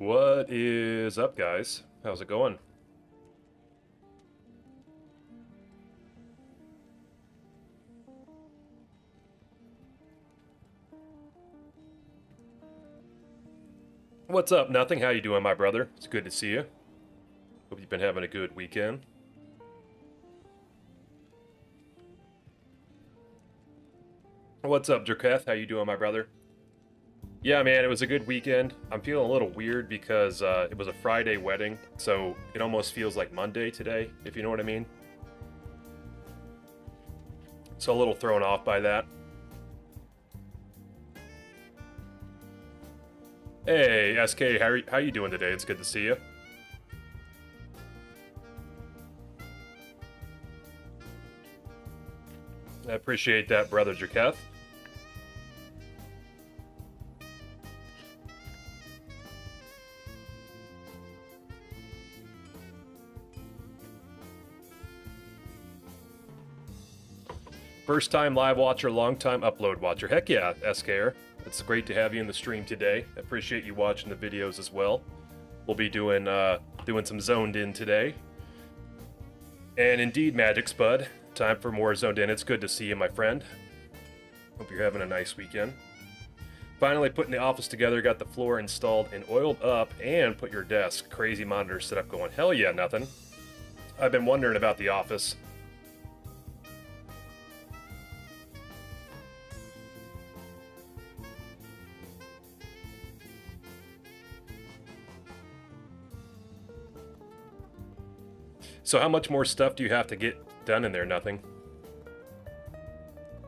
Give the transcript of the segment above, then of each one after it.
What is up, guys? How's it going? What's up? Nothing. How you doing, my brother? It's good to see you. Hope you've been having a good weekend. What's up, Jerketh? How you doing, my brother? Yeah, man, it was a good weekend. I'm feeling a little weird because it was a Friday wedding, so it almost feels like Monday today, if you know what I mean. So a little thrown off by that. Hey, SK, how you doing today? It's good to see you. I appreciate that, brother Jerketh. First time live watcher, long time upload watcher. Heck yeah, SKR. It's great to have you in the stream today. Appreciate you watching the videos as well. We'll be doing some zoned in today. And indeed, Magic Spud, time for more zoned in. It's good to see you, my friend. Hope you're having a nice weekend. Finally putting the office together, got the floor installed and oiled up, and put your desk. Crazy monitor setup going. Hell yeah, nothing. I've been wondering about the office. So how much more stuff do you have to get done in there? Nothing.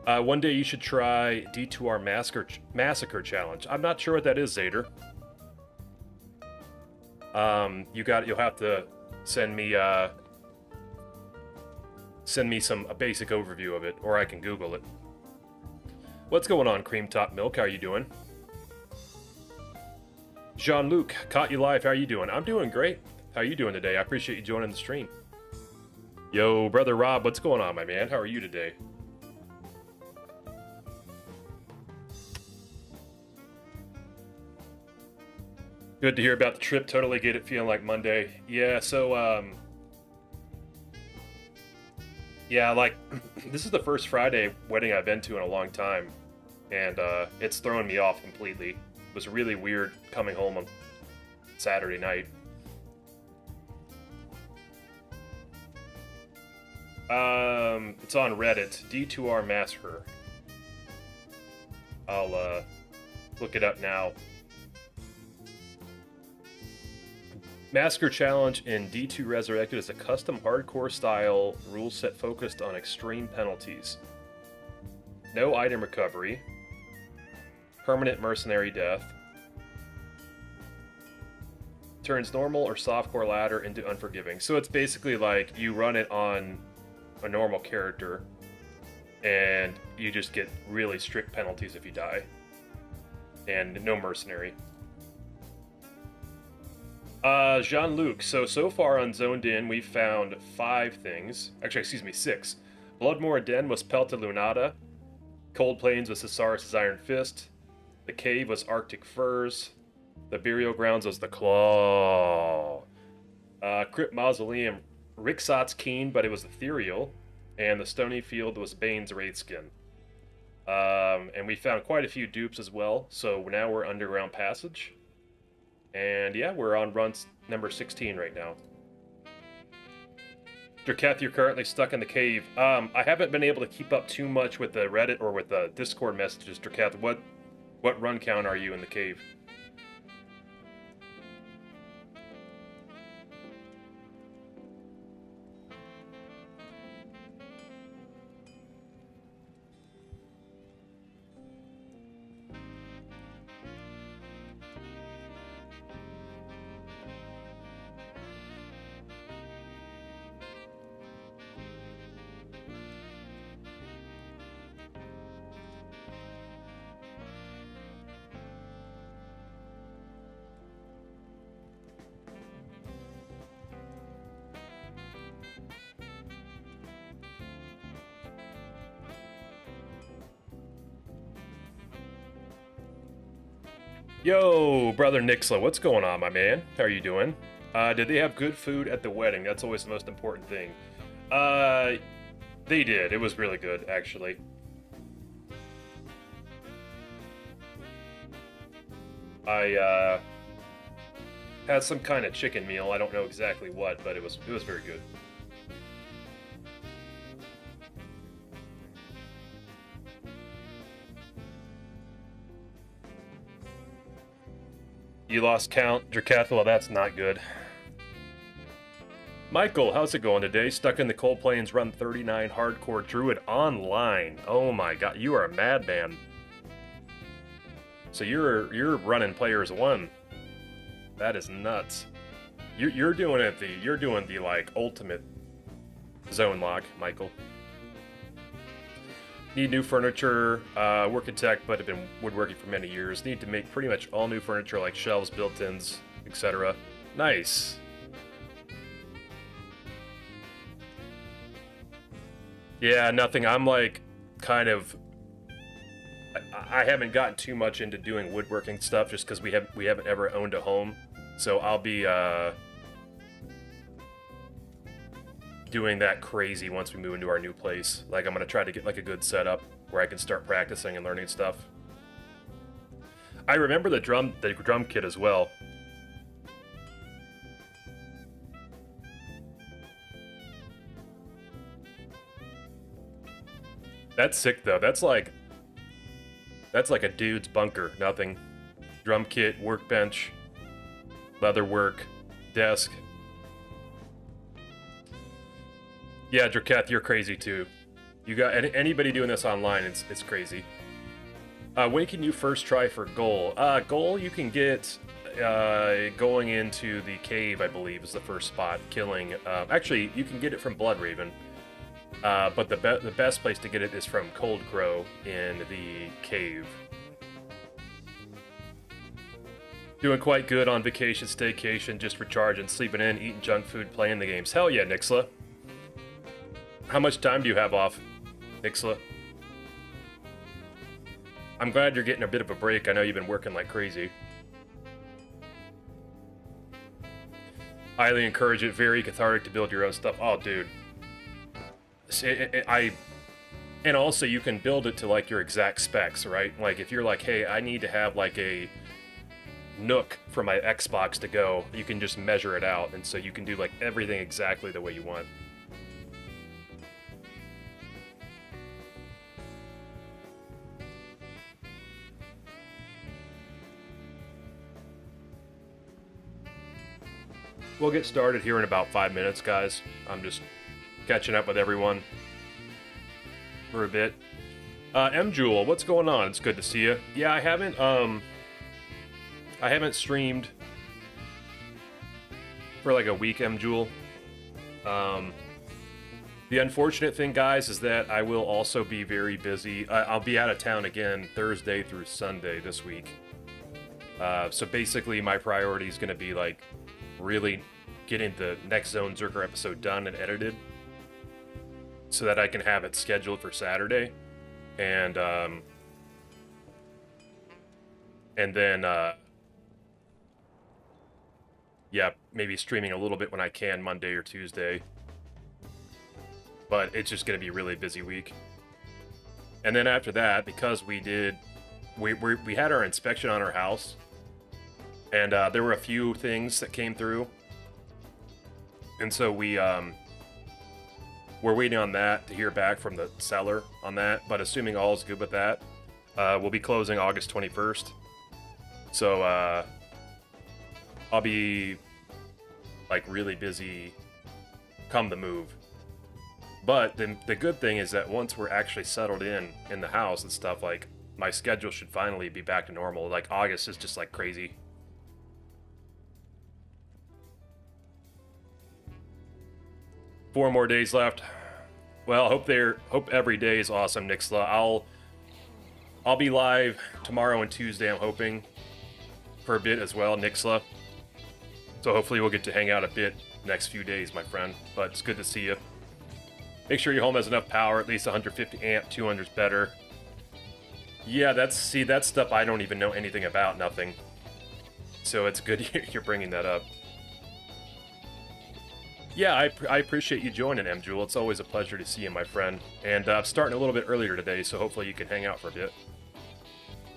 One day you should try D2R Massacre Challenge. I'm not sure what that is, Zader. You'll have to send me a basic overview of it, or I can Google it. What's going on, Cream Top Milk? How are you doing? Jean-Luc, caught you live. How are you doing? I'm doing great. How are you doing today? I appreciate you joining the stream. Yo, brother Rob, what's going on, my man? How are you today? Good to hear about the trip. Totally get it feeling like Monday. Yeah, so, yeah, like, this is the first Friday wedding I've been to in a long time, and it's thrown me off completely. It was really weird coming home on Saturday night. It's on Reddit, D2R Massacre. I'll, look it up now. Massacre Challenge in D2 Resurrected is a custom hardcore style rule set focused on extreme penalties. No item recovery. Permanent mercenary death. Turns normal or softcore ladder into unforgiving. So it's basically like you run it on a normal character and you just get really strict penalties if you die. And no mercenary. Jean-Luc, so far on Zoned In, we found 5 things. Actually, excuse me, 6. Bloodmoor Den was Pelta Lunata. Cold Plains was Cesaris' Iron Fist. The Cave was Arctic Furs. The Burial Grounds was the Claw. Crypt Mausoleum, Rixot's Keen, but it was ethereal. And the Stony Field was Bane's Wraithskin. And we found quite a few dupes as well, so now we're Underground Passage. And yeah, we're on run number 16 right now. Draketh, you're currently stuck in the cave. I haven't been able to keep up too much with the Reddit or with the Discord messages. Draketh, what run count are you in the cave? Yo, brother Nixla, what's going on, my man? How are you doing? Did they have good food at the wedding? That's always the most important thing. Uh, they did. It was really good, actually. I had some kind of chicken meal. I don't know exactly what, but it was very good. You lost count, Draketh. Well, that's not good. Michael, how's it going today? Stuck in the Cold Plains Run 39 Hardcore Druid online. Oh my god, you are a madman. So you're running players 1. That is nuts. You're doing the like ultimate zone lock, Michael. Need new furniture, work in tech, but have been woodworking for many years. Need to make pretty much all new furniture like shelves, built-ins, etc. Nice. Yeah, nothing. I'm like kind of I haven't gotten too much into doing woodworking stuff just because we haven't ever owned a home. So I'll be doing that crazy once we move into our new place. Like I'm gonna try to get like a good setup where I can start practicing and learning stuff. I remember the drum kit as well. That's sick though. That's like a dude's bunker. Nothing. Drum kit, workbench, leather work, desk. Yeah, Draketh, you're crazy too. You got anybody doing this online? It's crazy. When can you first try for goal? Goal you can get going into the cave, I believe, is the first spot. Killing. Actually, you can get it from Bloodraven. But the best place to get it is from Cold Crow in the cave. Doing quite good on vacation, staycation, just recharging, sleeping in, eating junk food, playing the games. Hell yeah, Nixla. How much time do you have off, Nixla? I'm glad you're getting a bit of a break. I know you've been working like crazy. Highly encourage it. Very cathartic to build your own stuff. Oh, dude. And also you can build it to like your exact specs, right? Like if you're like, hey, I need to have like a nook for my Xbox to go, you can just measure it out, and so you can do like everything exactly the way you want. We'll get started here in about 5 minutes, guys. I'm just catching up with everyone for a bit. M Jewel, what's going on? It's good to see you. Yeah, I haven't streamed for like a week, M Jewel. The unfortunate thing, guys, is that I will also be very busy. I'll be out of town again Thursday through Sunday this week. So basically, my priority is going to be like really getting the next Zonezerker episode done and edited, so that I can have it scheduled for Saturday, and then yeah, maybe streaming a little bit when I can Monday or Tuesday. But it's just gonna be a really busy week. And then after that, because we had our inspection on our house, and there were a few things that came through, and so we're waiting on that to hear back from the seller on that. But assuming all is good with that, we'll be closing August 21st. So I'll be like really busy come the move. But the good thing is that once we're actually settled in the house and stuff, like my schedule should finally be back to normal. Like August is just like crazy. Four more days left. Well, hope every day is awesome, Nixla. I'll be live tomorrow and Tuesday, I'm hoping, for a bit as well, Nixla. So hopefully we'll get to hang out a bit next few days, my friend. But it's good to see you. Make sure your home has enough power, at least 150 amp, 200's better. Yeah, that's stuff I don't even know anything about, nothing. So it's good you're bringing that up. Yeah, I appreciate you joining, M. Jewel. It's always a pleasure to see you, my friend. And I'm starting a little bit earlier today, so hopefully you can hang out for a bit.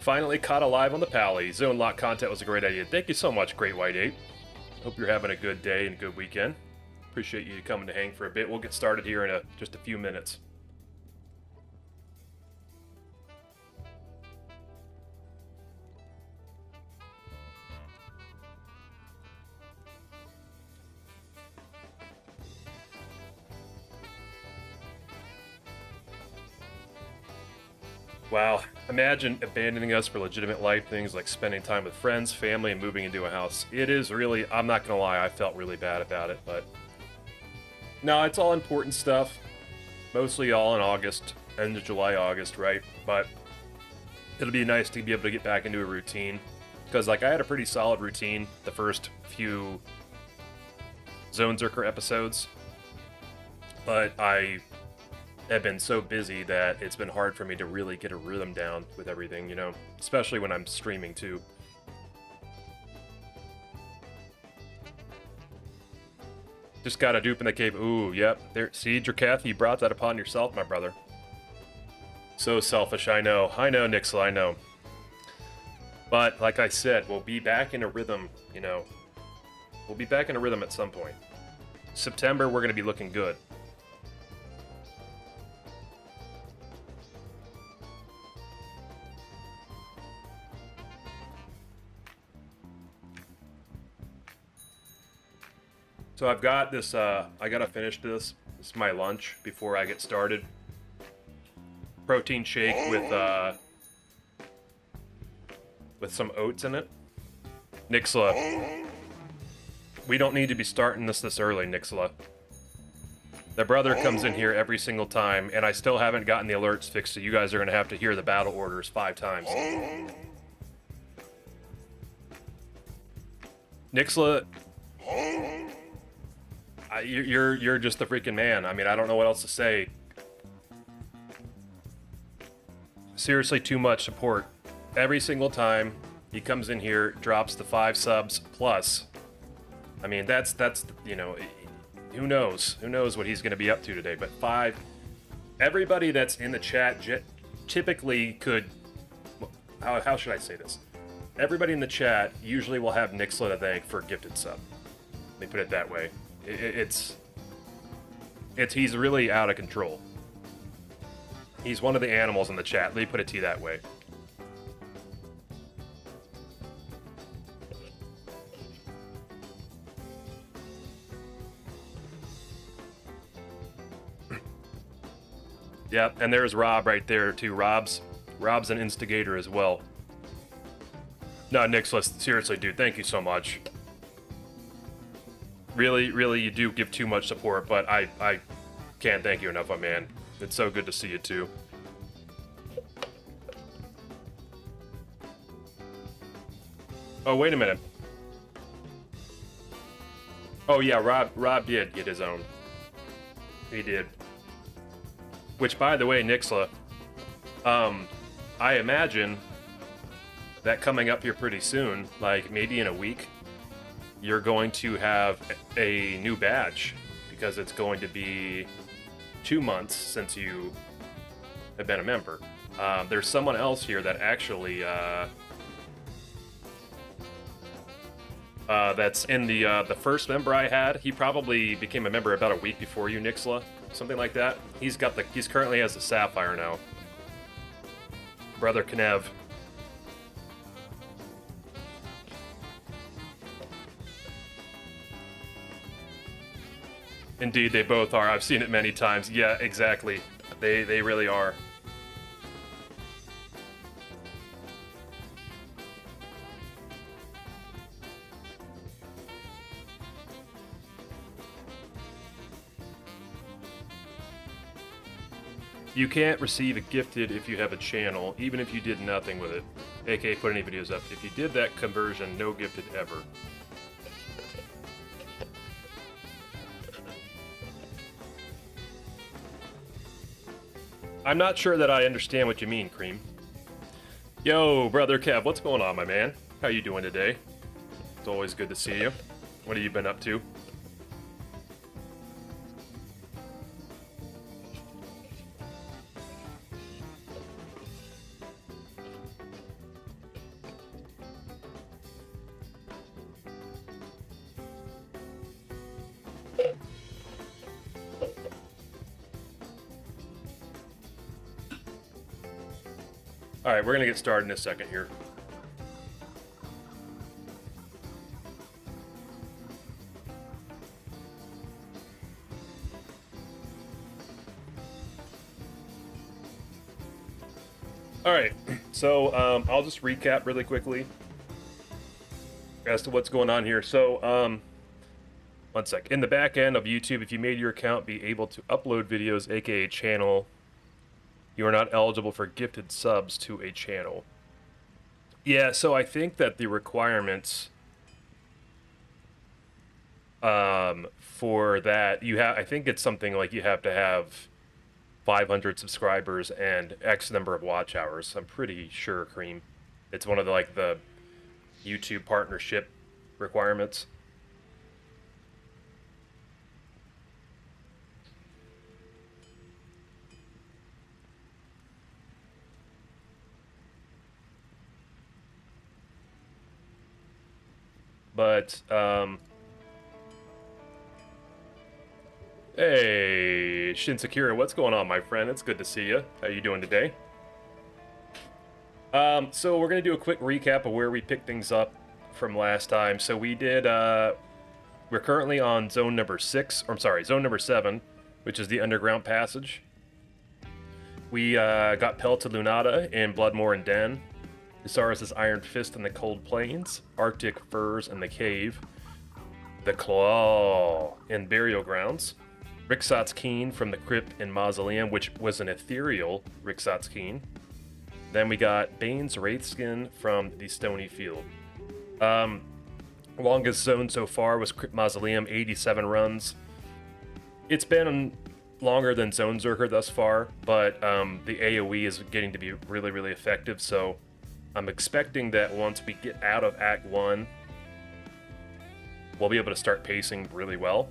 Finally caught alive on the Pally. Zone lock content was a great idea. Thank you so much, Great White Ape. Hope you're having a good day and a good weekend. Appreciate you coming to hang for a bit. We'll get started here in just a few minutes. Wow, imagine abandoning us for legitimate life things like spending time with friends, family, and moving into a house. It is really, I'm not gonna lie, I felt really bad about it, but... No, it's all important stuff. Mostly all in August, end of July, August, right? But it'll be nice to be able to get back into a routine. Because, like, I had a pretty solid routine the first few Zonezerker episodes. But I have been so busy that it's been hard for me to really get a rhythm down with everything, you know? Especially when I'm streaming, too. Just got a dupe in the cave. Ooh, yep. There, see, Drakath, you brought that upon yourself, my brother. So selfish, I know. I know, Nixel, I know. But, like I said, we'll be back in a rhythm, you know. We'll be back in a rhythm at some point. September, we're going to be looking good. So I've got this, I gotta finish this. This is my lunch before I get started. Protein shake with some oats in it. Nixla, we don't need to be starting this early, Nixla. The brother comes in here every single time, and I still haven't gotten the alerts fixed, so you guys are gonna have to hear the battle orders 5 times. Nixla, you're just the freaking man. I mean, I don't know what else to say. Seriously, too much support. Every single time he comes in here, drops the 5 subs plus. I mean, that's you know, who knows? Who knows what he's going to be up to today? But 5. Everybody that's in the chat typically could. How should I say this? Everybody in the chat usually will have Nixla to thank for a gifted sub. Let me put it that way. He's really out of control. He's one of the animals in the chat. Let me put it to you that way. Yep, and there's Rob right there too. Rob's an instigator as well. No, Nixla, seriously, dude, thank you so much. Really, you do give too much support, but I can't thank you enough, my man. It's so good to see you, too. Oh, wait a minute. Oh, yeah, Rob did get his own. He did. Which, by the way, Nixla, I imagine that coming up here pretty soon, like maybe in a week, you're going to have a new badge because it's going to be 2 months since you have been a member. There's someone else here that actually that's in the first member I had. He probably became a member about a week before you, Nixla, something like that. He's currently has the Sapphire now. Brother Knev. Indeed, they both are. I've seen it many times. Yeah, exactly. They really are. You can't receive a gifted if you have a channel, even if you did nothing with it. AK, put any videos up. If you did that conversion, no gifted ever. I'm not sure that I understand what you mean, Cream. Yo, brother Kev, what's going on, my man? How you doing today? It's always good to see you. What have you been up to? Alright, we're gonna get started in a second here. Alright, so I'll just recap really quickly as to what's going on here. So, one sec. In the back end of YouTube, if you made your account be able to upload videos, aka channel, you are not eligible for gifted subs to a channel. Yeah, so I think that the requirements for that, I think it's something like you have to have 500 subscribers and X number of watch hours. I'm pretty sure, Cream. It's one of the YouTube partnership requirements. But, hey, Shinsakura, what's going on, my friend? It's good to see you. How you doing today? So we're going to do a quick recap of where we picked things up from last time. So we did, we're currently on zone number 7, which is the underground passage. We, got pelted Lunata in Bloodmoor and Den. Thesaurus' Iron Fist in the Cold Plains, Arctic Furs in the Cave, the Claw in Burial Grounds, Rixot's Keen from the Crypt in Mausoleum, which was an ethereal Rixot's Keen. Then we got Bane's Wraithskin from the Stony Field. Longest zone so far was Crypt Mausoleum, 87 runs. It's been longer than Zonezerker thus far, but the AoE is getting to be really, really effective, so I'm expecting that once we get out of Act 1, we'll be able to start pacing really well.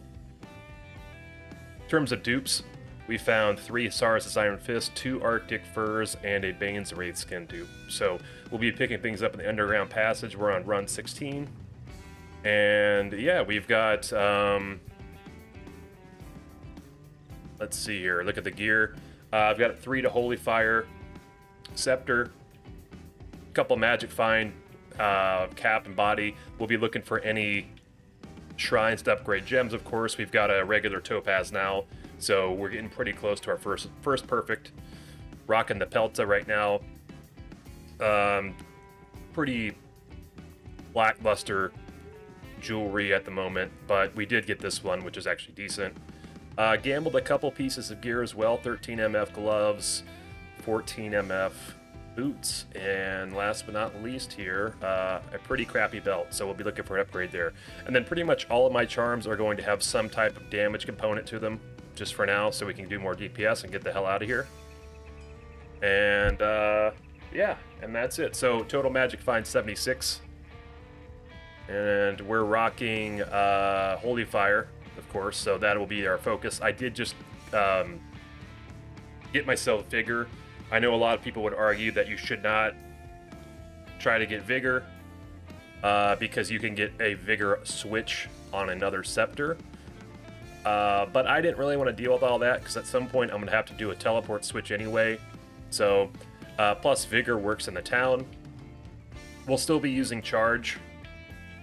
In terms of dupes, we found 3 Thesaurus' Iron Fist, 2 Arctic Furs, and a Bane's Wraithskin dupe. So we'll be picking things up in the Underground Passage. We're on run 16. And yeah, we've got, let's see here, look at the gear. I've got 3 to Holy Fire, Scepter, couple Magic Find, cap and body. We'll be looking for any shrines to upgrade gems, of course. We've got a regular topaz now, so we're getting pretty close to our first perfect. Rocking the Pelta right now. Pretty lackluster jewelry at the moment, but we did get this one, which is actually decent. Gambled a couple pieces of gear as well, 13 MF gloves, 14 MF boots, and last but not least here, a pretty crappy belt, so we'll be looking for an upgrade there. And then pretty much all of my charms are going to have some type of damage component to them, just for now, so we can do more DPS and get the hell out of here. And yeah, and that's it. So total Magic Find 76, and we're rocking Holy Fire, of course, so that will be our focus. I did just get myself Vigor. I know a lot of people would argue that you should not try to get Vigor because you can get a Vigor switch on another Scepter. But I didn't really want to deal with all that because at some point I'm going to have to do a teleport switch anyway. So, plus Vigor works in the town. We'll still be using Charge,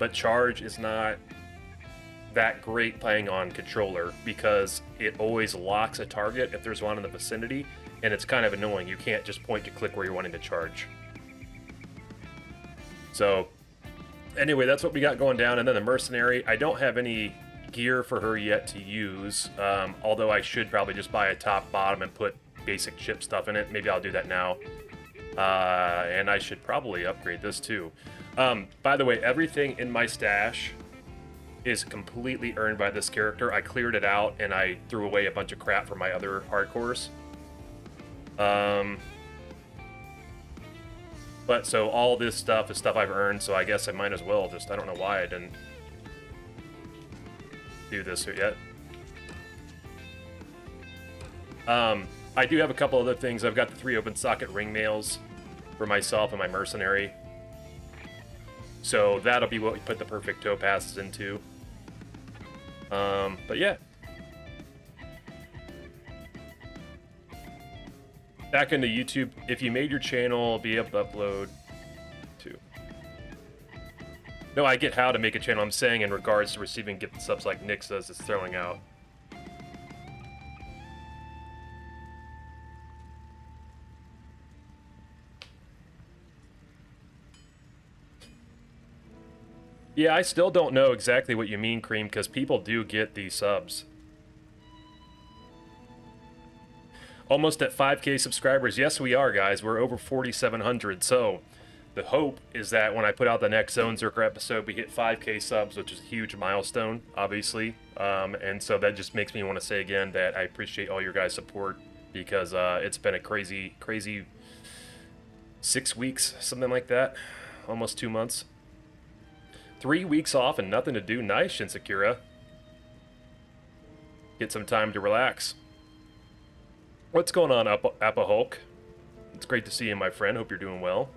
but Charge is not that great playing on controller because it always locks a target if there's one in the vicinity. And it's kind of annoying. You can't just point to click where you're wanting to charge. So, anyway, that's what we got going down. And then the Mercenary, I don't have any gear for her yet to use. Although I should probably just buy a top, bottom, and put basic chip stuff in it. Maybe I'll do that now. And I should probably upgrade this too. By the way, everything in my stash is completely earned by this character. I cleared it out and I threw away a bunch of crap from my other hardcores. But so all this stuff is stuff I've earned, so I guess I might as well just, I don't know why I didn't do this yet. I do have a couple other things. I've got the 3 open socket ring nails for myself and my mercenary. So that'll be what we put the perfect topazes into. But yeah. Back into YouTube, if you made your channel, be able to upload to. No, I get how to make a channel. I'm saying in regards to receiving gift subs like Nick says it's throwing out. Yeah, I still don't know exactly what you mean, Cream, because people do get these subs. Almost at 5K subscribers. Yes, we are, guys. We're over 4,700. So the hope is that when I put out the next Zonezerker episode, we hit 5K subs, which is a huge milestone, obviously. And so that just makes me want to say again that I appreciate all your guys' support, because it's been a crazy 6 weeks, something like that. Almost 2 months. 3 weeks off and nothing to do. Nice, Shinsakura. Get some time to relax. What's going on, Appa Hulk? It's great to see you, my friend. Hope you're doing well.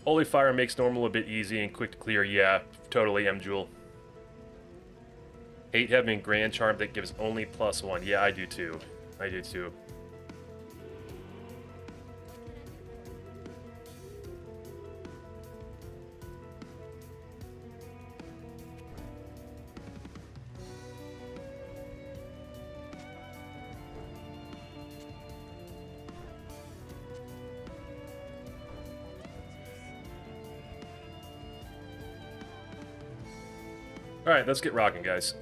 Holy Fire makes normal a bit easy and quick to clear. Yeah, totally, M-Jewel. Hate having Grand Charm that gives only +1. Yeah, I do too. I do too. Alright, let's get rocking, guys.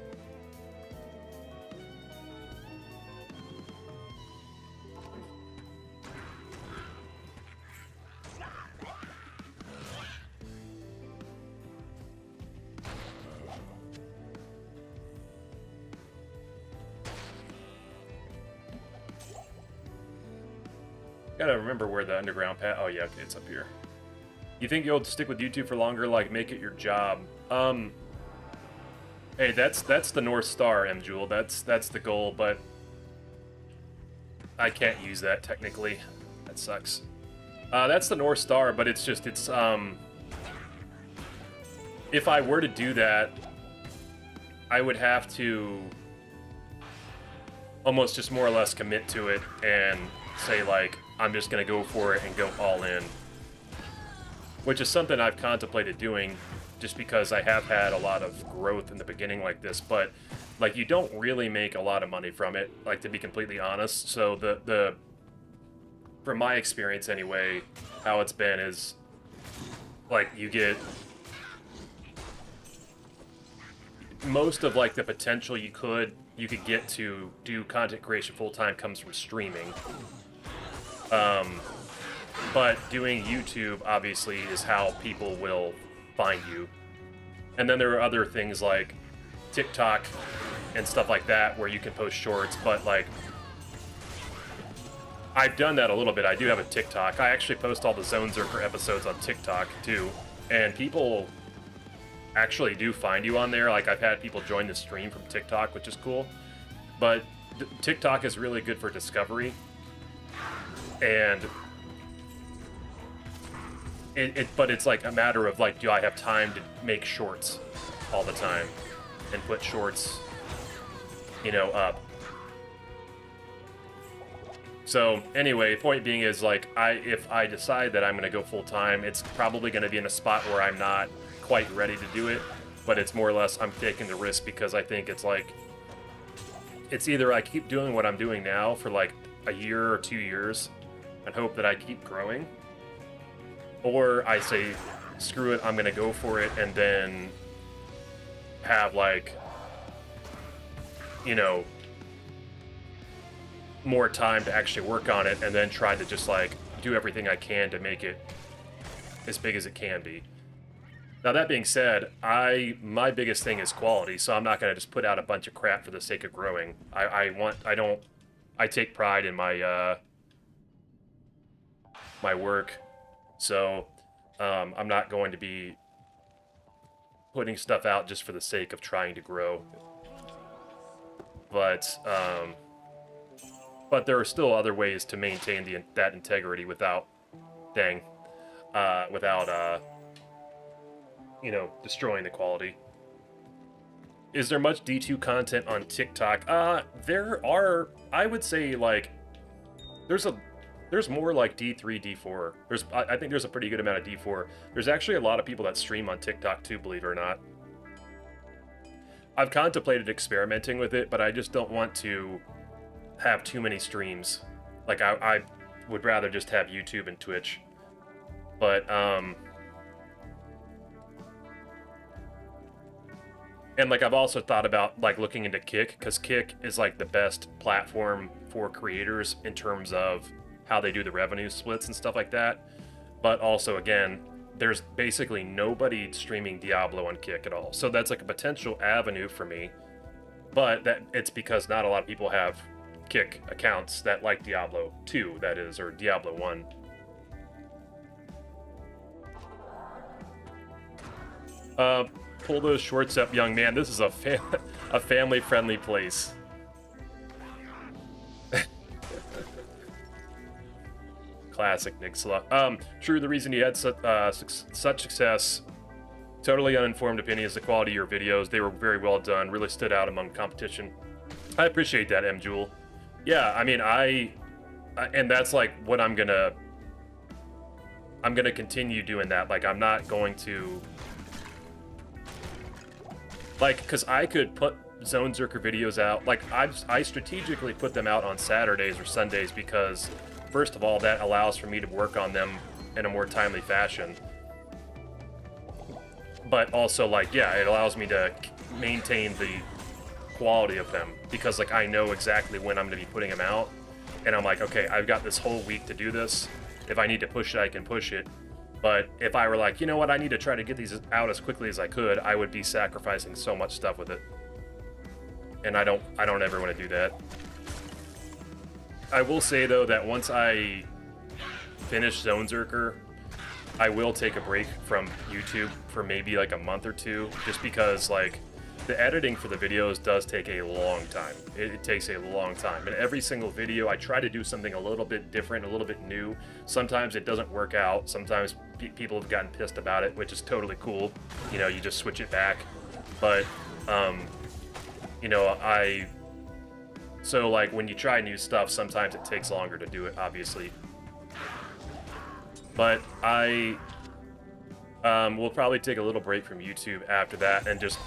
Gotta remember where the underground path... Oh, yeah, okay, it's up here. You think you'll stick with YouTube for longer, like, make it your job? Hey, that's the North Star, M-Jewel. That's the goal, but I can't use that technically. That sucks. That's the North Star, but it's if I were to do that, I would have to almost just more or less commit to it and say, like, I'm just gonna go for it and go all in. Which is something I've contemplated doing, just because I have had a lot of growth in the beginning like this, but like you don't really make a lot of money from it, like, to be completely honest. So the from my experience anyway, how it's been is like you get most of like the potential you could get to do content creation full-time comes from streaming. But doing YouTube obviously is how people will find you. And then there are other things like TikTok and stuff like that where you can post shorts, but like I've done that a little bit. I do have a TikTok. I actually post all the Zonezerker episodes on TikTok too, and people actually do find you on there. Like, I've had people join the stream from TikTok, which is cool. But TikTok is really good for discovery, and but it's like a matter of like, do I have time to make shorts all the time and put shorts, you know, up. So anyway, point being is like, if I decide that I'm going to go full time, it's probably going to be in a spot where I'm not quite ready to do it, but it's more or less I'm taking the risk because I think it's like, it's either I keep doing what I'm doing now for like a year or 2 years and hope that I keep growing, or I say, screw it, I'm going to go for it, and then have, like, you know, more time to actually work on it, and then try to just, like, do everything I can to make it as big as it can be. Now, that being said, my biggest thing is quality, so I'm not going to just put out a bunch of crap for the sake of growing. I take pride in my, my work. So I'm not going to be putting stuff out just for the sake of trying to grow. But there are still other ways to maintain that integrity without, destroying the quality. Is there much D2 content on TikTok? There are, I would say, like, there's more like D3, D4. I think there's a pretty good amount of D4. There's actually a lot of people that stream on TikTok too, believe it or not. I've contemplated experimenting with it, but I just don't want to have too many streams. Like, I would rather just have YouTube and Twitch. But, and, like, I've also thought about, like, looking into Kick, because Kick is, like, the best platform for creators in terms of how they do the revenue splits and stuff like that. But also, again, there's basically nobody streaming Diablo on Kick at all. So that's, like, a potential avenue for me. But it's because not a lot of people have Kick accounts that like Diablo 2, that is, or Diablo 1. Pull those shorts up, young man. This is a family-friendly place. Classic Nixla. True, the reason you had such success, totally uninformed opinion, is the quality of your videos. They were very well done, really stood out among competition. I appreciate that, M. Jewel. Yeah, I mean, and that's like what I'm gonna continue doing that. Like, I'm not going to, like, because I could put Zonezerker videos out. Like, I strategically put them out on Saturdays or Sundays because, first of all, that allows for me to work on them in a more timely fashion. But also, like, yeah, it allows me to maintain the quality of them because, like, I know exactly when I'm going to be putting them out. And I'm like, okay, I've got this whole week to do this. If I need to push it, I can push it. But if I were like, you know what, I need to try to get these out as quickly as I could, I would be sacrificing so much stuff with it. And I don't ever want to do that. I will say, though, that once I finish Zonezerker, I will take a break from YouTube for maybe like a month or two, just because, like, the editing for the videos does take a long time. It takes a long time. And every single video, I try to do something a little bit different, a little bit new. Sometimes it doesn't work out. Sometimes people have gotten pissed about it, which is totally cool. You know, you just switch it back. But, you know, so, like, when you try new stuff, sometimes it takes longer to do it, obviously. But I will probably take a little break from YouTube after that and just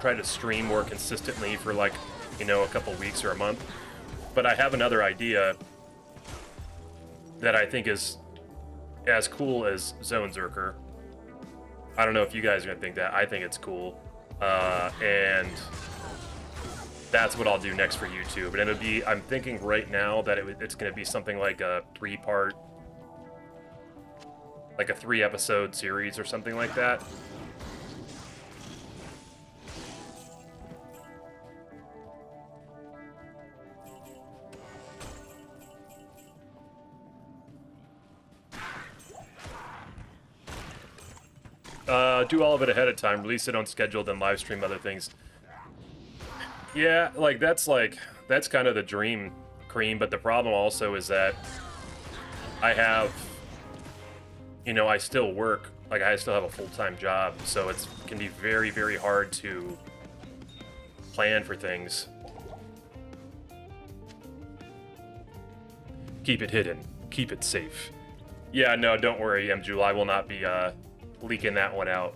try to stream more consistently for, like, you know, a couple weeks or a month. But I have another idea that I think is as cool as Zonezerker. I don't know if you guys are gonna think that. I think it's cool. And that's what I'll do next for YouTube. And it'll be, I'm thinking right now that it's gonna be something like a 3-part, like a 3-episode series or something like that. Do all of it ahead of time, release it on schedule, then live stream other things. Yeah, that's kind of the dream, Cream, but the problem also is that I have, you know, I still work, like, I still have a full-time job, so it can be very, very hard to plan for things. Keep it hidden. Keep it safe. Yeah, no, don't worry, Jewel. I will not be leaking that one out.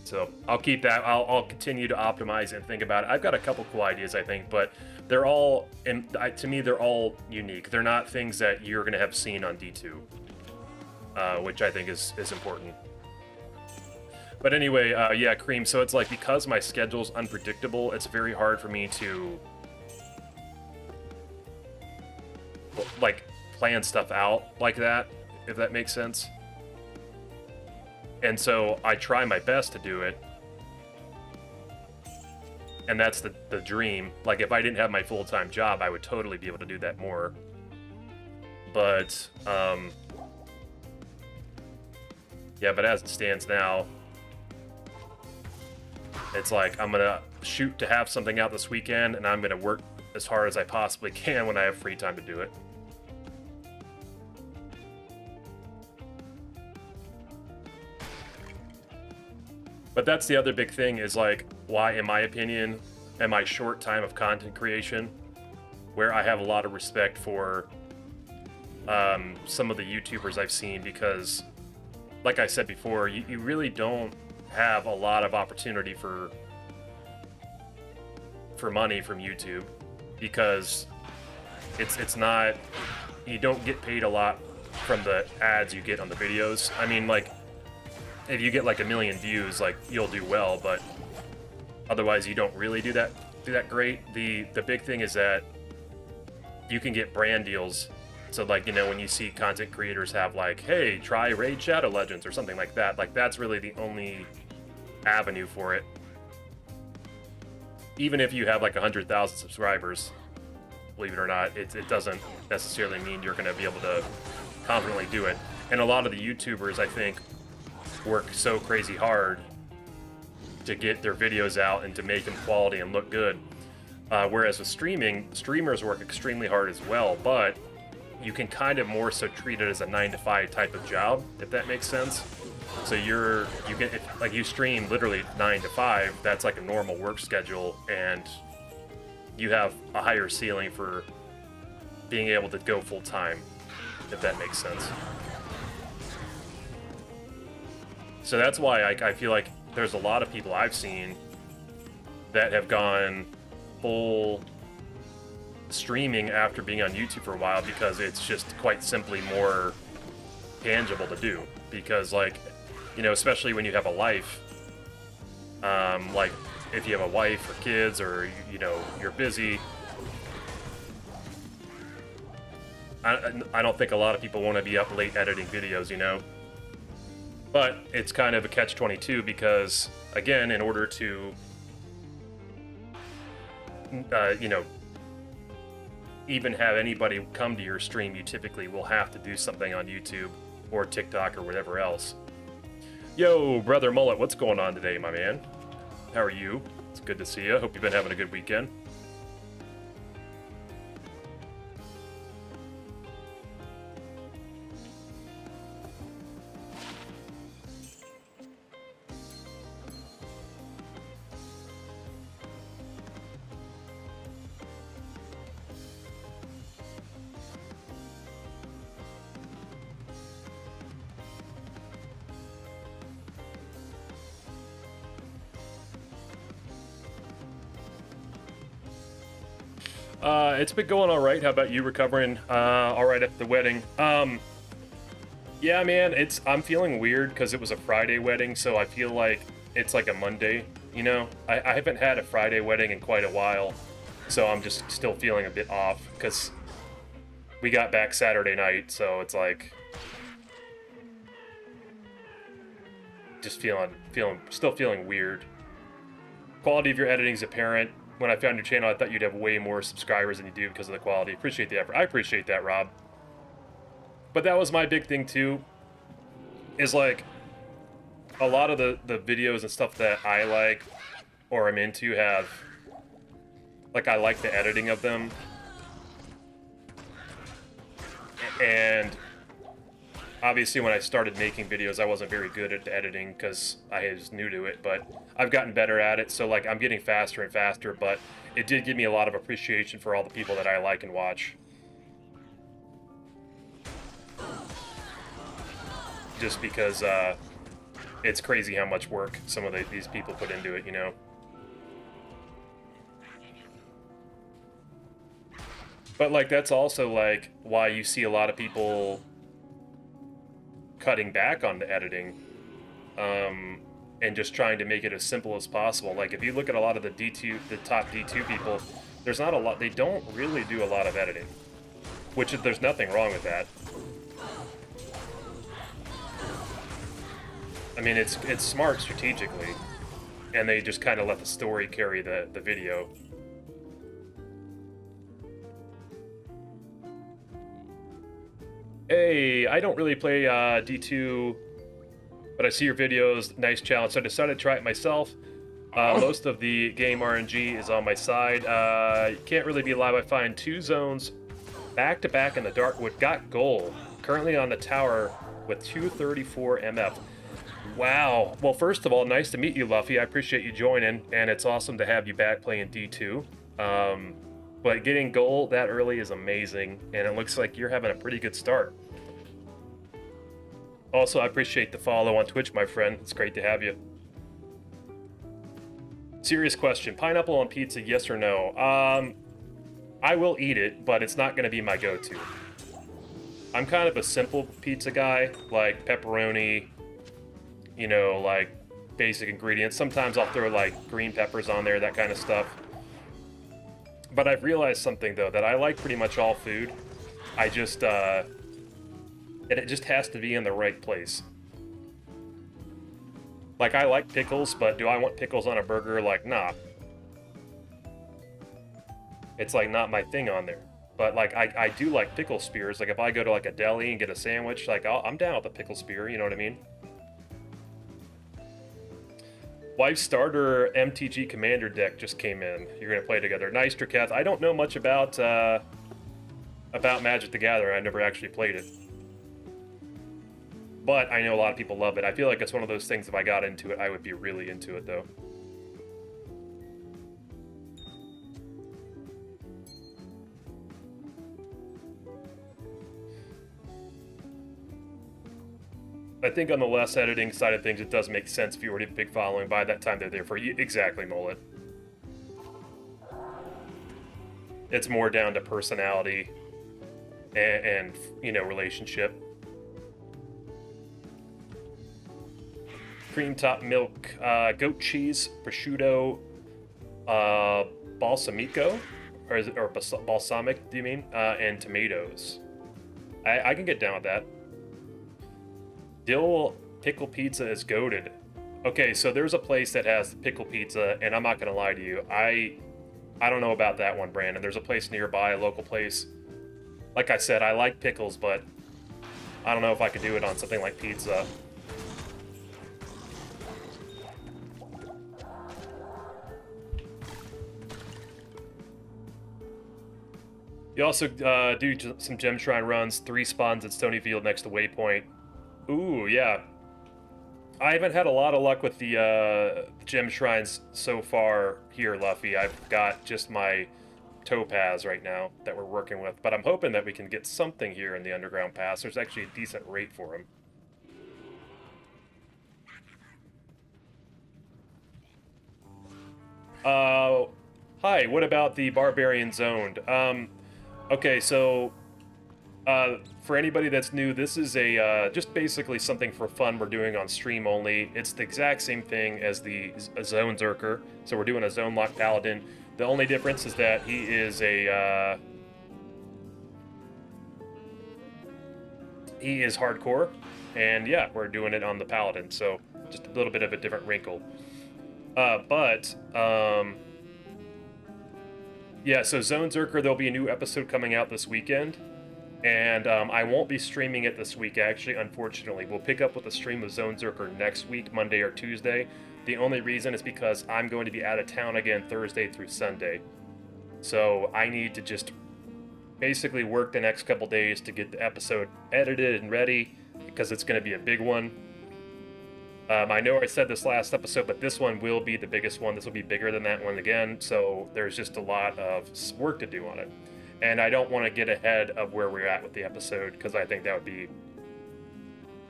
So I'll keep that. I'll continue to optimize and think about it. I've got a couple cool ideas, I think, but they're all, to me, they're all unique. They're not things that you're going to have seen on D2, which I think is important. But anyway, yeah, Cream, so it's like, because my schedule's unpredictable, it's very hard for me to, like, plan stuff out like that, if that makes sense. And so I try my best to do it. And that's the dream. Like, if I didn't have my full-time job, I would totally be able to do that more. But, Yeah, but as it stands now, it's like I'm gonna shoot to have something out this weekend, and I'm gonna work as hard as I possibly can when I have free time to do it. But that's the other big thing is like why, in my opinion, in my short time of content creation, where I have a lot of respect for some of the YouTubers I've seen, because like I said before, you really don't have a lot of opportunity for money from YouTube, because it's not, you don't get paid a lot from the ads you get on the videos. I mean, like, if you get like 1 million views, like, you'll do well, but otherwise you don't really do that great. The big thing is that you can get brand deals. So like, you know, when you see content creators have like, hey, try Raid Shadow Legends or something like that, like that's really the only avenue for it. Even if you have like 100,000 subscribers, believe it or not, it doesn't necessarily mean you're going to be able to confidently do it. And a lot of the YouTubers, I think, work so crazy hard to get their videos out and to make them quality and look good. Whereas with streaming, streamers work extremely hard as well, but you can kind of more so treat it as a 9-to-5 type of job, if that makes sense. So you can, like, you stream literally 9 to 5, that's like a normal work schedule, and you have a higher ceiling for being able to go full time, if that makes sense. So that's why I feel like there's a lot of people I've seen that have gone full streaming after being on YouTube for a while, because it's just quite simply more tangible to do. Because, like, you know, especially when you have a life, like if you have a wife or kids, or, you know, you're busy, I don't think a lot of people want to be up late editing videos, you know. But it's kind of a catch-22, because, again, in order to, you know, even have anybody come to your stream, you typically will have to do something on YouTube or TikTok or whatever else. Yo, Brother Mullet, what's going on today, my man? How are you? It's good to see you. Hope you've been having a good weekend. It's been going all right. How about you? Recovering all right at the wedding? Yeah, man, I'm feeling weird because it was a Friday wedding, so I feel like it's like a Monday, you know? I haven't had a Friday wedding in quite a while, so I'm just still feeling a bit off, because we got back Saturday night, so it's like just still feeling weird. Quality of your editing is apparent. When I found your channel, I thought you'd have way more subscribers than you do because of the quality. Appreciate the effort. I appreciate that, Rob. But that was my big thing too, is like a lot of the videos and stuff that I like or I'm into have, like, I like the editing of them. And obviously when I started making videos, I wasn't very good at editing because I was new to it, but I've gotten better at it, so like I'm getting faster and faster, but it did give me a lot of appreciation for all the people that I like and watch. Just because it's crazy how much work some of these people put into it, you know? But like that's also like why you see a lot of people cutting back on the editing, and just trying to make it as simple as possible. Like if you look at a lot of the top D2 people, there's not a lot, they don't really do a lot of editing, which there's nothing wrong with that. I mean, it's smart strategically, and they just kind of let the story carry the video. Hey, I don't really play D2 but I see your videos, nice challenge, so I decided to try it myself. Most of the game RNG is on my side. You can't really be live. I find 2 zones back-to-back in the Darkwood. Got goal. Currently on the tower with 234 MF. Wow. Well, first of all, nice to meet you, Luffy. I appreciate you joining, and it's awesome to have you back playing D2. But getting goal that early is amazing, and it looks like you're having a pretty good start. Also, I appreciate the follow on Twitch, my friend. It's great to have you. Serious question. Pineapple on pizza, yes or no? I will eat it, but it's not going to be my go-to. I'm kind of a simple pizza guy, like pepperoni, you know, like basic ingredients. Sometimes I'll throw like green peppers on there, that kind of stuff. But I've realized something though, that I like pretty much all food. I just, it just has to be in the right place. Like, I like pickles, but do I want pickles on a burger? Like, nah. It's like not my thing on there. But like, I do like pickle spears. Like if I go to like a deli and get a sandwich, like I'm down with a pickle spear, you know what I mean? Wife starter MTG Commander deck just came in. You're gonna play together. Nice, Drakath. I don't know much about Magic the Gathering. I never actually played it. But I know a lot of people love it. I feel like it's one of those things, if I got into it, I would be really into it though. I think on the less editing side of things, it does make sense if you already have a big following. By that time, they're there for you. Exactly, Mullet. It's more down to personality and you know, relationship. Cream top milk, goat cheese, prosciutto, balsamico, or balsamic, do you mean? And tomatoes. I can get down with that. Dill pickle pizza is goated. Okay, so there's a place that has pickle pizza, and I'm not gonna lie to you, I don't know about that one, Brandon. There's a place nearby, a local place. Like I said, I like pickles, but I don't know if I could do it on something like pizza. You also do some gem shrine runs, 3 spawns at Stonyfield next to Waypoint. Ooh, yeah. I haven't had a lot of luck with the gem shrines so far here, Luffy. I've got just my topaz right now that we're working with, but I'm hoping that we can get something here in the underground pass. There's actually a decent rate for them. Hi, what about the Barbarian Zoned? Okay, so for anybody that's new, this is a just basically something for fun we're doing on stream only. It's the exact same thing as the Zonezerker. So we're doing a Zone Lock Paladin. The only difference is that he is a he is hardcore, and yeah, we're doing it on the Paladin. So just a little bit of a different wrinkle. Yeah, so Zonezerker, there'll be a new episode coming out this weekend. And I won't be streaming it this week, actually, unfortunately. We'll pick up with a stream of Zonezerker next week, Monday or Tuesday. The only reason is because I'm going to be out of town again Thursday through Sunday. So I need to just basically work the next couple days to get the episode edited and ready, because it's going to be a big one. I know I said this last episode, but this one will be the biggest one. This will be bigger than that one again, so there's just a lot of work to do on it. And I don't want to get ahead of where we're at with the episode, because I think that would be,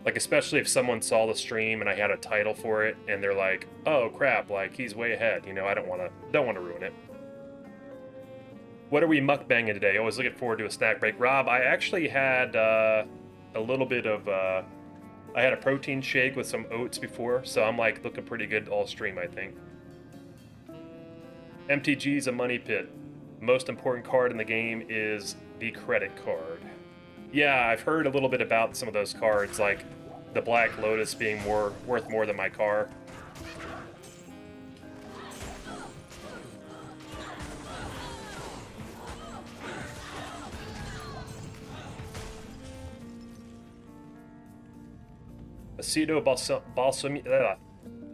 like, especially if someone saw the stream and I had a title for it and they're like, oh crap, like he's way ahead, you know. I don't want to ruin it. What are we mukbanging today? Always looking forward to a snack break. Rob, I actually had a little bit of I had a protein shake with some oats before, so I'm like looking pretty good all stream, I think. MTG's a money pit. Most important card in the game is the credit card. Yeah, I've heard a little bit about some of those cards, like the Black Lotus being worth more than my car. Aceto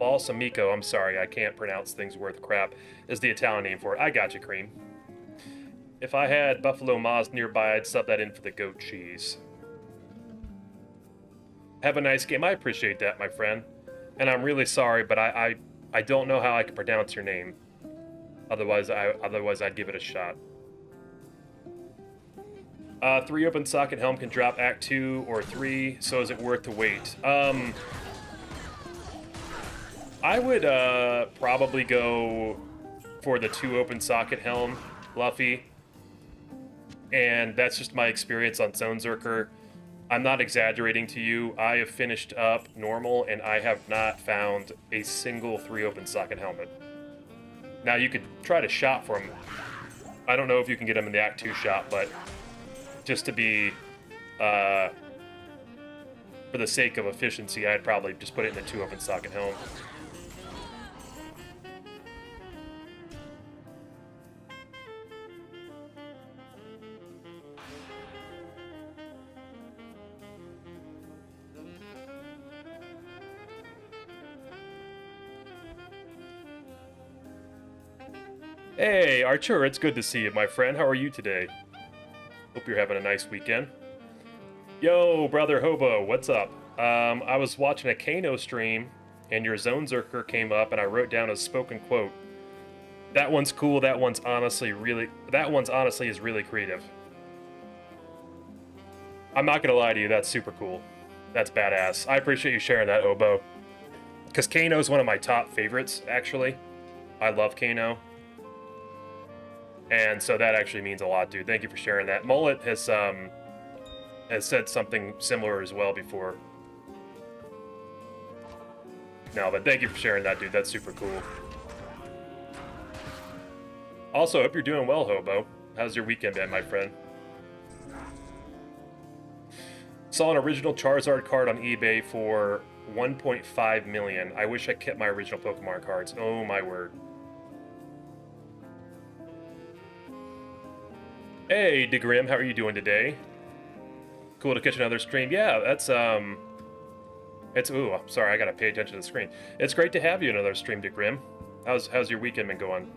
balsamico, I'm sorry, I can't pronounce things worth crap, is the Italian name for it. I got you, Cream. If I had Buffalo Moz nearby, I'd sub that in for the goat cheese. Have a nice game. I appreciate that, my friend. And I'm really sorry, but I don't know how I can pronounce your name. Otherwise I'd give it a shot. 3 open socket helm can drop Act 2 or 3, so is it worth the wait? I would probably go for the 2 open socket helm, Luffy. And that's just my experience on Zonezerker. I'm not exaggerating to you. I have finished up normal, and I have not found a single 3 open socket helmet. Now, you could try to shop for them. I don't know if you can get them in the Act 2 shop, but just to be, for the sake of efficiency, I'd probably just put it in the 2 open socket helm. Hey, Archer, it's good to see you, my friend. How are you today? Hope you're having a nice weekend. Yo, brother Hobo, what's up? I was watching a Kano stream, and your Zonezerker came up, and I wrote down a spoken quote. That one's cool. That one's honestly is really creative. I'm not gonna lie to you, that's super cool. That's badass. I appreciate you sharing that, Hobo. Because Kano's one of my top favorites, actually. I love Kano. And so that actually means a lot, dude. Thank you for sharing that. Mullet has said something similar as well before. No, but thank you for sharing that, dude. That's super cool. Also, hope you're doing well, Hobo. How's your weekend been, my friend? Saw an original Charizard card on eBay for 1.5 million. I wish I kept my original Pokemon cards. Oh my word. Hey, DeGrim, how are you doing today? Cool to catch another stream. Yeah, that's, ooh, I'm sorry, I gotta pay attention to the screen. It's great to have you another stream, DeGrim. How's your weekend been going?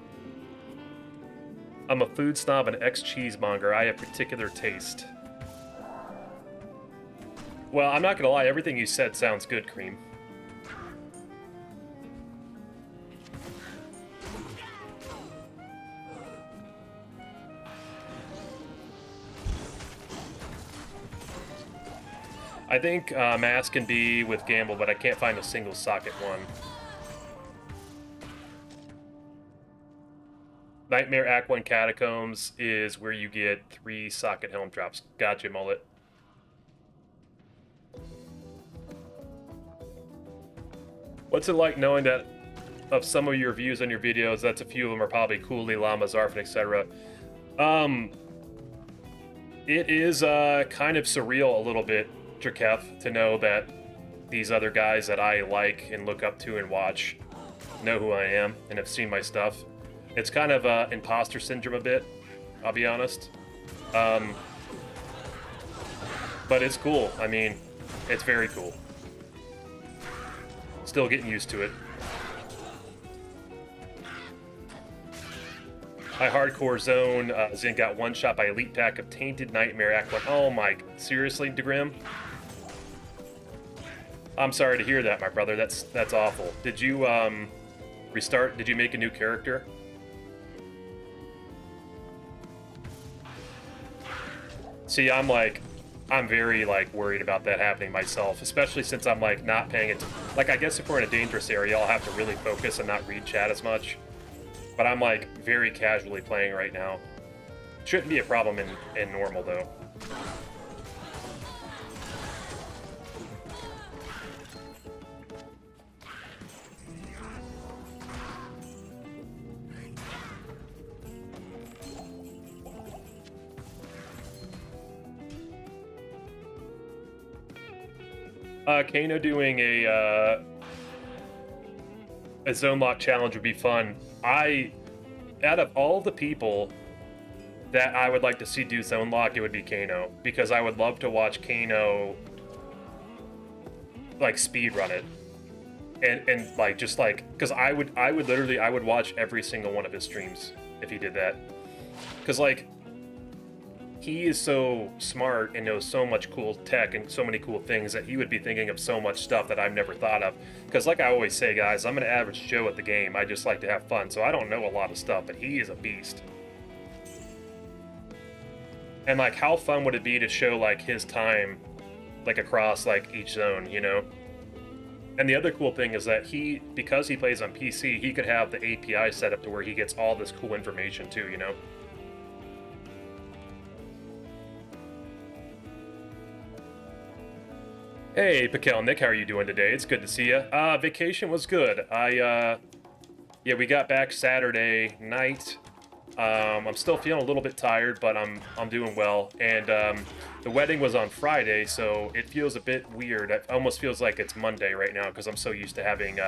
I'm a food snob and ex-cheesemonger. I have particular taste. Well, I'm not gonna lie, everything you said sounds good, Cream. I think Mass can be with Gamble, but I can't find a single socket one. Nightmare Act 1 Catacombs is where you get 3 socket helm drops. Gotcha, Mullet. What's it like knowing that of some of your views on your videos, that's a few of them are probably Cooley, Llama, Zarfin, etc. It is kind of surreal a little bit, Jerkef, to know that these other guys that I like and look up to and watch know who I am and have seen my stuff. It's kind of imposter syndrome a bit, I'll be honest. But it's cool. I mean, it's very cool. Still getting used to it. I hardcore zone. Zin got one shot by Elite Pack of Tainted Nightmare Act 1. Oh my, seriously, DeGrim? I'm sorry to hear that, my brother. That's awful. Did you restart? Did you make a new character? See, I'm very worried about that happening myself, especially since I'm not paying it. I guess if we're in a dangerous area, I'll have to really focus and not read chat as much. But I'm very casually playing right now. Shouldn't be a problem in normal though. Kano doing a zone lock challenge would be fun. Out of all the people that I would like to see do zone lock, it would be Kano, because I would love to watch Kano like speed run it, and like just like because I would literally watch every single one of his streams if he did that, because like he is so smart and knows so much cool tech and so many cool things that he would be thinking of so much stuff that I've never thought of. Because like I always say, guys, I'm an average Joe at the game. I just like to have fun, so I don't know a lot of stuff, but he is a beast. And like, how fun would it be to show like his time, like across like each zone, you know? And the other cool thing is that because he plays on PC, he could have the API set up to where he gets all this cool information too, you know? Hey, Pakel Nick, how are you doing today? It's good to see you. Vacation was good. Yeah, we got back Saturday night. I'm still feeling a little bit tired, but I'm doing well. And the wedding was on Friday, so it feels a bit weird. It almost feels like it's Monday right now because I'm so used to having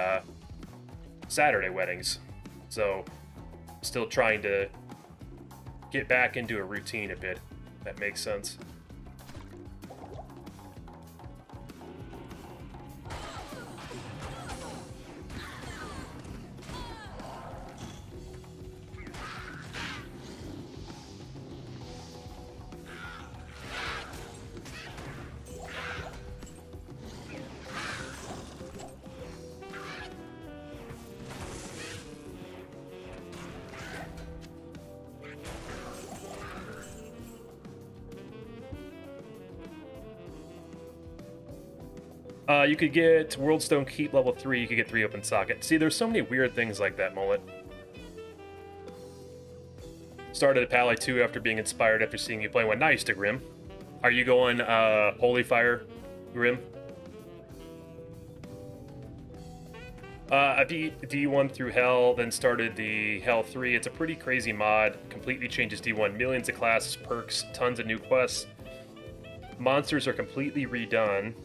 Saturday weddings. So, still trying to get back into a routine a bit. If that makes sense. You could get Worldstone Keep level 3, you could get 3 open socket. See, there's so many weird things like that, Mullet. Started at Paladin 2 after being inspired after seeing you play one. Nice to Grim. Are you going Holy Fire, Grim? I beat D1 through Hell, then started the Hell 3. It's a pretty crazy mod. Completely changes D1. Millions of classes, perks, tons of new quests. Monsters are completely redone.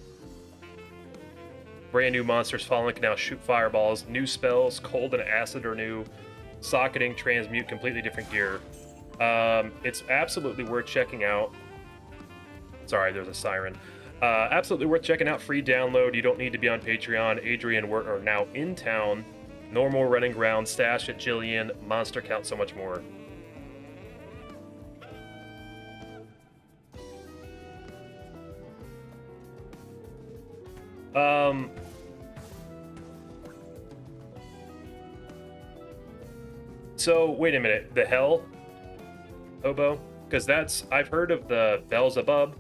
Brand new monsters fallen can now shoot fireballs. New spells, cold and acid are new. Socketing, transmute, completely different gear. It's absolutely worth checking out. Sorry, there's a siren. Absolutely worth checking out. Free download. You don't need to be on Patreon. Adrian are now in town. Normal running ground. Stash at Jillian. Monster count. So much more. So wait a minute. The Hell Hobo? Because I've heard of the Beelzebub.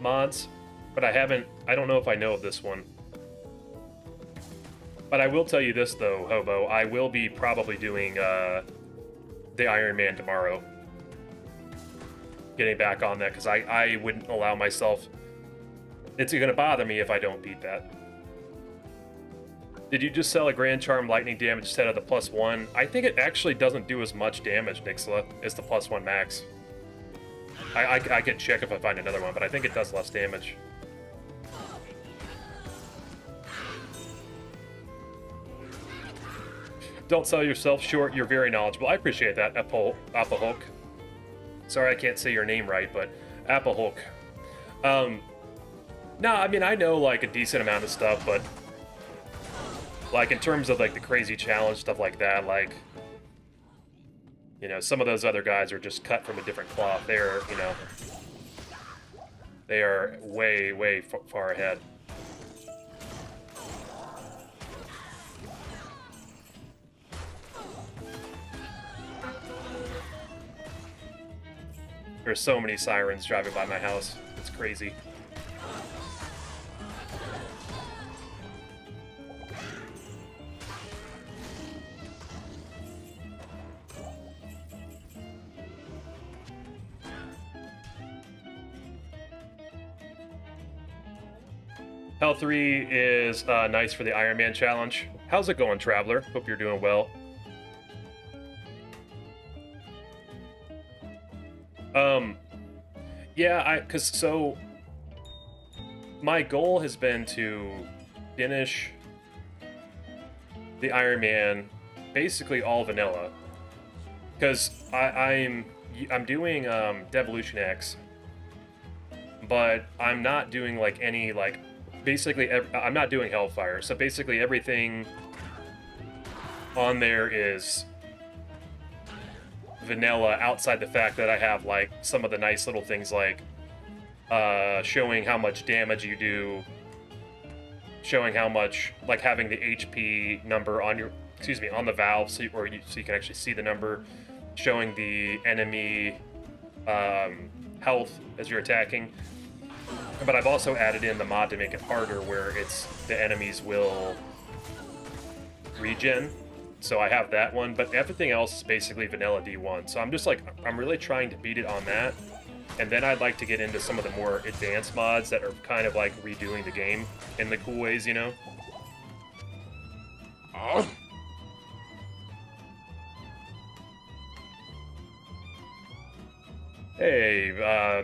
Mods, but I don't know if I know of this one. But I will tell you this though, Hobo, I will be probably doing the Iron Man tomorrow. Getting back on that, because I wouldn't allow myself... It's going to bother me if I don't beat that. Did you just sell a Grand Charm lightning damage instead of the +1? I think it actually doesn't do as much damage, Nixla, as the +1 max. I can check if I find another one, but I think it does less damage. Don't sell yourself short, you're very knowledgeable. I appreciate that, Apple Hulk. Sorry I can't say your name right, but Apple Hulk. No, I mean, I know, like, a decent amount of stuff, but... Like, in terms of, like, the crazy challenge, stuff like that, like... You know, some of those other guys are just cut from a different cloth. They're, you know... They are way, way far ahead. There's so many sirens driving by my house. It's crazy. Hell 3 is nice for the Iron Man challenge. How's it going, Traveler? Hope you're doing well. Yeah, so my goal has been to finish the Iron Man basically all vanilla. Because I'm I'm doing Devolution X, but I'm not doing like any like basically I'm not doing Hellfire. So basically everything on there is vanilla outside the fact that I have like some of the nice little things like showing how much damage you do, showing how much, like having the HP number on your, on the valve, so you can actually see the number, showing the enemy health as you're attacking. But I've also added in the mod to make it harder, where it's the enemies will regen. So I have that one, but everything else is basically vanilla D1. So I'm just like, I'm really trying to beat it on that. And then I'd like to get into some of the more advanced mods that are kind of like redoing the game in the cool ways, you know? Hey,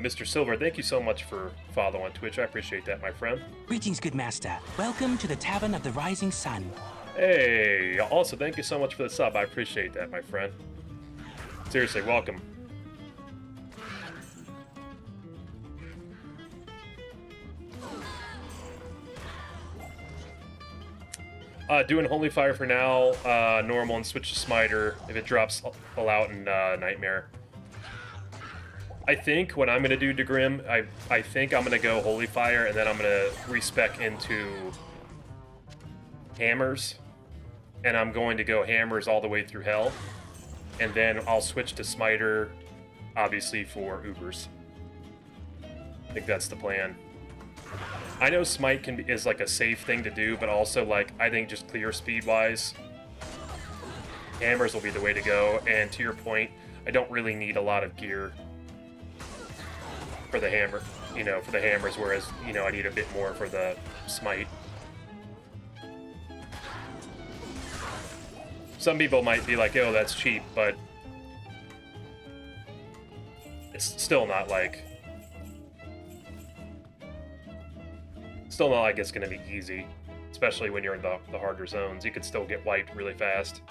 Mr. Silver, thank you so much for following on Twitch. I appreciate that, my friend. Greetings, good master. Welcome to the Tavern of the Rising Sun. Hey, also thank you so much for the sub. I appreciate that, my friend. Seriously, welcome. Doing Holy Fire for now, normal, and switch to Smiter. If it drops, pull out in Nightmare. I think what I'm going to do, DeGrim, I think I'm going to go Holy Fire, and then I'm going to respec into Hammers. And I'm going to go Hammers all the way through Hell. And then I'll switch to Smiter, obviously, for Ubers. I think that's the plan. I know Smite is like a safe thing to do, but also like I think just clear speed wise, Hammers will be the way to go. And to your point, I don't really need a lot of gear for the hammer, for the hammers, whereas I need a bit more for the Smite. Some people might be like, oh, that's cheap, but it's still not like it's going to be easy, especially when you're in the harder zones. You could still get wiped really fast.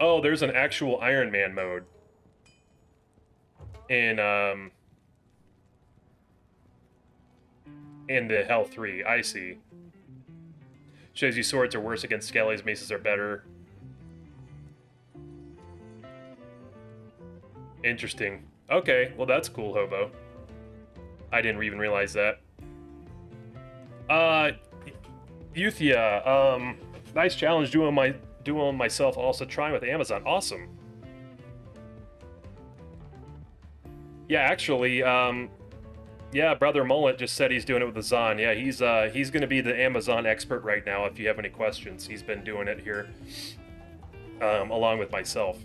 Oh, there's an actual Iron Man mode in the Hell 3. I see. Shows you swords are worse against skellies, maces are better. Interesting. Okay, well that's cool, Hobo. I didn't even realize that. Euthia, nice challenge doing myself, also trying with Amazon. Awesome. Yeah, actually, yeah, Brother Mullet just said he's doing it with the Zon. Yeah, he's gonna be the Amazon expert right now if you have any questions. He's been doing it here, along with myself.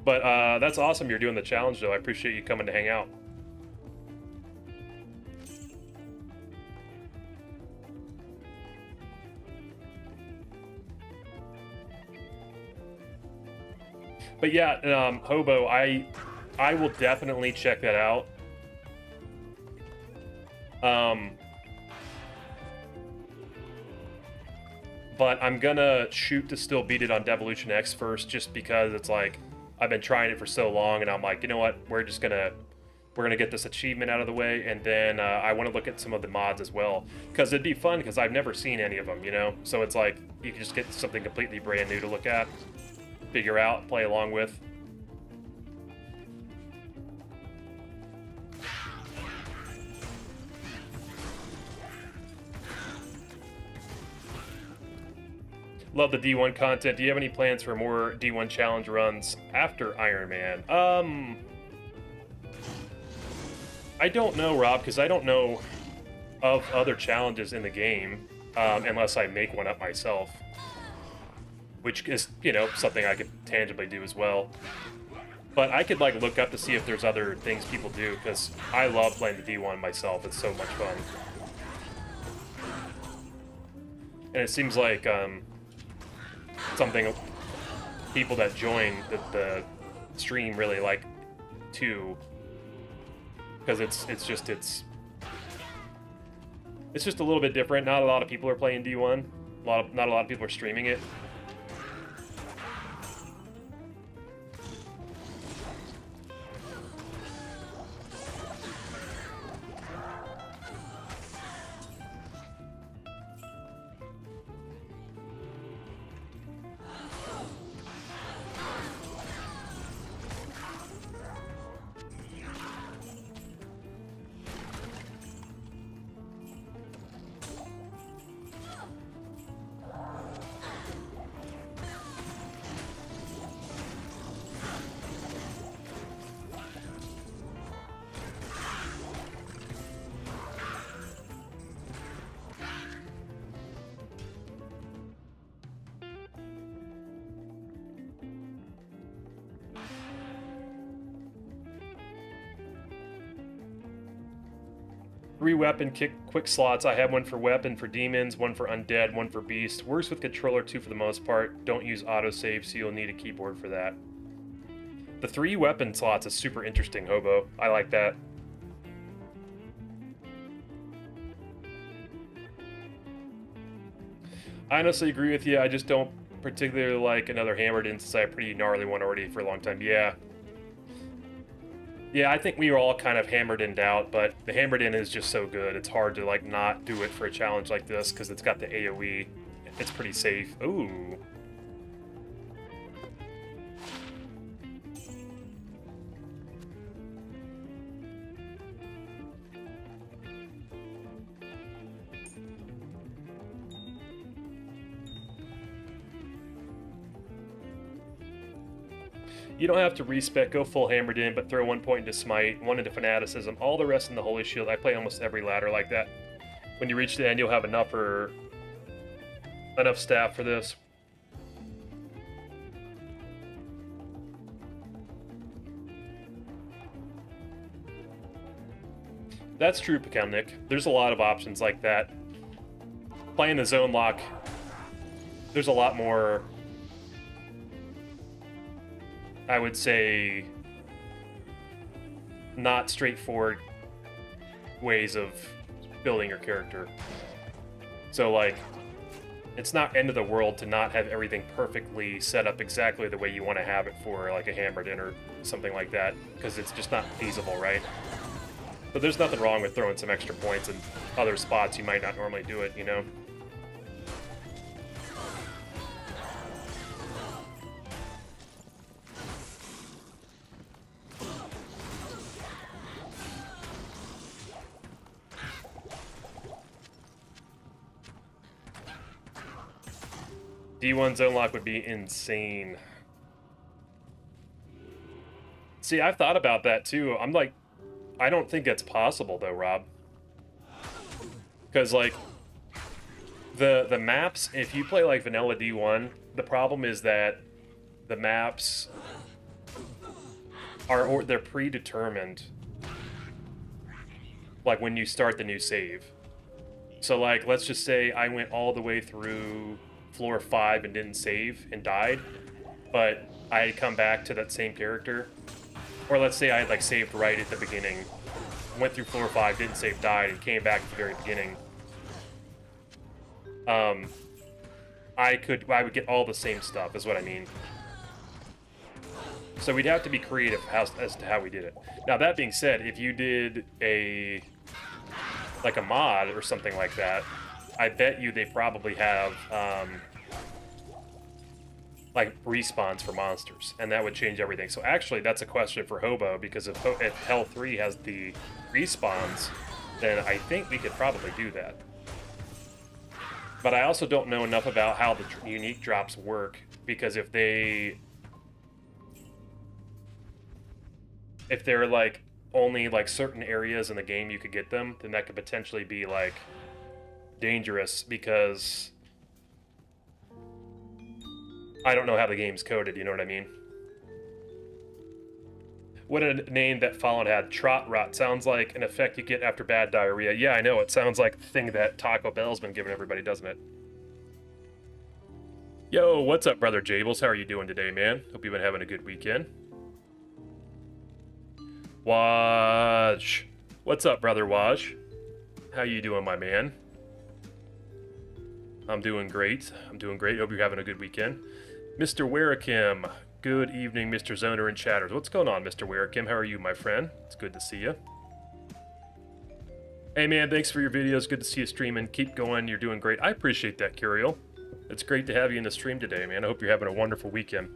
But that's awesome you're doing the challenge, though. I appreciate you coming to hang out. But yeah, Hobo, I will definitely check that out. But I'm gonna shoot to still beat it on Devolution X first, just because it's like I've been trying it for so long, and I'm like, you know what? We're gonna get this achievement out of the way, and then I want to look at some of the mods as well, because it'd be fun, because I've never seen any of them, So it's like you can just get something completely brand new to look at, figure out, play along with. Love the D1 content. Do you have any plans for more D1 challenge runs after Iron Man? I don't know, Rob, because I don't know of other challenges in the game, unless I make one up myself, which is, something I could tangibly do as well. But I could, like, look up to see if there's other things people do, because I love playing the D1 myself. It's so much fun. And it seems like, something people that join the stream really like too, because it's just a little bit different. Not a lot of people are playing D1. Not a lot of people are streaming it, 3 weapon quick slots. I have one for weapon for demons, one for undead, one for beast. Works with controller too for the most part. Don't use autosave, so you'll need a keyboard for that. The 3 weapon slots is super interesting, Hobo. I like that. I honestly agree with you. I just don't particularly like another Hammered In, since I have a pretty gnarly one already for a long time. Yeah. Yeah, I think we were all kind of hammered in out, but the Hammered In is just so good. It's hard to, like, not do it for a challenge like this, because it's got the AoE. It's pretty safe. Ooh. You don't have to respec, go full Hammered In, but throw 1 point into Smite, 1 into Fanaticism, all the rest in the Holy Shield. I play almost every ladder like that. When you reach the end, you'll have enough staff for this. That's true, Pekelnik. There's a lot of options like that. Playing the zone lock, there's a lot more, I would say, not straightforward ways of building your character. So, like, it's not end of the world to not have everything perfectly set up exactly the way you want to have it for, like, a Hammered In or something like that, because it's just not feasible, right? But there's nothing wrong with throwing some extra points in other spots you might not normally do it, you know? D1 zone lock would be insane. See, I've thought about that too. I'm like, I don't think it's possible though, Rob. Because, like, the maps, if you play like vanilla D1, the problem is that the maps are, they're predetermined, like, when you start the new save. So, like, let's just say I went all the way through floor 5 and didn't save and died, but I had come back to that same character. Or let's say I had, like, saved right at the beginning, went through floor 5, didn't save, died, and came back at the very beginning. I would get all the same stuff, is what I mean. So we'd have to be creative as to how we did it. Now, that being said, if you did like a mod or something like that, I bet you they probably have, like, respawns for monsters, and that would change everything. So actually, that's a question for Hobo, because if Hell 3 has the respawns, then I think we could probably do that. But I also don't know enough about how the unique drops work, because if they're, like, only, like, certain areas in the game you could get them, then that could potentially be, like, dangerous, because I don't know how the game's coded, you know what I mean? What a name that Fallen had. Trot Rot. Sounds like an effect you get after bad diarrhea. Yeah, I know. It sounds like the thing that Taco Bell's been giving everybody, doesn't it? Yo, what's up, Brother Jables? How are you doing today, man? Hope you've been having a good weekend. Waj. What's up, Brother Waj? How you doing, my man? I'm doing great. I'm doing great. Hope you're having a good weekend. Mr. Werakim. Good evening, Mr. Zoner and Chatters. What's going on, Mr. Werakim? How are you, my friend? It's good to see you. Hey, man, thanks for your videos. Good to see you streaming. Keep going. You're doing great. I appreciate that, Curiel. It's great to have you in the stream today, man. I hope you're having a wonderful weekend.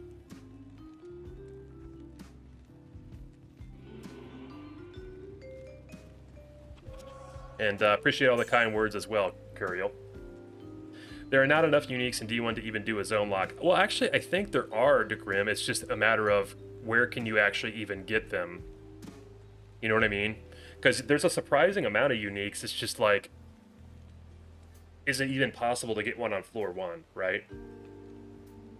And appreciate all the kind words as well, Curiel. There are not enough uniques in D1 to even do a zone lock. Well, actually, I think there are, DeGrim. It's just a matter of where can you actually even get them. You know what I mean? Because there's a surprising amount of uniques. It's just like, is it even possible to get one on floor 1, right?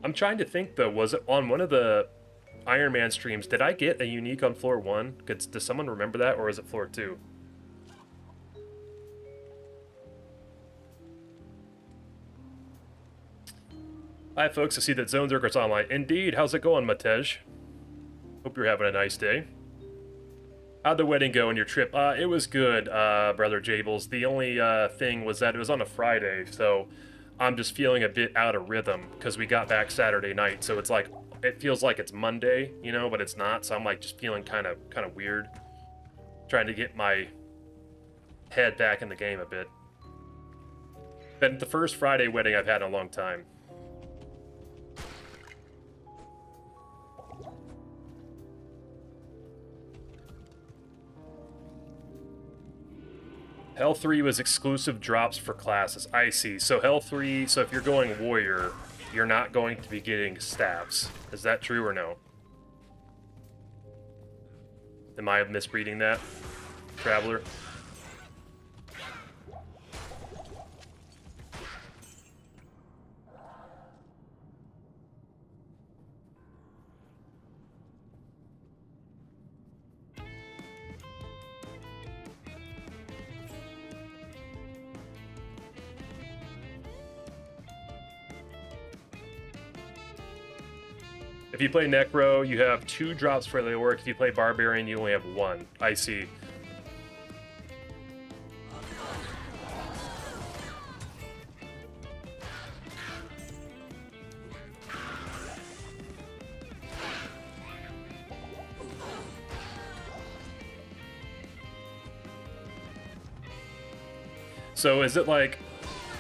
I'm trying to think, though. Was it on one of the Iron Man streams, did I get a unique on floor 1? Does someone remember that, or is it floor 2? Hi, folks. I see that Zonezerker's online. Indeed. How's it going, Matej? Hope you're having a nice day. How'd the wedding go and your trip? It was good, Brother Jables. The only thing was that it was on a Friday, so I'm just feeling a bit out of rhythm because we got back Saturday night. So it's like, it feels like it's Monday, you know, but it's not. So I'm like just feeling kind of weird, trying to get my head back in the game a bit. Been the first Friday wedding I've had in a long time. Hell 3 was exclusive drops for classes. I see. So Hell 3, so if you're going warrior, you're not going to be getting staffs. Is that true or no? Am I misreading that, Traveler? If you play Necro, you have 2 drops for the orc. If you play Barbarian, you only have 1. I see. So is it like...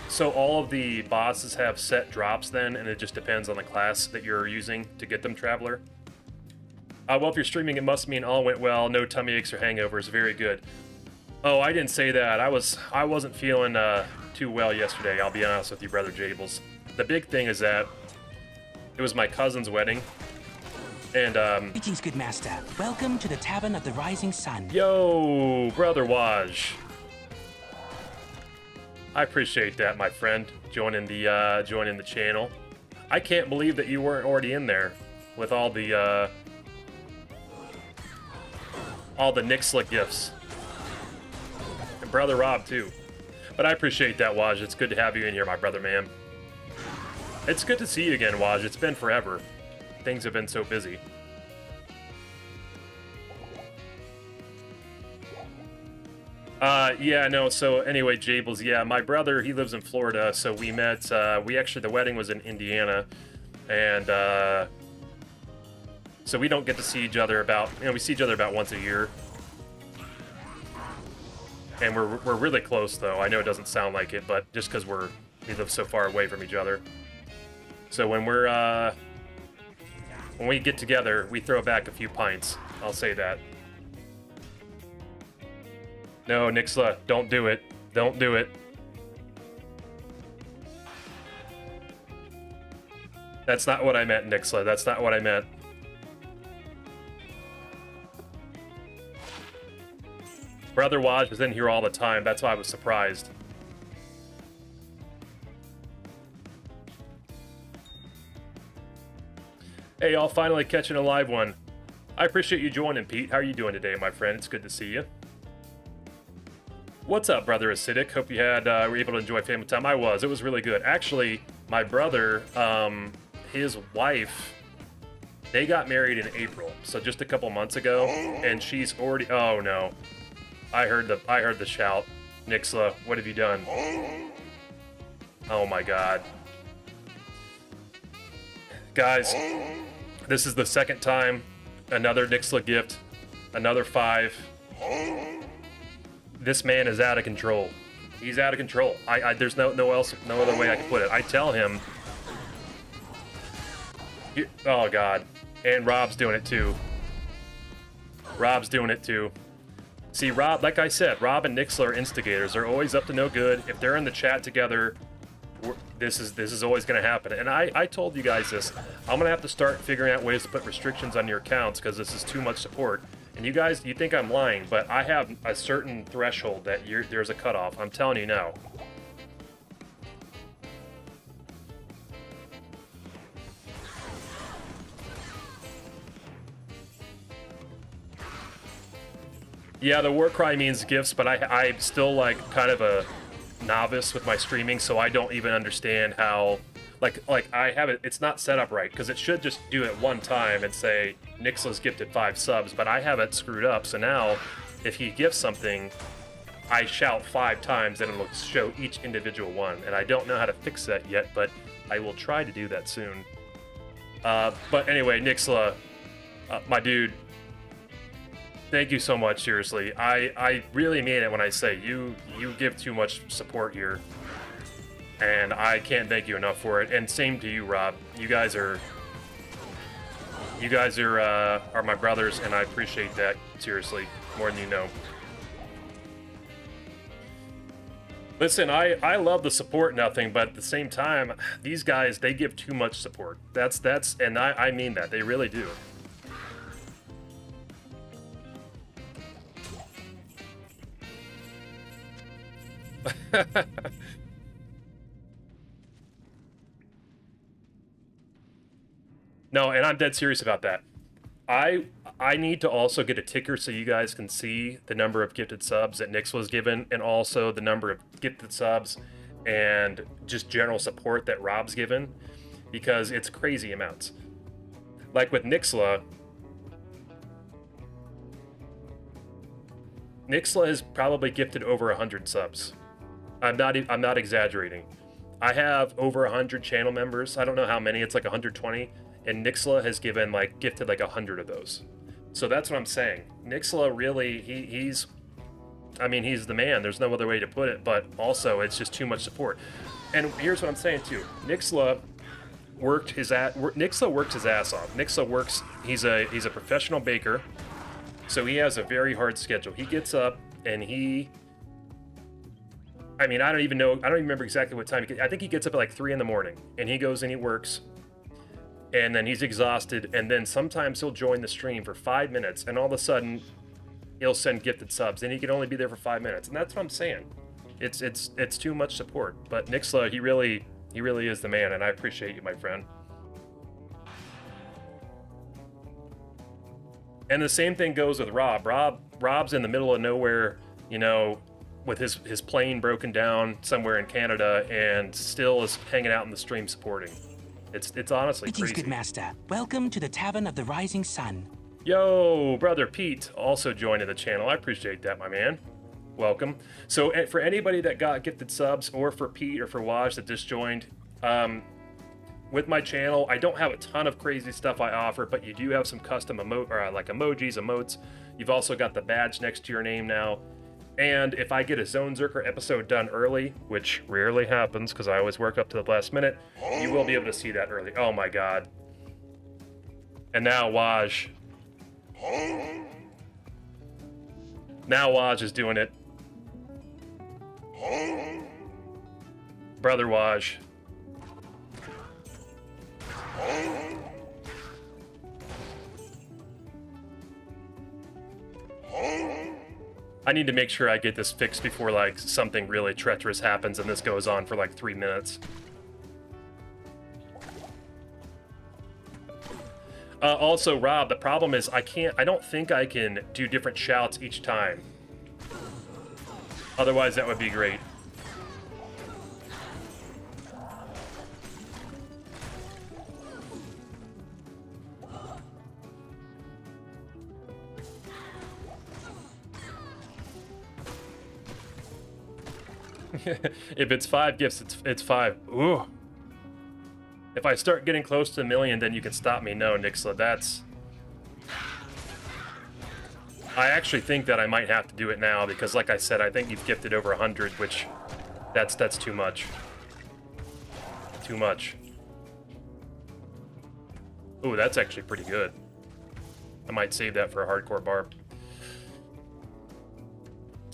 So all of the bosses have set drops then, and it just depends on the class that you're using to get them, Traveler? Well, if you're streaming, it must mean all went well, no tummy aches or hangovers. Very good. Oh, I didn't say that. I wasn't feeling too well yesterday, I'll be honest with you, Brother Jables. The big thing is that it was my cousin's wedding, and Greetings, good master. Welcome to the Tavern of the Rising Sun. Yo, Brother Waj. I appreciate that, my friend, joining the channel. I can't believe that you weren't already in there with all the Nixla gifts. And Brother Rob, too. But I appreciate that, Waj. It's good to have you in here, my brother, man. It's good to see you again, Waj. It's been forever. Things have been so busy. Yeah, no, so anyway, Jables, yeah, my brother, he lives in Florida, so we met, the wedding was in Indiana, and, so we don't get to see each other we see each other about once a year. And we're really close, though. I know it doesn't sound like it, but just because we live so far away from each other. So when we get together, we throw back a few pints. I'll say that. No, Nixla, don't do it. Don't do it. That's not what I meant, Nixla. That's not what I meant. Brother Waj is in here all the time. That's why I was surprised. Hey, I'll finally catching a live one. I appreciate you joining, Pete. How are you doing today, my friend? It's good to see you. What's up, Brother Acidic? Hope you were able to enjoy family time. I was. It was really good. Actually, my brother, his wife, they got married in April, so just a couple months ago, and she's already... Oh, no. I heard the shout. Nixla, what have you done? Oh, my God. Guys, this is the second time. Another Nixla gift. Another 5. This man is out of control. He's out of control. There's no other way I can put it. I tell him. Oh God, and Rob's doing it too. Rob's doing it too. See, Rob, like I said, Rob and Nixla are instigators. They're always up to no good. If they're in the chat together, this is always going to happen. And I told you guys this. I'm going to have to start figuring out ways to put restrictions on your accounts because this is too much support. And you guys, you think I'm lying, but I have a certain threshold that there's a cutoff. I'm telling you now. Yeah, the war cry means gifts, but I'm still like kind of a novice with my streaming, so I don't even understand how... like I have it. It's not set up right because it should just do it one time and say Nixla's gifted 5 subs, but I have it screwed up. So now, if he gifts something, I shout 5 times and it'll show each individual one. And I don't know how to fix that yet, but I will try to do that soon. But anyway, Nixla, my dude, thank you so much. Seriously, I really mean it when I say you give too much support here. And I can't thank you enough for it. And same to you, Rob. You guys are my brothers, and I appreciate that, seriously, more than you know. Listen, I love the support, nothing, but at the same time, these guys, they give too much support. And I mean that. They really do. No, and I'm dead serious about that. I need to also get a ticker so you guys can see the number of gifted subs that Nix was given, and also the number of gifted subs and just general support that Rob's given, because it's crazy amounts. Like with Nixla has probably gifted over 100 subs. I'm not exaggerating. I have over 100 channel members. I don't know how many. It's like 120. And Nixla has gifted like 100 of those. So that's what I'm saying. Nixla really, he's the man. There's no other way to put it, but also it's just too much support. And here's what I'm saying too. Nixla works his ass off. Nixla works, he's a professional baker. So he has a very hard schedule. He gets up and I don't even remember exactly what time. I think he gets up at like 3 in the morning and he goes and he works. And then he's exhausted, and then sometimes he'll join the stream for 5 minutes, and all of a sudden, he'll send gifted subs, and he can only be there for 5 minutes, and that's what I'm saying. It's too much support, but Nixla, he really is the man, and I appreciate you, my friend. And the same thing goes with Rob. Rob's in the middle of nowhere, with his plane broken down somewhere in Canada, and still is hanging out in the stream supporting. It's honestly crazy. Good master. Welcome to the Tavern of the Rising Sun. Yo, brother Pete also joined the channel. I appreciate that, my man. Welcome. So for anybody that got gifted subs, or for Pete or for Waj that just joined, with my channel, I don't have a ton of crazy stuff I offer, but you do have some custom emojis, emotes. You've also got the badge next to your name now. And if I get a Zonezerker episode done early, which rarely happens because I always work up to the last minute, you will be able to see that early. Oh my god. And now Waj. Now Waj is doing it. Brother Waj. I need to make sure I get this fixed before something really treacherous happens and this goes on for 3 minutes. Also, Rob, the problem is I don't think I can do different shouts each time. Otherwise, that would be great. If it's 5 gifts, it's 5. Ooh. If I start getting close to 1 million, then you can stop me. No, Nixla, that's... I actually think that I might have to do it now, because like I said, I think you've gifted over 100, which... That's too much. Too much. Ooh, that's actually pretty good. I might save that for a hardcore barb.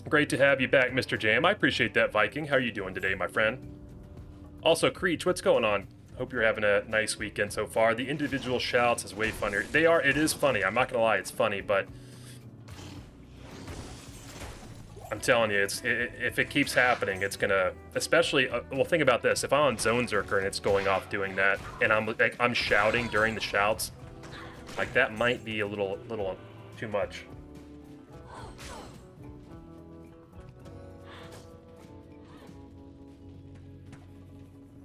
Great to have you back, Mr. Jam. I appreciate that, Viking. How are you doing today, my friend? Also, Creech, what's going on? Hope you're having a nice weekend so far. The individual shouts is way funnier. It is funny. I'm not gonna lie, it's funny, but I'm telling you, if it keeps happening, it's gonna, especially, well, think about this. If I'm on Zonezerker and it's going off doing that, and I'm shouting during the shouts, that might be a little too much.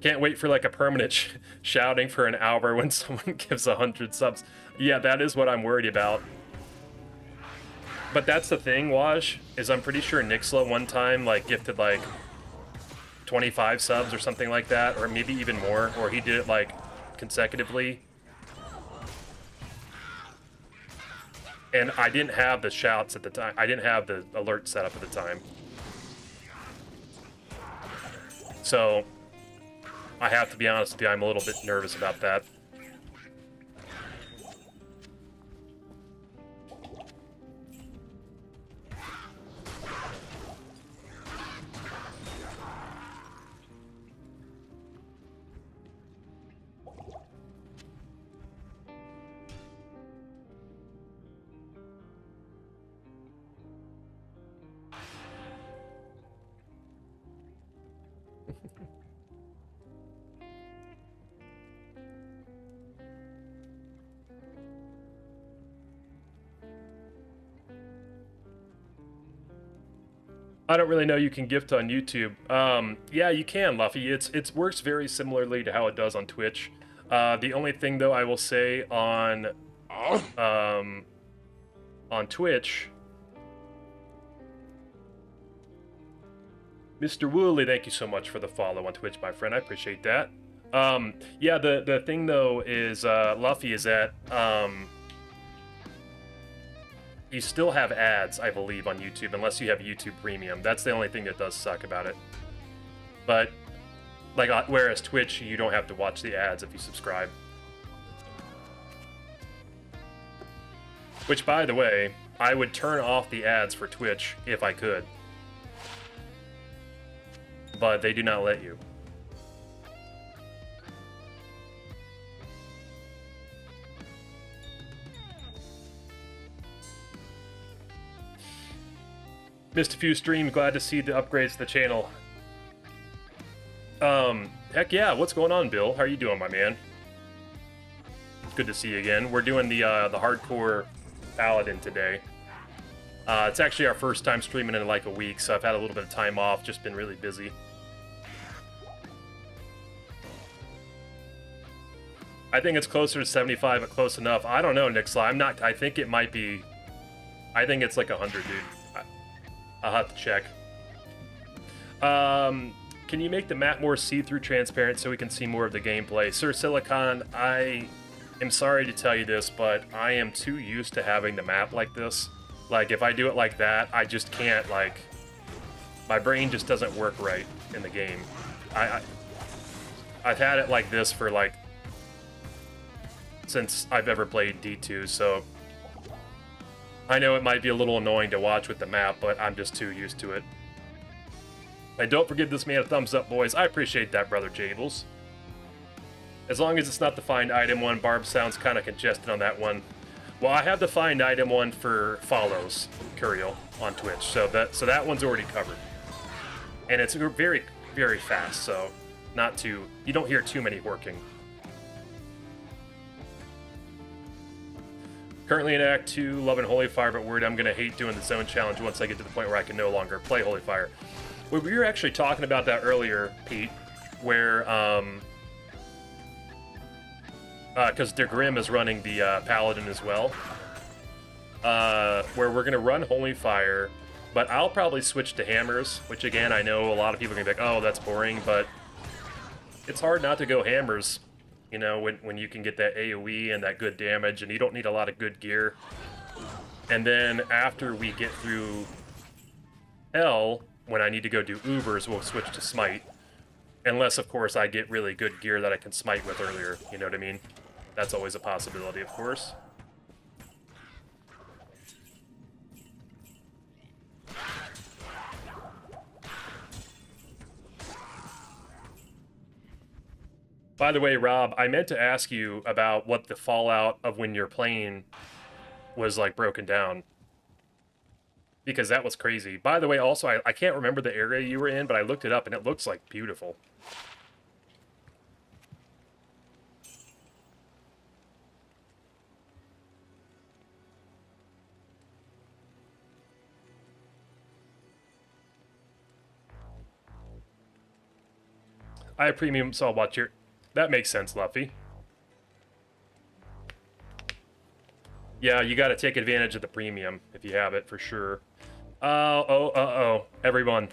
Can't wait for like a permanent shouting for an hour when someone gives 100 subs. Yeah, that is what I'm worried about. But that's the thing, Waj, is I'm pretty sure Nixla one time like gifted like 25 subs or something like that, or maybe even more, or he did it like consecutively. And I didn't have the shouts at the time. I didn't have the alert set up at the time. So I have to be honest with you, I'm a little bit nervous about that. I don't really know you can gift on YouTube. Yeah, you can, Luffy. It works very similarly to how it does on Twitch. The only thing, though, I will say on Twitch, Mr. Woolley, thank you so much for the follow on Twitch, my friend. I appreciate that. Yeah, the thing though is, Luffy, is that you still have ads, I believe, on YouTube, unless you have YouTube Premium. That's the only thing that does suck about it. But, like, whereas Twitch, you don't have to watch the ads if you subscribe. Which, by the way, I would turn off the ads for Twitch if I could. But they do not let you. Missed a few streams, glad to see the upgrades to the channel. Heck yeah, what's going on, Bill? How are you doing, my man? It's good to see you again. We're doing the hardcore Paladin today. It's actually our first time streaming in like a week, so I've had a little bit of time off, just been really busy. I think it's closer to 75, but close enough. I don't know, Nixla. I think it might be... I think it's like 100, dude. I'll have to check. Can you make the map more see-through transparent so we can see more of the gameplay? Sir Silicon, I am sorry to tell you this, but I am too used to having the map like this. Like, if I do it like that, I just can't, like... My brain just doesn't work right in the game. I've had it like this for, like... since I've ever played D2, so... I know it might be a little annoying to watch with the map, but I'm just too used to it. And don't forgive this man a thumbs up, boys. I appreciate that, Brother Jables. As long as it's not the find item one, Barb sounds kind of congested on that one. Well, I have the find item one for follows, Curiel, on Twitch, so that one's already covered. And it's very, very fast, so you don't hear too many working. Currently in Act 2, loving Holy Fire, but worried I'm going to hate doing the zone challenge once I get to the point where I can no longer play Holy Fire. We were actually talking about that earlier, Pete, where, because Der Grim is running the Paladin as well, where we're going to run Holy Fire, but I'll probably switch to Hammers, which again, I know a lot of people are going to be like, oh, that's boring, but it's hard not to go Hammers. You know, when you can get that AoE and that good damage, and you don't need a lot of good gear. And then after we get through Hell, when I need to go do Ubers, we'll switch to Smite. Unless, of course, I get really good gear that I can Smite with earlier, you know what I mean? That's always a possibility, of course. By the way, Rob, I meant to ask you about what the fallout of when your plane was, like, broken down. Because that was crazy. By the way, also, I can't remember the area you were in, but I looked it up, and it looks, like, beautiful. I have premium, so I'll watch your... That makes sense, Luffy. Yeah, you gotta take advantage of the premium if you have it, for sure. Everyone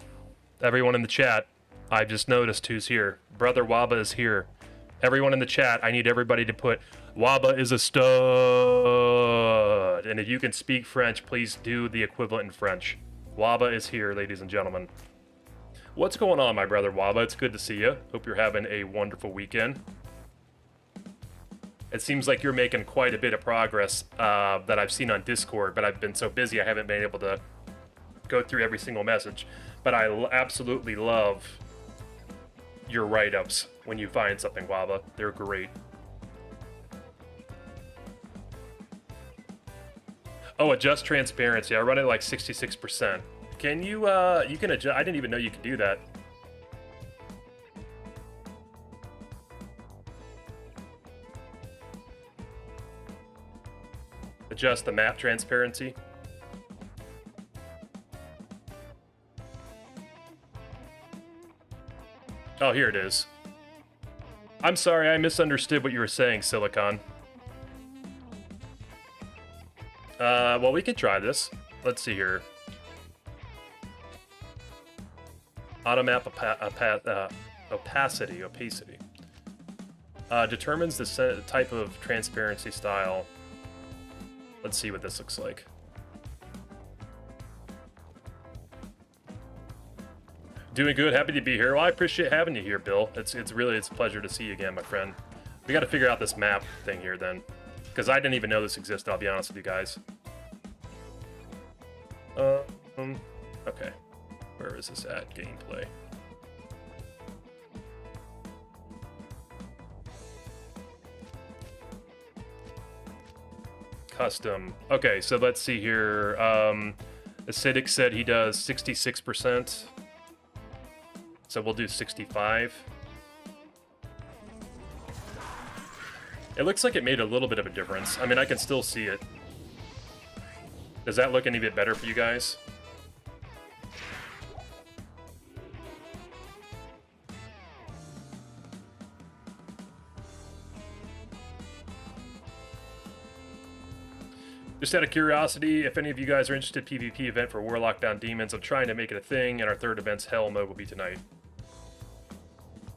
in the chat, I've just noticed who's here. Brother Waba is here. Everyone in the chat, I need everybody to put, Waba is a stud. And if you can speak French, please do the equivalent in French. Waba is here, ladies and gentlemen. What's going on, my brother Waba? It's good to see you. Hope you're having a wonderful weekend. It seems like you're making quite a bit of progress that I've seen on Discord, but I've been so busy I haven't been able to go through every single message. But I absolutely love your write-ups when you find something, Waba. They're great. Oh, adjust transparency. I run it like 66%. Can you, you can adjust, I didn't even know you could do that. Adjust the map transparency. Oh, here it is. I'm sorry, I misunderstood what you were saying, Silicon. Well, we can try this. Let's see here. Automap opacity. Determines the type of transparency style. Let's see what this looks like. Doing good, happy to be here. Well, I appreciate having you here, Bill. It's a pleasure to see you again, my friend. We got to figure out this map thing here then, because I didn't even know this existed. I'll be honest with you guys. Okay, where is this at? Gameplay. Custom. Okay, so let's see here. Acidic said he does 66%. So we'll do 65. It looks like it made a little bit of a difference. I mean, I can still see it. Does that look any bit better for you guys? Just out of curiosity, if any of you guys are interested, PvP event for Warlock Bound Demons, I'm trying to make it a thing, and our third event's Hell mode will be tonight.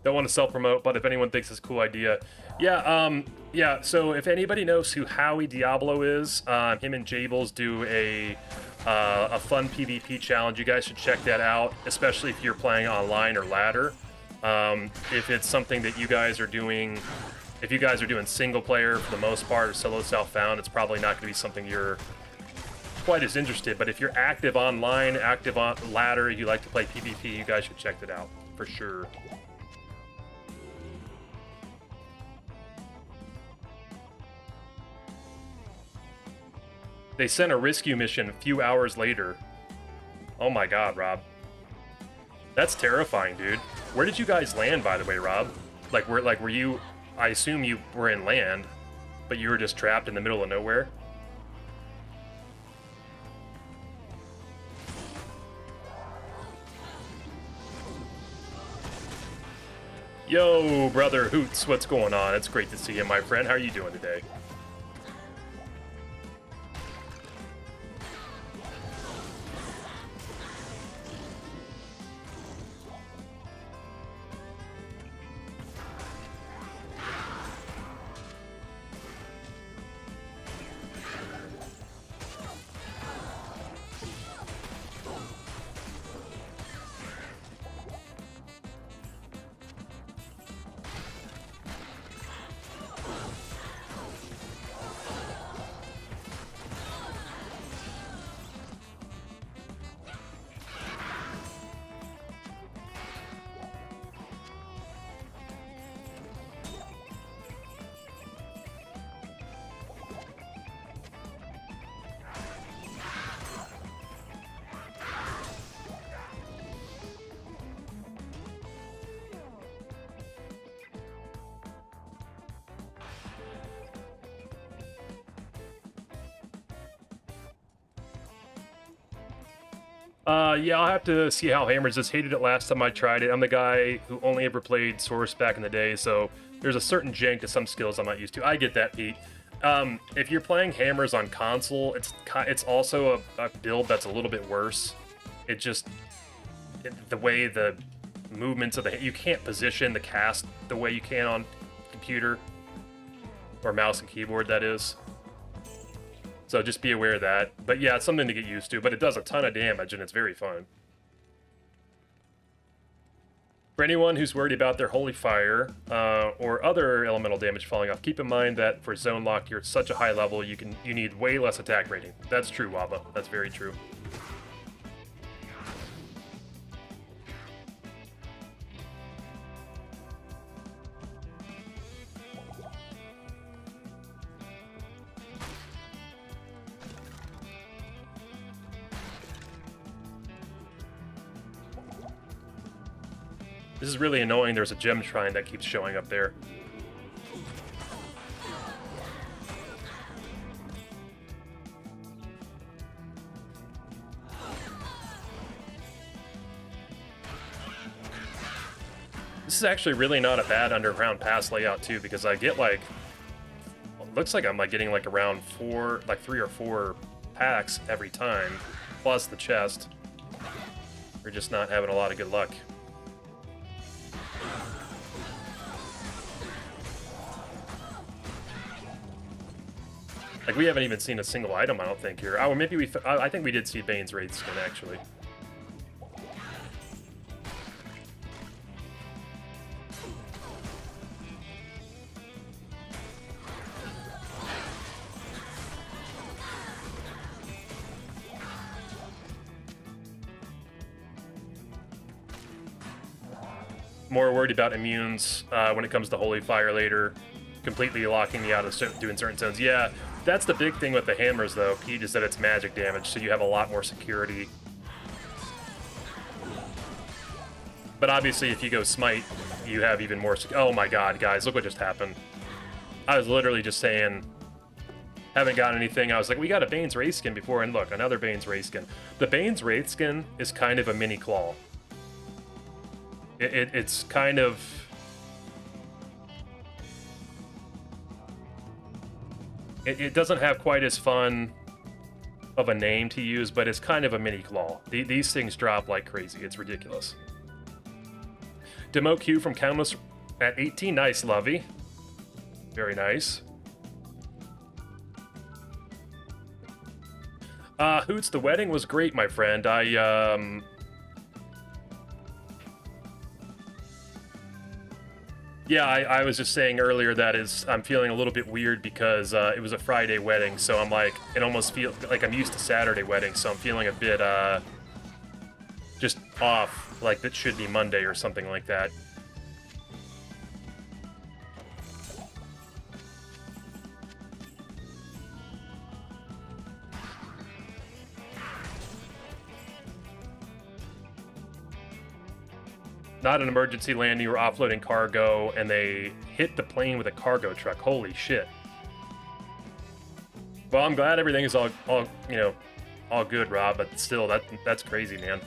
Don't want to self-promote, but if anyone thinks it's a cool idea. Yeah, so if anybody knows who Howie Diablo is, him and Jables do a fun PvP challenge. You guys should check that out, especially if you're playing online or ladder. If it's something that you guys are doing... If you guys are doing single player for the most part or solo self-found, it's probably not going to be something you're quite as interested. But if you're active online, active on ladder, you like to play PvP, you guys should check it out for sure. They sent a rescue mission a few hours later. Oh my god, Rob. That's terrifying, dude. Where did you guys land, by the way, Rob? Were you... I assume you were in land, but you were just trapped in the middle of nowhere? Yo, brother Hoots, what's going on? It's great to see you, my friend. How are you doing today? Yeah, I'll have to see how hammers this. Hated it last time I tried it. I'm the guy who only ever played Source back in the day, so there's a certain jank to some skills I'm not used to. I get that, Pete. If you're playing hammers on console, it's also a build that's a little bit worse. The way the movements of you can't position the cast the way you can on computer or mouse and keyboard, that is. So just be aware of that. But yeah, it's something to get used to, but it does a ton of damage and it's very fun. For anyone who's worried about their holy fire or other elemental damage falling off, keep in mind that for zone lock, you're at such a high level, you need way less attack rating. That's true, Waba. That's very true. This is really annoying. There's a gem shrine that keeps showing up there. This is actually really not a bad underground pass layout too, because I get like, looks like I'm like getting like around 3 or 4 packs every time, plus the chest. We're just not having a lot of good luck. Like, we haven't even seen a single item, I don't think, here. Oh, maybe I think we did see Bane's Wraith skin, actually. More worried about immunes when it comes to Holy Fire later. Completely locking me out of doing certain zones. Yeah, that's the big thing with the hammers, though, Pete, is that it's magic damage, so you have a lot more security. But obviously, if you go smite, you have even more oh my god, guys, look what just happened. I was literally just saying, haven't got anything. I was like, we got a Bane's Wraith skin before, and look, another Bane's Wraith skin. The Bane's Wraith skin is kind of a mini claw. It's kind of... It doesn't have quite as fun of a name to use, but it's kind of a mini claw. These things drop like crazy. It's ridiculous. Demo Q from Countless at 18. Nice, Lovey. Very nice. Hoots, the wedding was great, my friend. Yeah, I was just saying earlier that I'm feeling a little bit weird because it was a Friday wedding, so I'm like, it almost feels like I'm used to Saturday weddings, so I'm feeling a bit just off, like it should be Monday or something like that. Not an emergency landing or offloading cargo, and they hit the plane with a cargo truck. Holy shit. Well, I'm glad everything is all good, Rob, but still, that's crazy, man.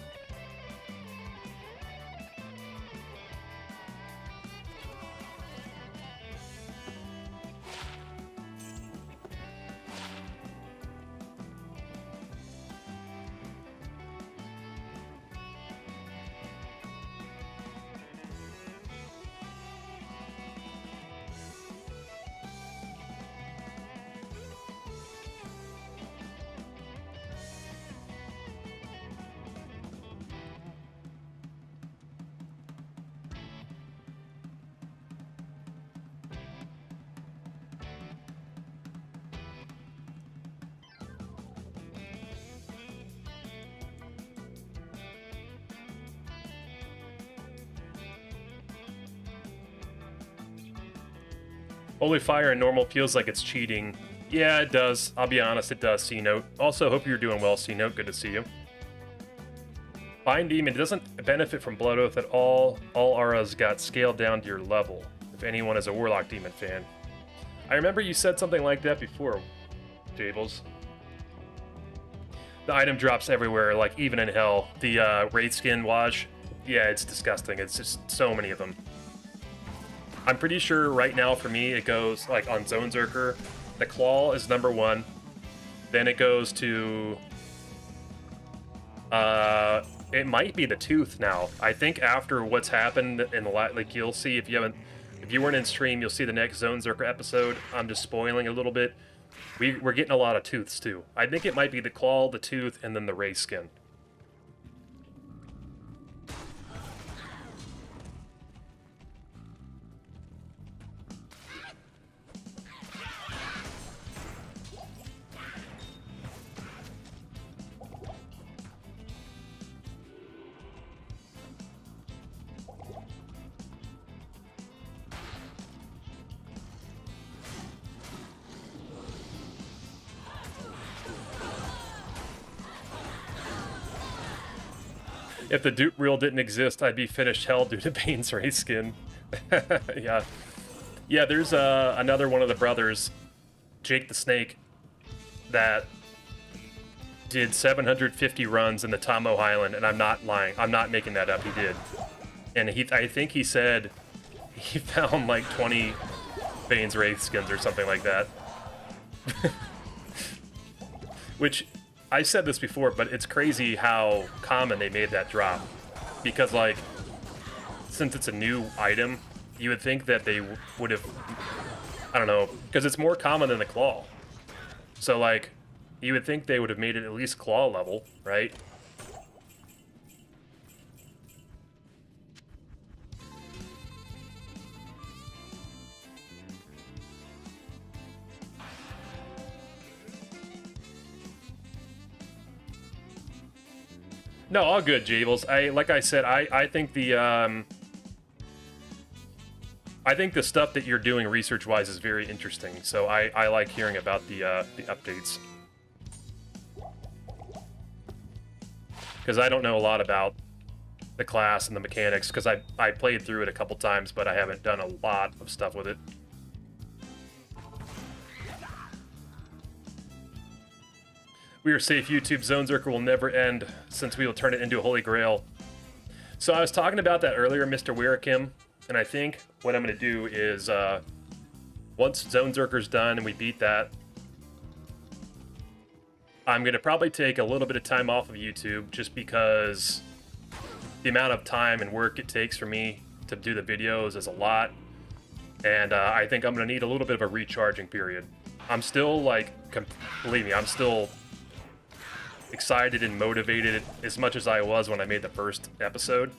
Holy Fire in normal feels like it's cheating. Yeah, it does. I'll be honest, it does, C-Note. Also, hope you're doing well, C-Note. Good to see you. Bind Demon doesn't benefit from Blood Oath at all. All auras got scaled down to your level, if anyone is a Warlock Demon fan. I remember you said something like that before, Jables. The item drops everywhere, like even in hell. The Wraith skin wash, yeah, it's disgusting. It's just so many of them. I'm pretty sure right now for me it goes like on Zonezerker, the claw is number 1. Then it goes to it might be the tooth now. I think after what's happened in the like you'll see if you weren't in stream, you'll see the next Zonezerker episode. I'm just spoiling a little bit. We're getting a lot of tooths too. I think it might be the claw, the tooth, and then the Wraith skin. If the dupe reel didn't exist, I'd be finished hell due to Bane's Wraith skin. Yeah. Yeah, there's another one of the brothers, Jake the Snake, that did 750 runs in the Tomo Highland, and I'm not lying. I'm not making that up. He did. And I think he said he found like 20 Bane's Wraith skins or something like that. Which... I said this before, but it's crazy how common they made that drop. Because, like, since it's a new item, you would think that they would have... I don't know, because it's more common than the claw. So, like, you would think they would have made it at least claw level, right? No, all good, Jables. Like I said, I think the stuff that you're doing research-wise is very interesting. So I like hearing about the updates, because I don't know a lot about the class and the mechanics, because I played through it a couple times, but I haven't done a lot of stuff with it. We are safe, YouTube. Zonezerker will never end, since we will turn it into a holy grail. So I was talking about that earlier, Mr. Wirakim, and I think what I'm going to do is, once Zonezerker's done and we beat that, I'm going to probably take a little bit of time off of YouTube, just because the amount of time and work it takes for me to do the videos is a lot, and I think I'm going to need a little bit of a recharging period. I'm still, like, believe me, I'm still excited and motivated as much as I was when I made the first episode,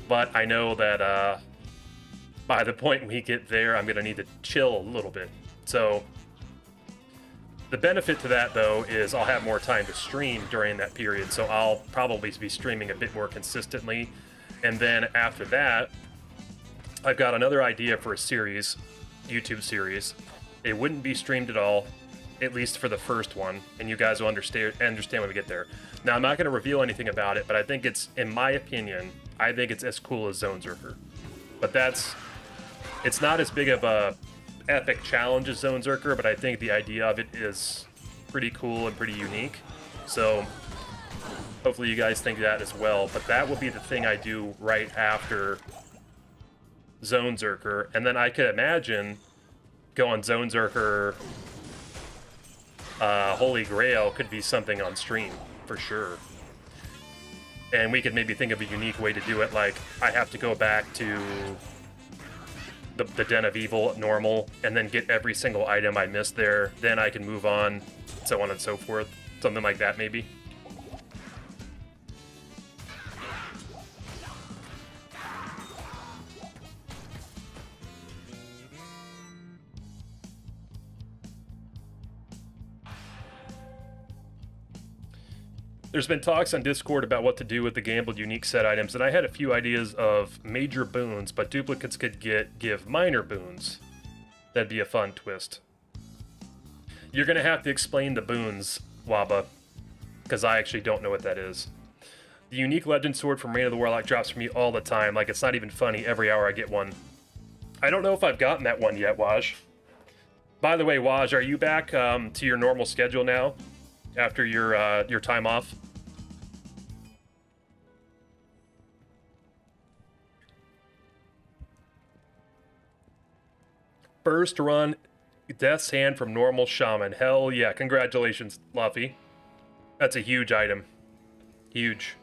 but I know that by the point we get there, I'm going to need to chill a little bit. So the benefit to that, though, is I'll have more time to stream during that period, so I'll probably be streaming a bit more consistently. And then after that, I've got another idea for a series, YouTube series. It wouldn't be streamed at all, at least for the first one, and you guys will understand when we get there. Now, I'm not going to reveal anything about it, but I think it's, in my opinion, I think it's as cool as Zonezerker. But it's not as big of a epic challenge as Zonezerker, but I think the idea of it is pretty cool and pretty unique. So hopefully you guys think that as well. But that will be the thing I do right after Zonezerker, and then I could imagine going Zonezerker Holy Grail could be something on stream, for sure. And we could maybe think of a unique way to do it, like I have to go back to the Den of Evil normal, and then get every single item I missed there, then I can move on, so on and so forth. Something like that, maybe. There's been talks on Discord about what to do with the gambled unique set items, and I had a few ideas of major boons, but duplicates could give minor boons. That'd be a fun twist. You're gonna have to explain the boons, Waba, because I actually don't know what that is. The unique legend sword from Reign of the Warlock drops for me all the time, like it's not even funny, every hour I get one. I don't know if I've gotten that one yet, Waj. By the way, Waj, are you back to your normal schedule now? after your time off? First run, Death's Hand from normal shaman. Hell yeah! Congratulations, Luffy. That's a huge item. Huge.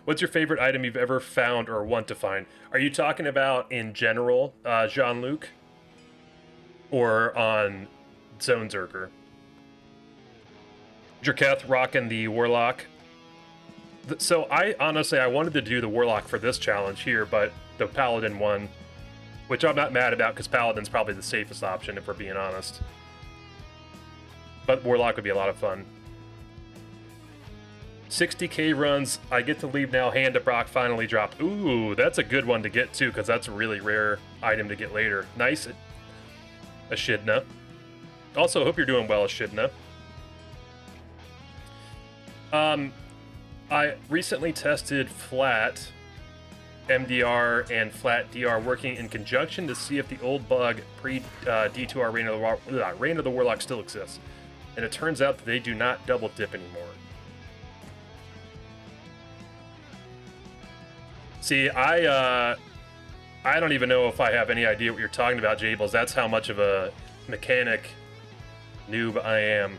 What's your favorite item you've ever found or want to find? Are you talking about in general, Jean-Luc? Or on Zonezerker? Jerketh rocking the Warlock. So I honestly, I wanted to do the Warlock for this challenge here, but the Paladin one, which I'm not mad about because Paladin's probably the safest option if we're being honest. But Warlock would be a lot of fun. 60k runs, I get to leave now, Hand to Brock finally dropped. Ooh, that's a good one to get too, because that's a really rare item to get later. Nice, Echidna. Also, hope you're doing well, Echidna. I recently tested flat MDR and flat DR working in conjunction to see if the old bug pre-D2R Reign of the Warlock still exists. And it turns out that they do not double dip anymore. See, I don't even know if I have any idea what you're talking about, Jables. That's how much of a mechanic noob I am.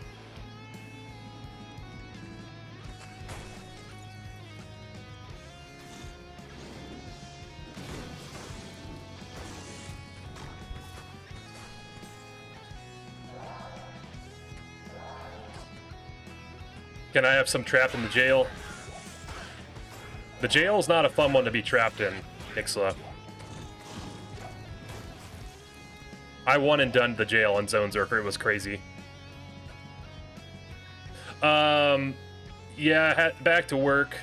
Can I have some trapped in the jail? The jail is not a fun one to be trapped in, Ixla. I won and done the jail on Zonezerker. It was crazy. Yeah, back to work.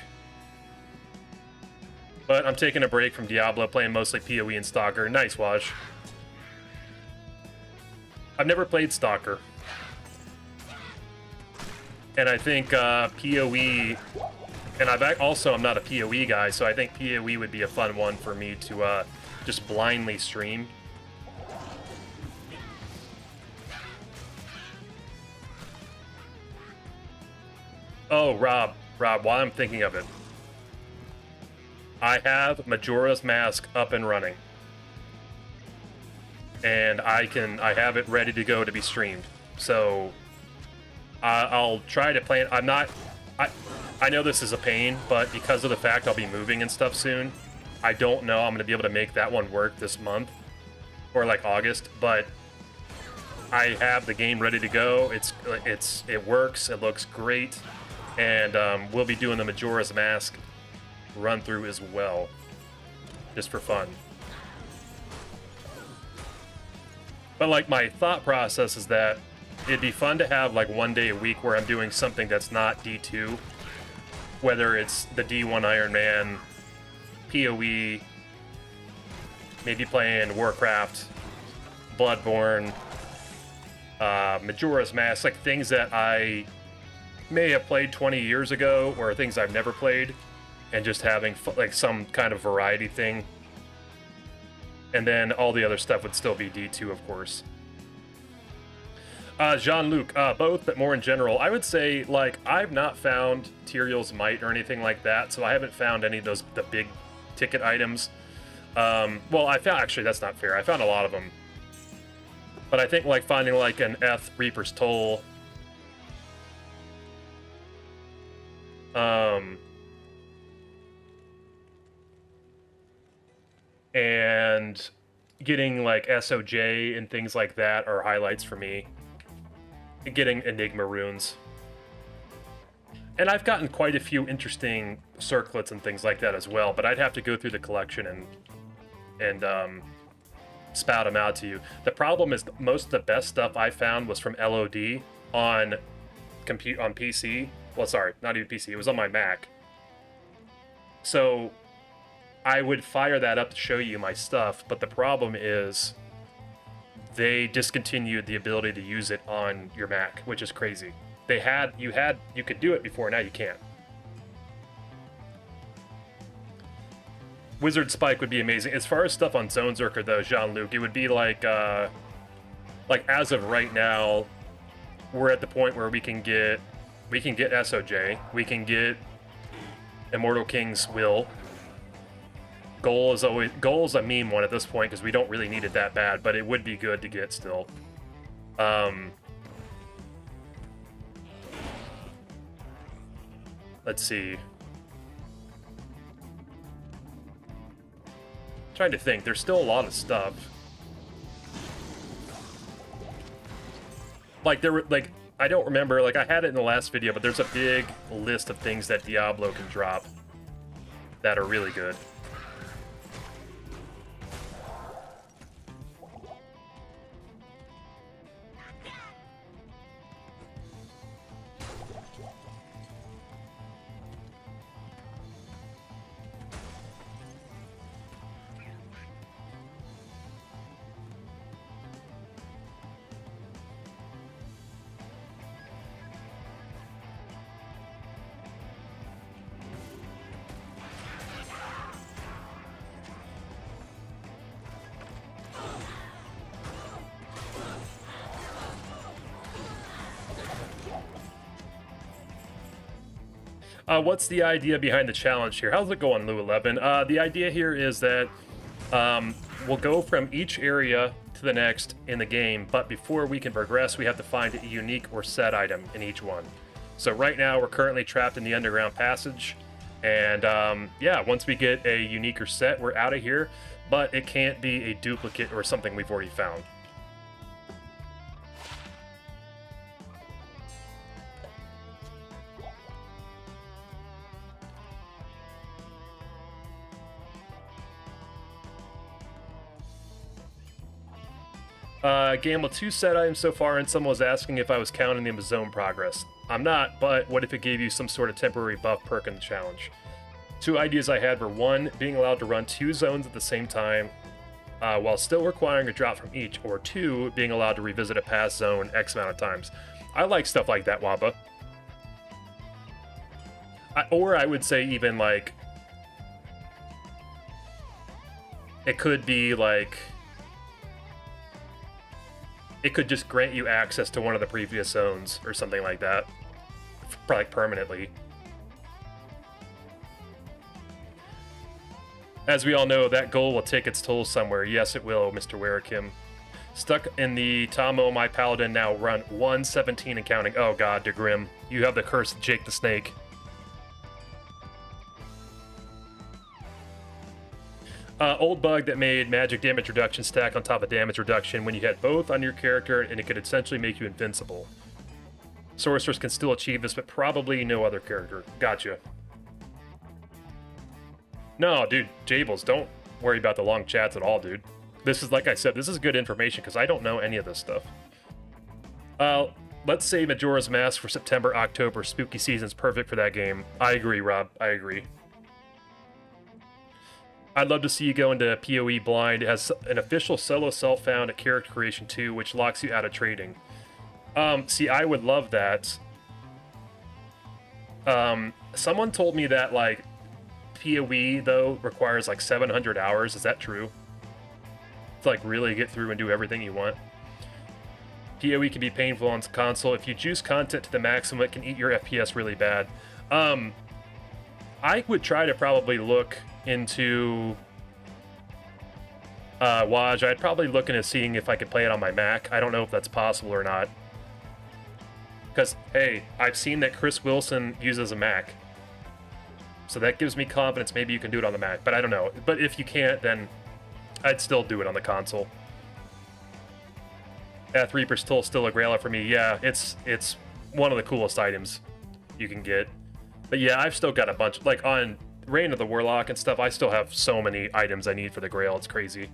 But I'm taking a break from Diablo, playing mostly PoE and Stalker. Nice, Waj. I've never played Stalker. And I think PoE... And I'm not a PoE guy, so I think PoE would be a fun one for me to just blindly stream. Oh, Rob, while I'm thinking of it, I have Majora's Mask up and running. And I have it ready to go to be streamed. So I'll try to play it. I know this is a pain, but because of the fact I'll be moving and stuff soon, I don't know I'm going to be able to make that one work this month or like August, but I have the game ready to go. It works. It looks great. And we'll be doing the Majora's Mask run through as well, just for fun. But like my thought process is that it'd be fun to have like one day a week where I'm doing something that's not D2. Whether it's the D1 Iron Man, PoE, maybe playing Warcraft, Bloodborne, Majora's Mask, like things that I may have played 20 years ago or things I've never played, and just having like some kind of variety thing. And then all the other stuff would still be D2, of course. Jean-Luc, both, but more in general. I would say, like, I've not found Tyrael's Might or anything like that, so I haven't found any of the big ticket items. Well, actually, that's not fair. I found a lot of them. But I think, like, finding, like, an Eth Reaper's Toll. And getting, like, SOJ and things like that are highlights for me. Getting Enigma runes. And I've gotten quite a few interesting circlets and things like that as well, but I'd have to go through the collection and spout them out to you. The problem is most of the best stuff I found was from LOD on PC. Well, sorry, not even PC. It was on my Mac. So I would fire that up to show you my stuff, but the problem is they discontinued the ability to use it on your Mac, which is crazy. You could do it before, now you can't. Wizard Spike would be amazing. As far as stuff on Zonezerker though, Jean-Luc, it would be like as of right now, we're at the point where we can get We can get SOJ. We can get Immortal King's Will. Goal is a meme one at this point because we don't really need it that bad, but it would be good to get still. Let's see. Trying to think. There's still a lot of stuff. Like I don't remember, like I had it in the last video, but there's a big list of things that Diablo can drop that are really good. What's the idea behind the challenge here? How's it going, Lou 11? The idea here is that we'll go from each area to the next in the game, but before we can progress, we have to find a unique or set item in each one. So right now, we're currently trapped in the underground passage, and yeah, once we get a unique or set, we're out of here, but it can't be a duplicate or something we've already found. Gamble 2 set items so far, and someone was asking if I was counting them as zone progress. I'm not, but what if it gave you some sort of temporary buff perk in the challenge? Two ideas I had were, one, being allowed to run 2 zones at the same time while still requiring a drop from each, or 2, being allowed to revisit a past zone X amount of times. I like stuff like that, Wamba. Or I would say even like, it could be like, it could just grant you access to one of the previous zones or something like that, like permanently. As we all know, that goal will take its toll somewhere. Yes, it will, Mr. Werakim. Stuck in the Tomo, my Paladin now run 117 and counting. Oh god, DeGrim, you have the curse of Jake the Snake. Old bug that made magic damage reduction stack on top of damage reduction when you had both on your character, and it could essentially make you invincible. Sorcerers can still achieve this, but probably no other character. Gotcha. No, dude, Jables, don't worry about the long chats at all, dude. This is, like I said, this is good information, because I don't know any of this stuff. Let's say Majora's Mask for September, October. Spooky season's perfect for that game. I agree, Rob. I agree. I'd love to see you go into PoE blind. It has an official solo self-found at character creation 2, which locks you out of trading. See, I would love that. Someone told me that, like, PoE, though, requires, like, 700 hours. Is that true? To, like, really get through and do everything you want. PoE can be painful on console. If you juice content to the maximum, it can eat your FPS really bad. I would try to probably look into Waj. I'd probably look into seeing if I could play it on my Mac. I don't know if that's possible or not. Because, hey, I've seen that Chris Wilson uses a Mac. So that gives me confidence maybe you can do it on the Mac. But I don't know. But if you can't, then I'd still do it on the console. Death Reaper's still a grailer for me. Yeah, it's one of the coolest items you can get. But yeah, I've still got a bunch. Like on Reign of the Warlock and stuff, I still have so many items I need for the Grail. It's crazy.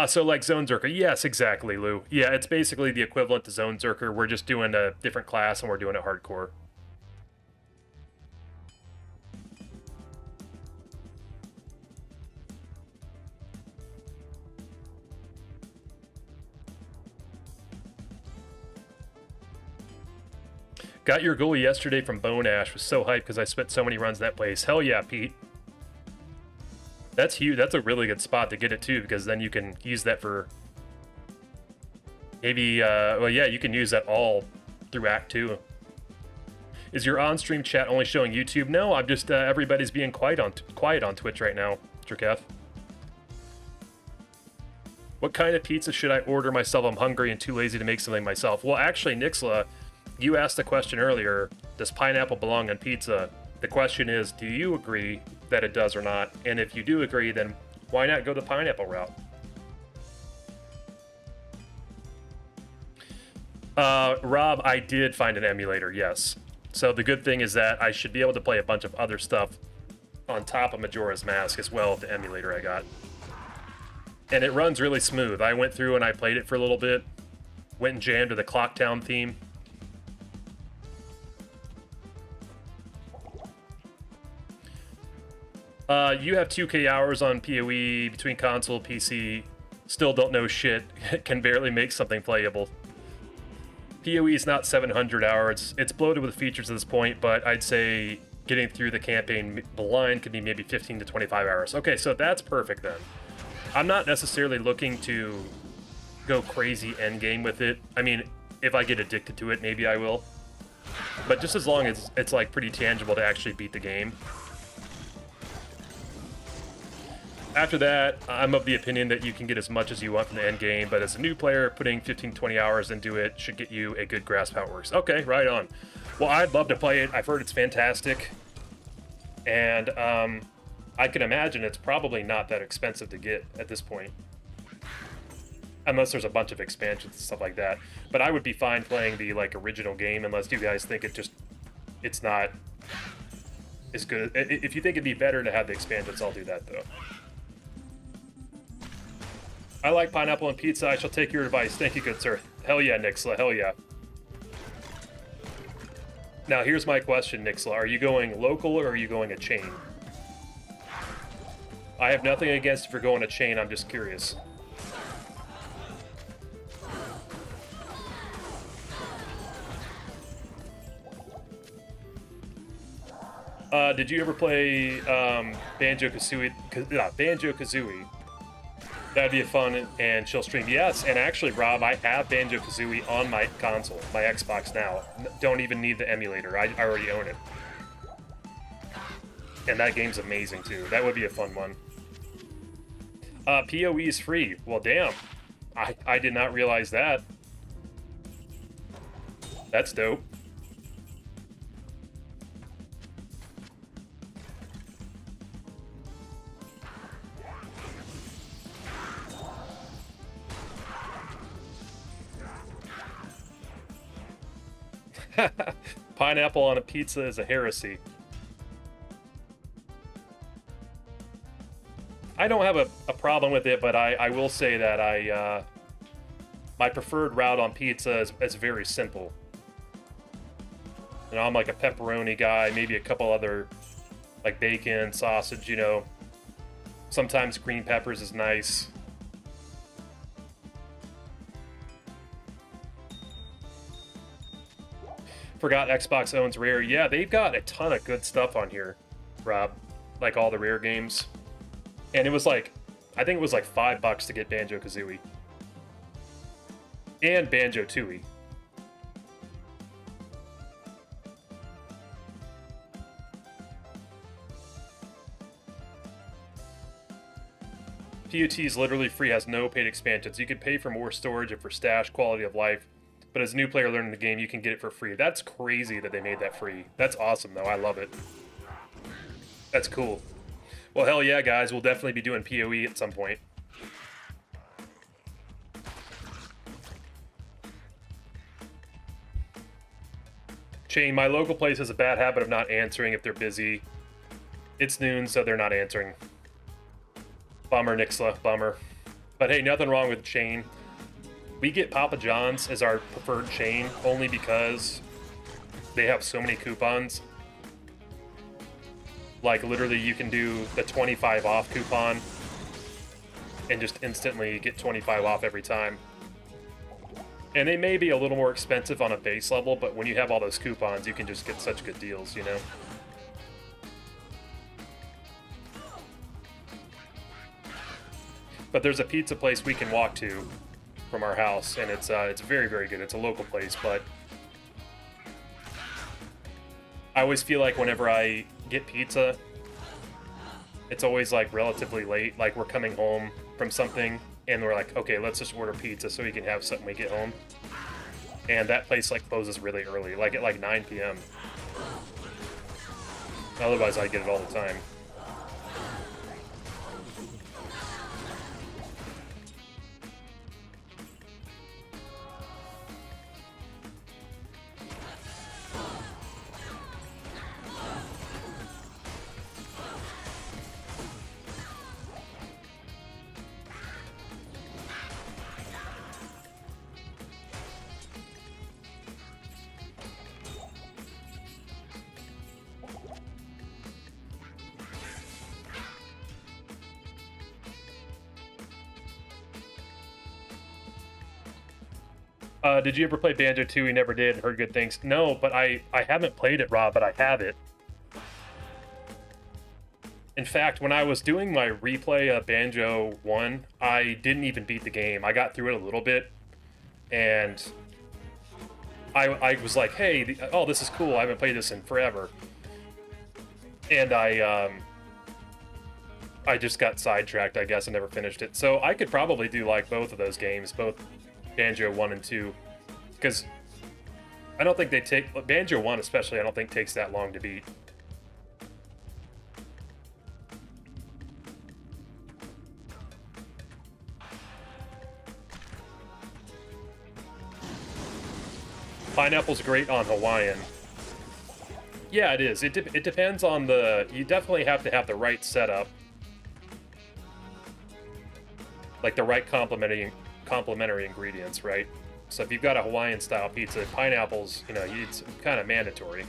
So like Zonezerker. Yes, exactly, Lou. Yeah, it's basically the equivalent to Zonezerker. We're just doing a different class and we're doing it hardcore. Got your goal yesterday from Bone Ash. Was so hyped because I spent so many runs that place. Hell yeah, Pete. That's huge. That's a really good spot to get it too, because then you can use that for maybe, well, yeah, you can use that all through Act 2. Is your on-stream chat only showing YouTube? No, I'm just, everybody's being quiet on Twitch right now, Jerketh. What kind of pizza should I order myself? I'm hungry and too lazy to make something myself. Well, actually, Nixla, you asked the question earlier, does pineapple belong on pizza? The question is, do you agree that it does or not? And if you do agree, then why not go the pineapple route? Rob, I did find an emulator, yes. So the good thing is that I should be able to play a bunch of other stuff on top of Majora's Mask as well with the emulator I got. And it runs really smooth. I went through and I played it for a little bit. Went and jammed to the Clocktown theme. You have 2K hours on PoE between console, PC. Still don't know shit. Can barely make something playable. PoE is not 700 hours. It's bloated with features at this point, but I'd say getting through the campaign blind could be maybe 15 to 25 hours. Okay, so that's perfect then. I'm not necessarily looking to go crazy endgame with it. I mean, if I get addicted to it, maybe I will. But just as long as it's like pretty tangible to actually beat the game. After that, I'm of the opinion that you can get as much as you want from the end game, but as a new player, putting 15-20 hours into it should get you a good grasp how it works. Okay, right on. Well, I'd love to play it. I've heard it's fantastic. And I can imagine it's probably not that expensive to get at this point. Unless there's a bunch of expansions and stuff like that. But I would be fine playing the like original game unless you guys think it's not as good. If you think it'd be better to have the expansions, I'll do that though. I like pineapple and pizza. I shall take your advice. Thank you, good sir. Hell yeah, Nixla. Hell yeah. Now, here's my question, Nixla. Are you going local or are you going a chain? I have nothing against if you're going a chain. I'm just curious. Did you ever play Banjo-Kazooie? Banjo-Kazooie. That'd be a fun and chill stream. Yes, and actually, Rob, I have Banjo-Kazooie on my console, my Xbox now. Don't even need the emulator. I already own it. And that game's amazing, too. That would be a fun one. PoE is free. Well, damn. I did not realize that. That's dope. Pineapple on a pizza is a heresy. I don't have a problem with it, but I will say that my preferred route on pizza is very simple. You know, I'm like a pepperoni guy, maybe a couple other, like bacon, sausage, you know. Sometimes green peppers is nice. Forgot Xbox owns Rare. Yeah, they've got a ton of good stuff on here, Rob. Like all the Rare games. And it was like, I think it was like $5 to get Banjo-Kazooie. And Banjo-Tooie. PUT is literally free, has no paid expansions. You could pay for more storage and for stash, quality of life. But as a new player learning the game, you can get it for free. That's crazy that they made that free. That's awesome, though. I love it. That's cool. Well, hell yeah, guys. We'll definitely be doing PoE at some point. Chain, my local place has a bad habit of not answering if they're busy. It's noon, so they're not answering. Bummer, Nixla. Bummer. But hey, nothing wrong with Chain. We get Papa John's as our preferred chain only because they have so many coupons. Like, literally, you can do the 25 off coupon and just instantly get 25 off every time. And they may be a little more expensive on a base level, but when you have all those coupons, you can just get such good deals, you know? But there's a pizza place we can walk to from our house, and it's very, very good. It's a local place, but I always feel like whenever I get pizza, it's always like relatively late. Like we're coming home from something and we're like, okay, let's just order pizza so we can have something when we get home. And that place like closes really early, like at like 9 p.m. Otherwise, I get it all the time. Did you ever play Banjo 2? You never did. Heard good things. No, but I haven't played it, Rob, but I have it. In fact, when I was doing my replay of Banjo 1, I didn't even beat the game. I got through it a little bit, and I was like, hey, oh, this is cool. I haven't played this in forever. And I just got sidetracked, I guess, and never finished it. So I could probably do like both of those games, both Banjo 1 and 2. Because I don't think they take... Banjo 1 especially, I don't think takes that long to beat. Pineapple's great on Hawaiian. Yeah, it is. It depends on the... You definitely have to have the right setup. Like the right complementary ingredients, right? So if you've got a Hawaiian-style pizza, pineapples, you know, it's kind of mandatory.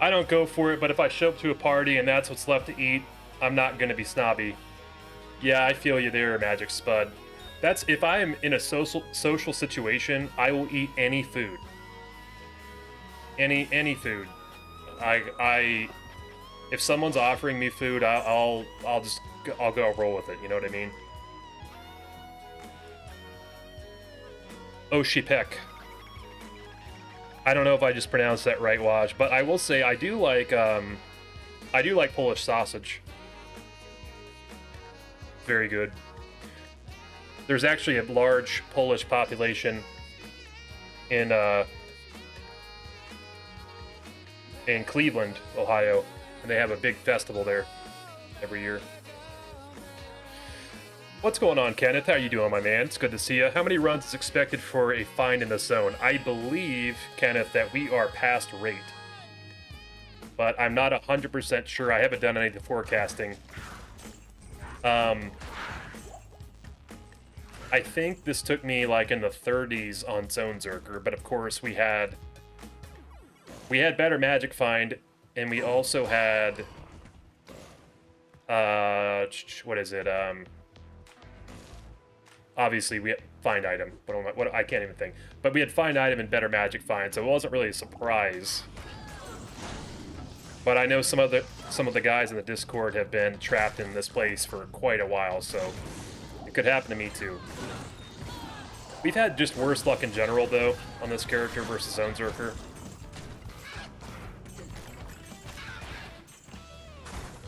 I don't go for it, but if I show up to a party and that's what's left to eat, I'm not going to be snobby. Yeah, I feel you there, Magic Spud. That's if I am in a social situation, I will eat any food. Any food. If someone's offering me food, I'll go roll with it. You know what I mean? Oshipek. I don't know if I just pronounced that right, Waj, but I will say I do like Polish sausage. Very good. There's actually a large Polish population in Cleveland, Ohio, and they have a big festival there every year. What's going on, Kenneth? How you doing, my man? It's good to see you. How many runs is expected for a find in the zone? I believe, Kenneth, that we are past rate. But I'm not 100% sure. I haven't done any of the forecasting. I think this took me like in the 30s on Zonezerker, but of course we had better magic find, and we also had what is it? Obviously, we had find item. What I can't even think. But we had find item and better magic find, so it wasn't really a surprise. But I know some of the guys in the Discord have been trapped in this place for quite a while, so it could happen to me too. We've had just worse luck in general, though, on this character versus Zonezerker.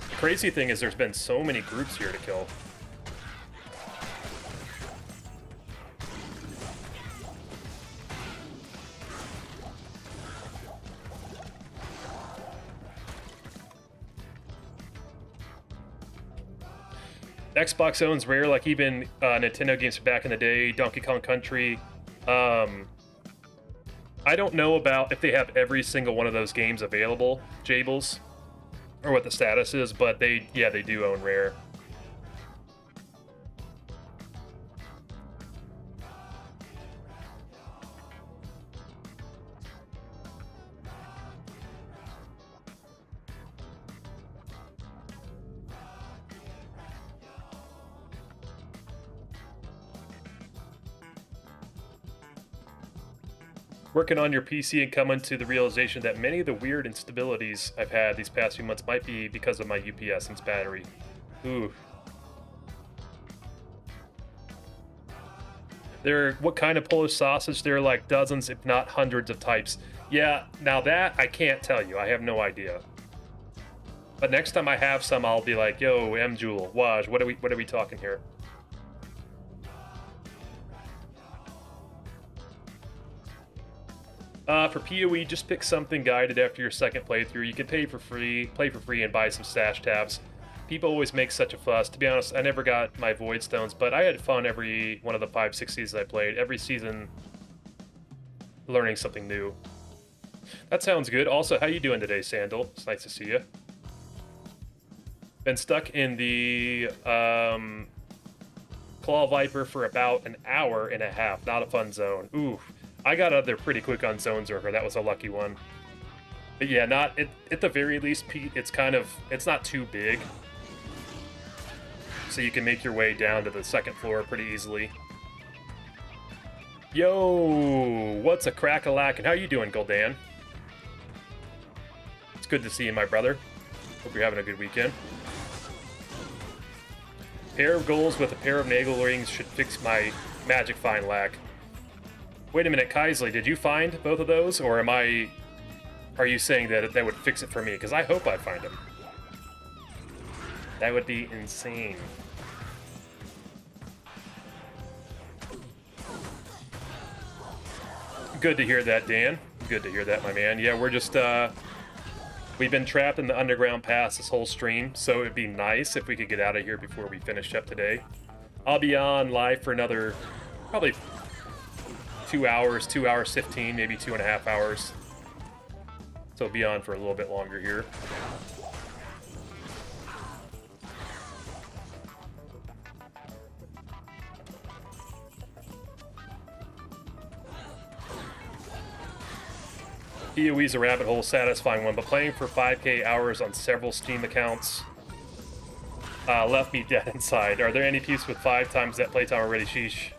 The crazy thing is there's been so many groups here to kill. Xbox owns rare, like even Nintendo games from back in the day, Donkey Kong Country. I don't know about if they have every single one of those games available, Jables, or what the status is, but they do own rare. Working on your PC and coming to the realization that many of the weird instabilities I've had these past few months might be because of my UPS and its battery. Ooh. What kind of Polish sausage? There are like dozens, if not hundreds of types. Yeah, now that I can't tell you. I have no idea. But next time I have some, I'll be like, yo, M-Jewel, Waj, what are we talking here? For PoE, just pick something guided after your second playthrough. You can play for free, and buy some stash tabs. People always make such a fuss. To be honest, I never got my Void Stones, but I had fun every one of the 5-6 seasons I played. Every season, learning something new. That sounds good. Also, how you doing today, Sandal? It's nice to see you. Been stuck in the Claw Viper for about an hour and a half. Not a fun zone. Ooh. I got out there pretty quick on Zonezerker. That was a lucky one. But yeah, at the very least, Pete, it's not too big. So you can make your way down to the second floor pretty easily. Yo, what's a crack-a-lack? And how you doing, Gul'dan? It's good to see you, my brother. Hope you're having a good weekend. Pair of goals with a pair of Nagel rings should fix my magic find lack. Wait a minute, Kaisley, did you find both of those, or are you saying that would fix it for me? Because I hope I find them. That would be insane. Good to hear that, Dan. Good to hear that, my man. Yeah, we're just, we've been trapped in the underground pass this whole stream, so it'd be nice if we could get out of here before we finish up today. I'll be on live for another, probably 2 hours, 2 hours 15, maybe 2.5 hours. So I'll be on for a little bit longer here. PoE's a rabbit hole, satisfying one, but playing for 5k hours on several Steam accounts left me dead inside. Are there any peeps with 5 times that playtime already? Sheesh.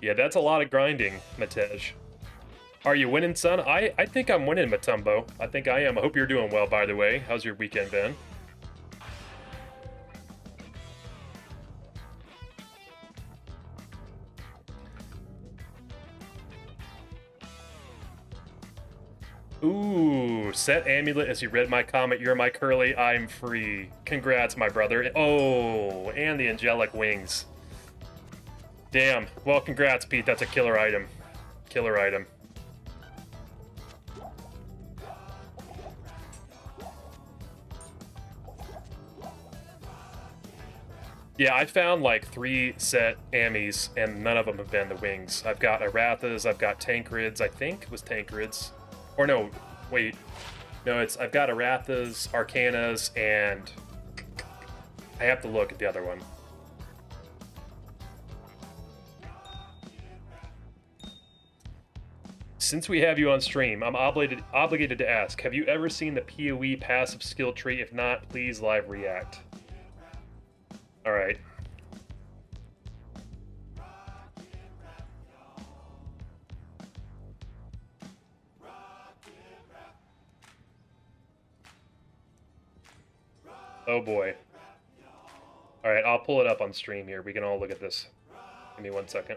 Yeah, that's a lot of grinding, Matej. Are you winning, son? I think I'm winning, Matumbo. I think I am. I hope you're doing well, by the way. How's your weekend been? Ooh, set amulet as you read my comment. You're my Curly, I'm free. Congrats, my brother. Oh, and the angelic wings. Damn. Well, congrats, Pete. That's a killer item. Killer item. Yeah, I found like 3 set Ammies, and none of them have been the wings. I've got Arathas, I've got Tancreds, I think it was Tancreds. Or no, wait. No, I've got Arathas, Arcanas, and I have to look at the other one. Since we have you on stream, I'm obligated to ask, have you ever seen the PoE passive skill tree? If not, please live react. Alright. Oh boy. Alright, I'll pull it up on stream here. We can all look at this. Give me 1 second.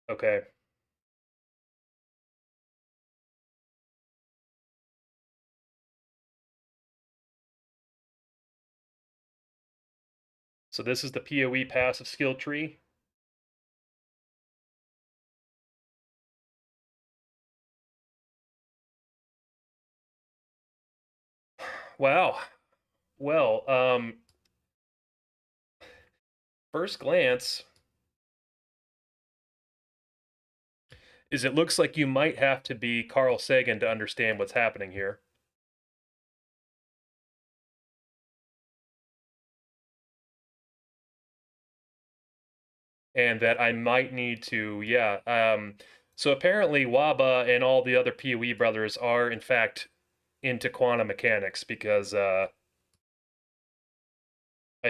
Okay. So this is the PoE passive skill tree. Wow. Well, first glance is it looks like you might have to be Carl Sagan to understand what's happening here. And that I might need to, yeah. So apparently Waba and all the other PoE brothers are in fact into quantum mechanics because I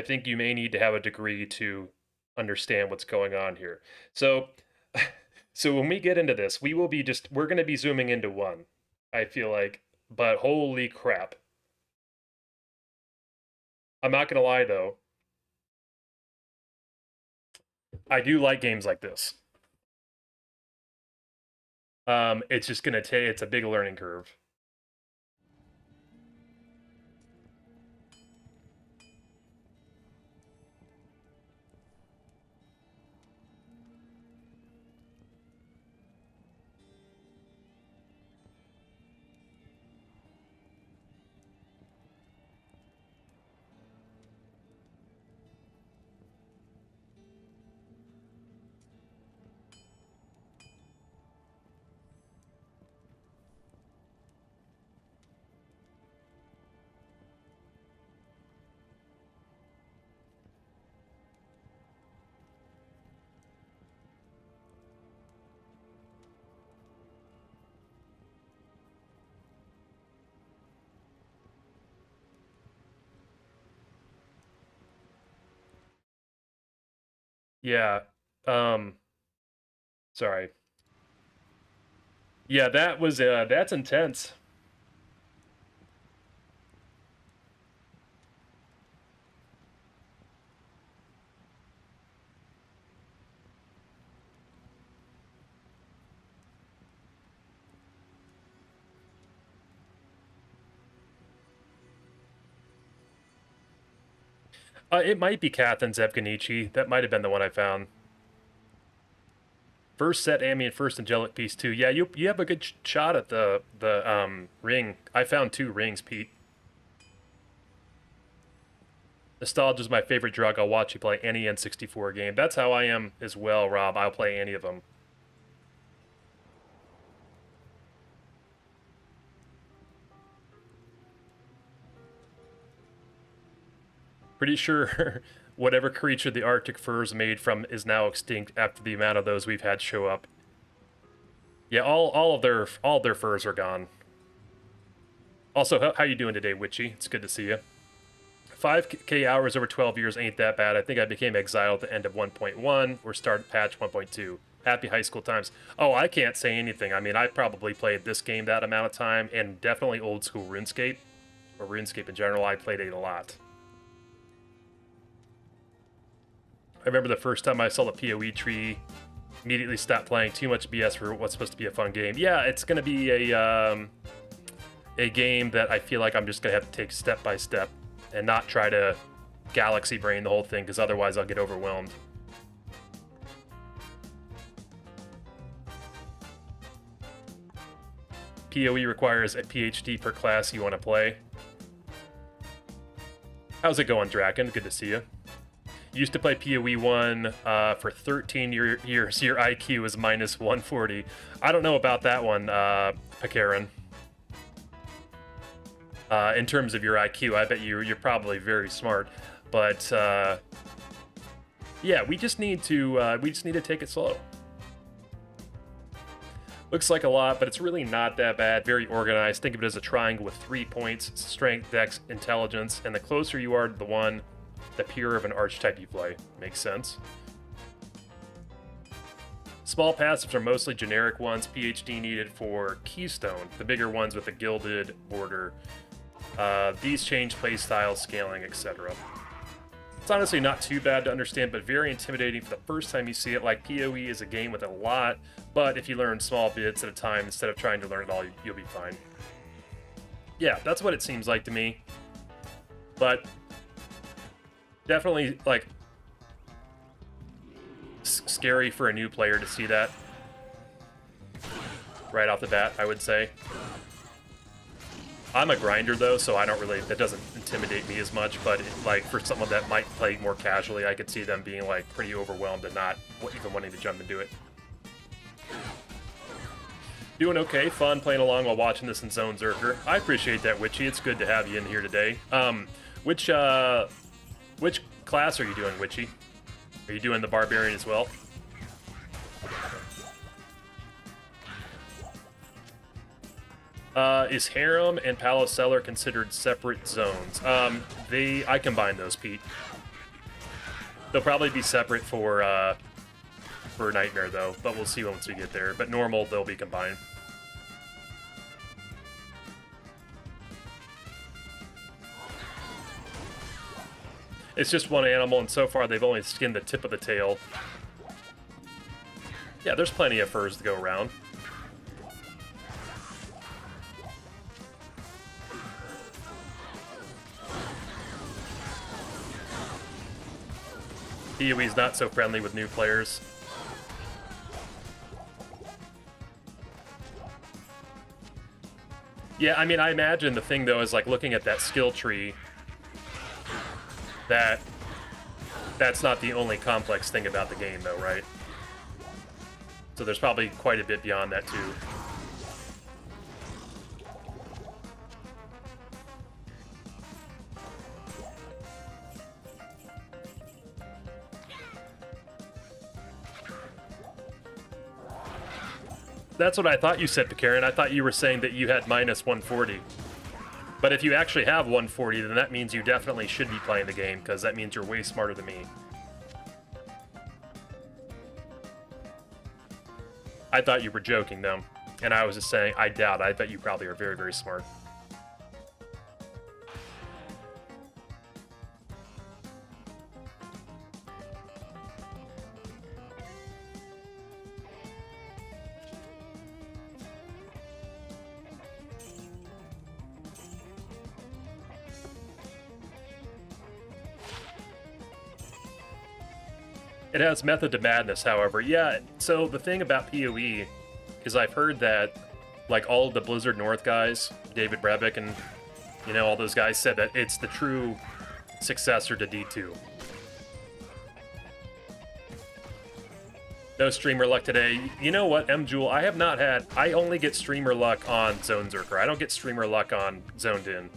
think you may need to have a degree to understand what's going on here. So so when we get into this, we're going to be zooming into one. I feel like, but holy crap. I'm not going to lie though. I do like games like this. It's just going to take it's a big learning curve. Yeah. Um sorry. Yeah, that's intense. It might be Catherine Zevganici. That might have been the one I found. First set ambient, first angelic piece too. Yeah, you have a good shot at the ring. I found 2 rings, Pete. Nostalgia is my favorite drug. I'll watch you play any N64 game. That's how I am as well, Rob. I'll play any of them. Pretty sure whatever creature the Arctic fur is made from is now extinct after the amount of those we've had show up. Yeah, all of their furs are gone. Also, how you doing today, Witchy? It's good to see you. 5K hours over 12 years ain't that bad. I think I became exiled at the end of 1.1 or started patch 1.2. Happy high school times. Oh, I can't say anything. I mean, I probably played this game that amount of time, and definitely old school RuneScape, or RuneScape in general. I played it a lot. I remember the first time I saw the PoE tree, immediately stopped playing. Too much BS for what's supposed to be a fun game. Yeah, it's going to be a game that I feel like I'm just going to have to take step by step and not try to galaxy brain the whole thing, because otherwise I'll get overwhelmed. PoE requires a PhD per class you want to play. How's it going, Draken? Good to see you. Used to play PoE 1 for 13 years. Your IQ is minus 140. I don't know about that one, Pakarin. In terms of your IQ, I bet you're probably very smart. But yeah, we just need to take it slow. Looks like a lot, but it's really not that bad. Very organized. Think of it as a triangle with 3 points: strength, dex, intelligence. And the closer you are to the one, the purer of an archetype you play. Makes sense. Small passives are mostly generic ones. PhD needed for Keystone. The bigger ones with a gilded border. These change playstyle, scaling, etc. It's honestly not too bad to understand, but very intimidating for the first time you see it. Like, PoE is a game with a lot, but if you learn small bits at a time instead of trying to learn it all, you'll be fine. Yeah, that's what it seems like to me. But definitely, like, scary for a new player to see that right off the bat, I would say. I'm a grinder though, so I don't really, that doesn't intimidate me as much, but like for someone that might play more casually, I could see them being like pretty overwhelmed and not even wanting to jump into it. Doing okay, fun playing along while watching this in Zonezerker. I appreciate that, Witchy. It's good to have you in here today. Which class are you doing, Witchy? Are you doing the Barbarian as well? Is Harem and Palace Cellar considered separate zones? I combine those, Pete. They'll probably be separate for Nightmare, though, but we'll see once we get there. But normal, they'll be combined. It's just one animal, and so far they've only skinned the tip of the tail. Yeah, there's plenty of furs to go around. PoE's not so friendly with new players. Yeah, I mean, I imagine the thing, though, is like looking at that skill tree, that's not the only complex thing about the game, though, right? So there's probably quite a bit beyond that, too. That's what I thought you said, Karen. I thought you were saying that you had minus 140. But if you actually have 140, then that means you definitely should be playing the game, because that means you're way smarter than me. I thought you were joking, though. And I was just saying, I doubt. I bet you probably are very, very smart. It has Method to Madness, however. Yeah, so the thing about PoE is I've heard that, like, all of the Blizzard North guys, David Brevik and, you know, all those guys said that it's the true successor to D2. No streamer luck today. You know what, M-Jewel, I only get streamer luck on Zonezerker. I don't get streamer luck on Zoned In.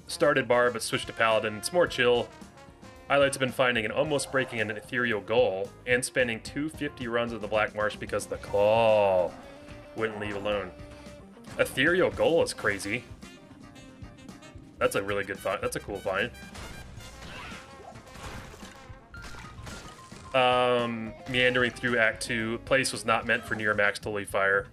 Started Bar, but switched to Paladin. It's more chill. Highlights have been finding and almost breaking an ethereal goal, and spending 250 runs of the Black Marsh because the claw wouldn't leave alone. Ethereal goal is crazy. That's a really good find. That's a cool find. Meandering through Act 2. Place was not meant for near max Holy Fire.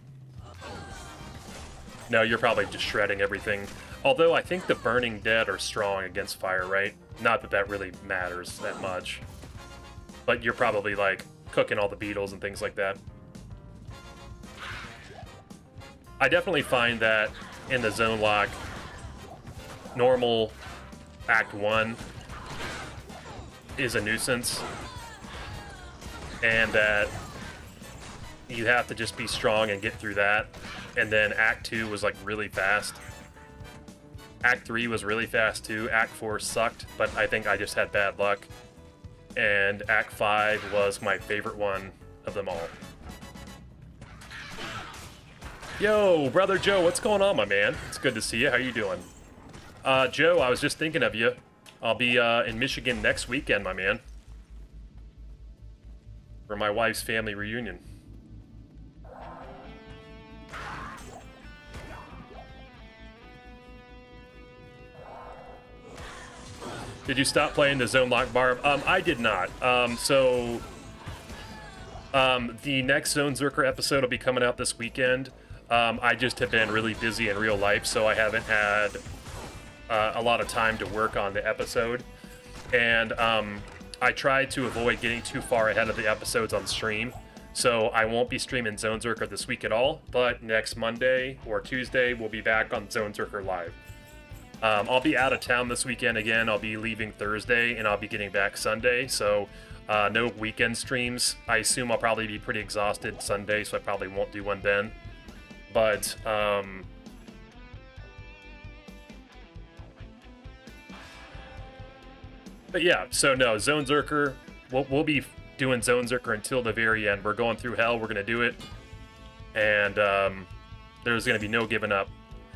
No, you're probably just shredding everything. Although I think the Burning Dead are strong against fire, right? Not that that really matters that much. But you're probably, like, cooking all the beetles and things like that. I definitely find that in the zone lock, normal Act 1 is a nuisance. And that you have to just be strong and get through that. And then Act 2 was, like, really fast. Act 3 was really fast too. Act 4 sucked, but I think I just had bad luck. And Act 5 was my favorite one of them all. Yo, Brother Joe, what's going on, my man? It's good to see you. How you doing? Joe, I was just thinking of you. I'll be in Michigan next weekend, my man. For my wife's family reunion. Did you stop playing the Zone Lock Bar? I did not. The next Zonezerker episode will be coming out this weekend. I just have been really busy in real life, so I haven't had a lot of time to work on the episode. And I try to avoid getting too far ahead of the episodes on stream. So I won't be streaming Zonezerker this week at all, but next Monday or Tuesday, we'll be back on Zonezerker Live. I'll be out of town this weekend again. I'll be leaving Thursday, and I'll be getting back Sunday, so no weekend streams. I assume I'll probably be pretty exhausted Sunday, so I probably won't do one then. But yeah, so no, Zonezerker, we'll be doing Zonezerker until the very end. We're going through hell, we're going to do it, and there's going to be no giving up.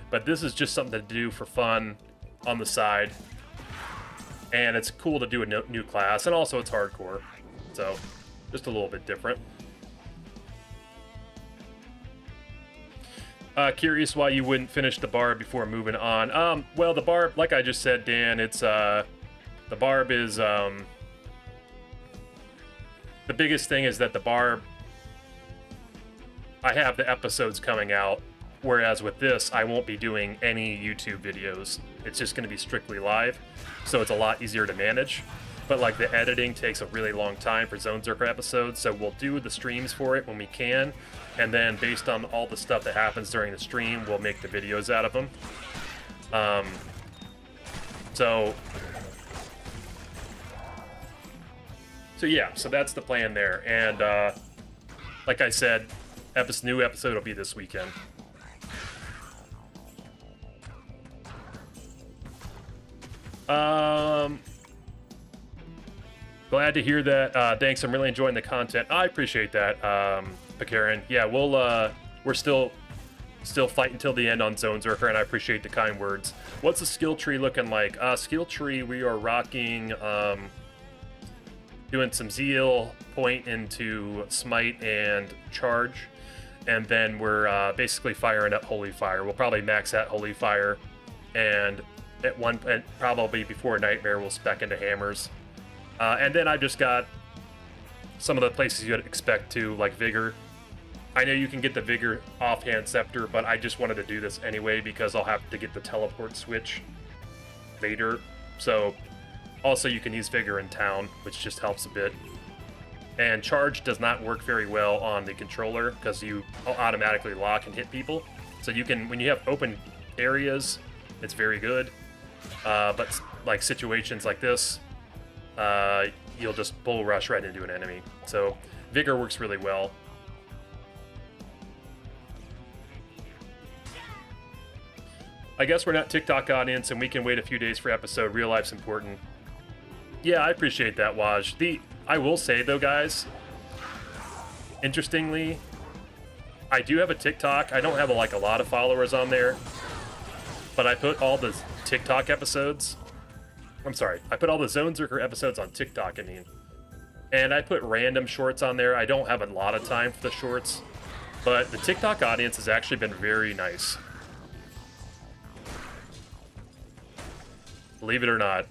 But this is just something to do for fun on the side, and it's cool to do a new class, and also it's hardcore, so just a little bit different. Curious why you wouldn't finish the barb before moving on. Well, the barb, like I just said, Dan, it's the barb is the biggest thing is that the barb, I have the episodes coming out, whereas with this, I won't be doing any YouTube videos. It's just going to be strictly live, so it's a lot easier to manage. But like the editing takes a really long time for Zonezerker episodes, so we'll do the streams for it when we can, and then based on all the stuff that happens during the stream, we'll make the videos out of them. So yeah, so that's the plan there, and like I said, new episode will be this weekend. Glad to hear that. Thanks, I'm really enjoying the content. I appreciate that, Pakarin. Yeah, we're still fighting till the end on Zonezerker, and I appreciate the kind words. What's the skill tree looking like? Skill tree, we are rocking, doing some zeal, point into smite and charge, and then we're basically firing up holy fire. We'll probably max out holy fire, and probably before nightmare we'll spec into hammers, and then I just got some of the places you'd expect to, like vigor. I know you can get the vigor offhand scepter, but I just wanted to do this anyway because I'll have to get the teleport switch later. So also you can use vigor in town, which just helps a bit. And charge does not work very well on the controller because you automatically lock and hit people. So you can, when you have open areas, it's very good. But like situations like this, you'll just bull rush right into an enemy. So vigor works really well. I guess we're not TikTok audience and we can wait a few days for episode. Real life's important. Yeah, I appreciate that, Waj. I will say though, guys, interestingly, I do have a TikTok. I don't have a lot of followers on there, but I put all the TikTok episodes. I'm sorry, I put all the Zonezerker episodes on TikTok, and I put random shorts on there. I don't have a lot of time for the shorts, but the TikTok audience has actually been very nice. Believe it or not.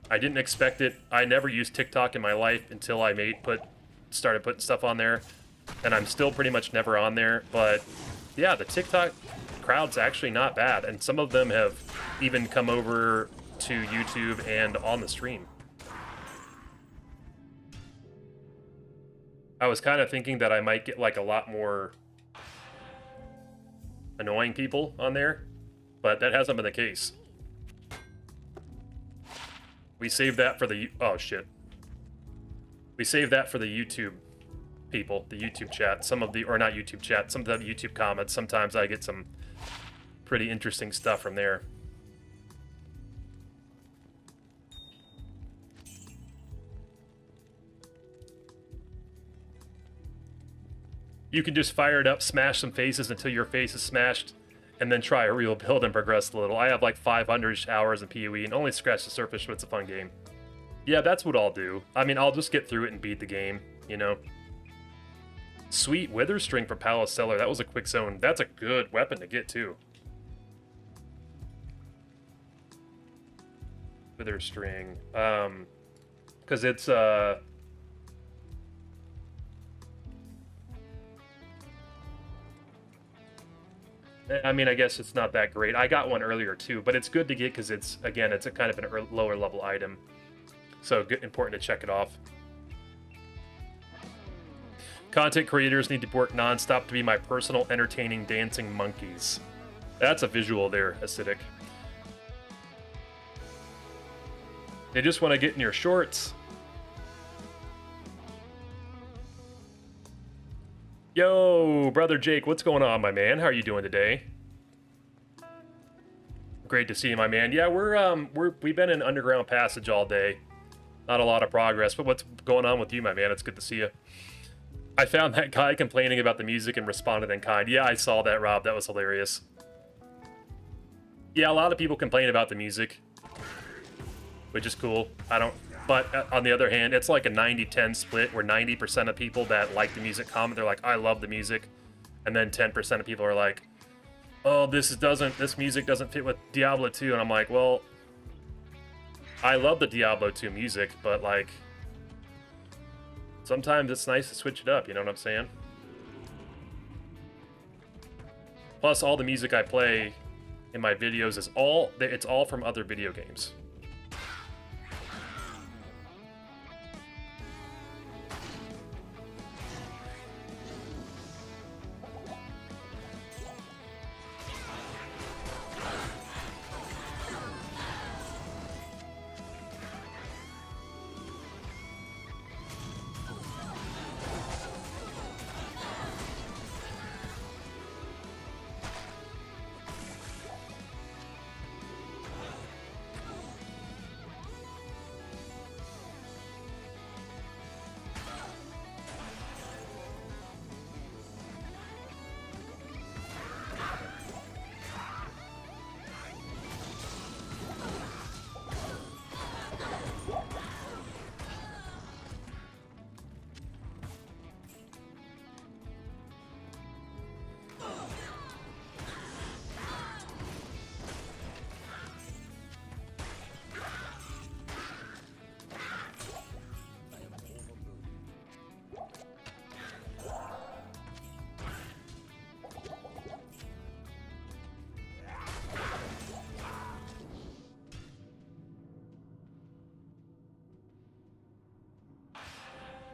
I didn't expect it. I never used TikTok in my life until I started putting stuff on there, and I'm still pretty much never on there. But yeah, the TikTok crowd's actually not bad, and some of them have even come over to YouTube and on the stream. I was kind of thinking that I might get like a lot more annoying people on there, but that hasn't been the case. We saved that for the... Oh, shit. We saved that for the YouTube people, the YouTube chat. Some of the... Or not YouTube chat, some of the YouTube comments. Sometimes I get some pretty interesting stuff from there. You can just fire it up, smash some faces until your face is smashed, and then try a real build and progress a little. I have like 500 hours in PoE and only scratched the surface, but it's a fun game. Yeah, that's what I'll do. I mean, I'll just get through it and beat the game, you know? Sweet Wither String for Palace Cellar. That was a quick zone. That's a good weapon to get, too. Wither String. Because it's, I mean, I guess it's not that great. I got one earlier too, but it's good to get because it's, again, it's a kind of an lower level item. So good, important to check it off. Content creators need to work nonstop to be my personal entertaining dancing monkeys. That's a visual there, Acidic. They just want to get in your shorts. Yo, brother Jake, what's going on, my man? How are you doing today? Great to see you, my man. Yeah, we've been in Underground Passage all day. Not a lot of progress, but what's going on with you, my man? It's good to see you. I found that guy complaining about the music and responded in kind. Yeah, I saw that, Rob. That was hilarious. Yeah, a lot of people complain about the music, which is cool. But on the other hand, it's like a 90-10 split where 90% of people that like the music comment, they're like, I love the music. And then 10% of people are like, oh, this music doesn't fit with Diablo 2. And I'm like, well, I love the Diablo 2 music, but like, sometimes it's nice to switch it up, you know what I'm saying? Plus, all the music I play in my videos is it's all from other video games.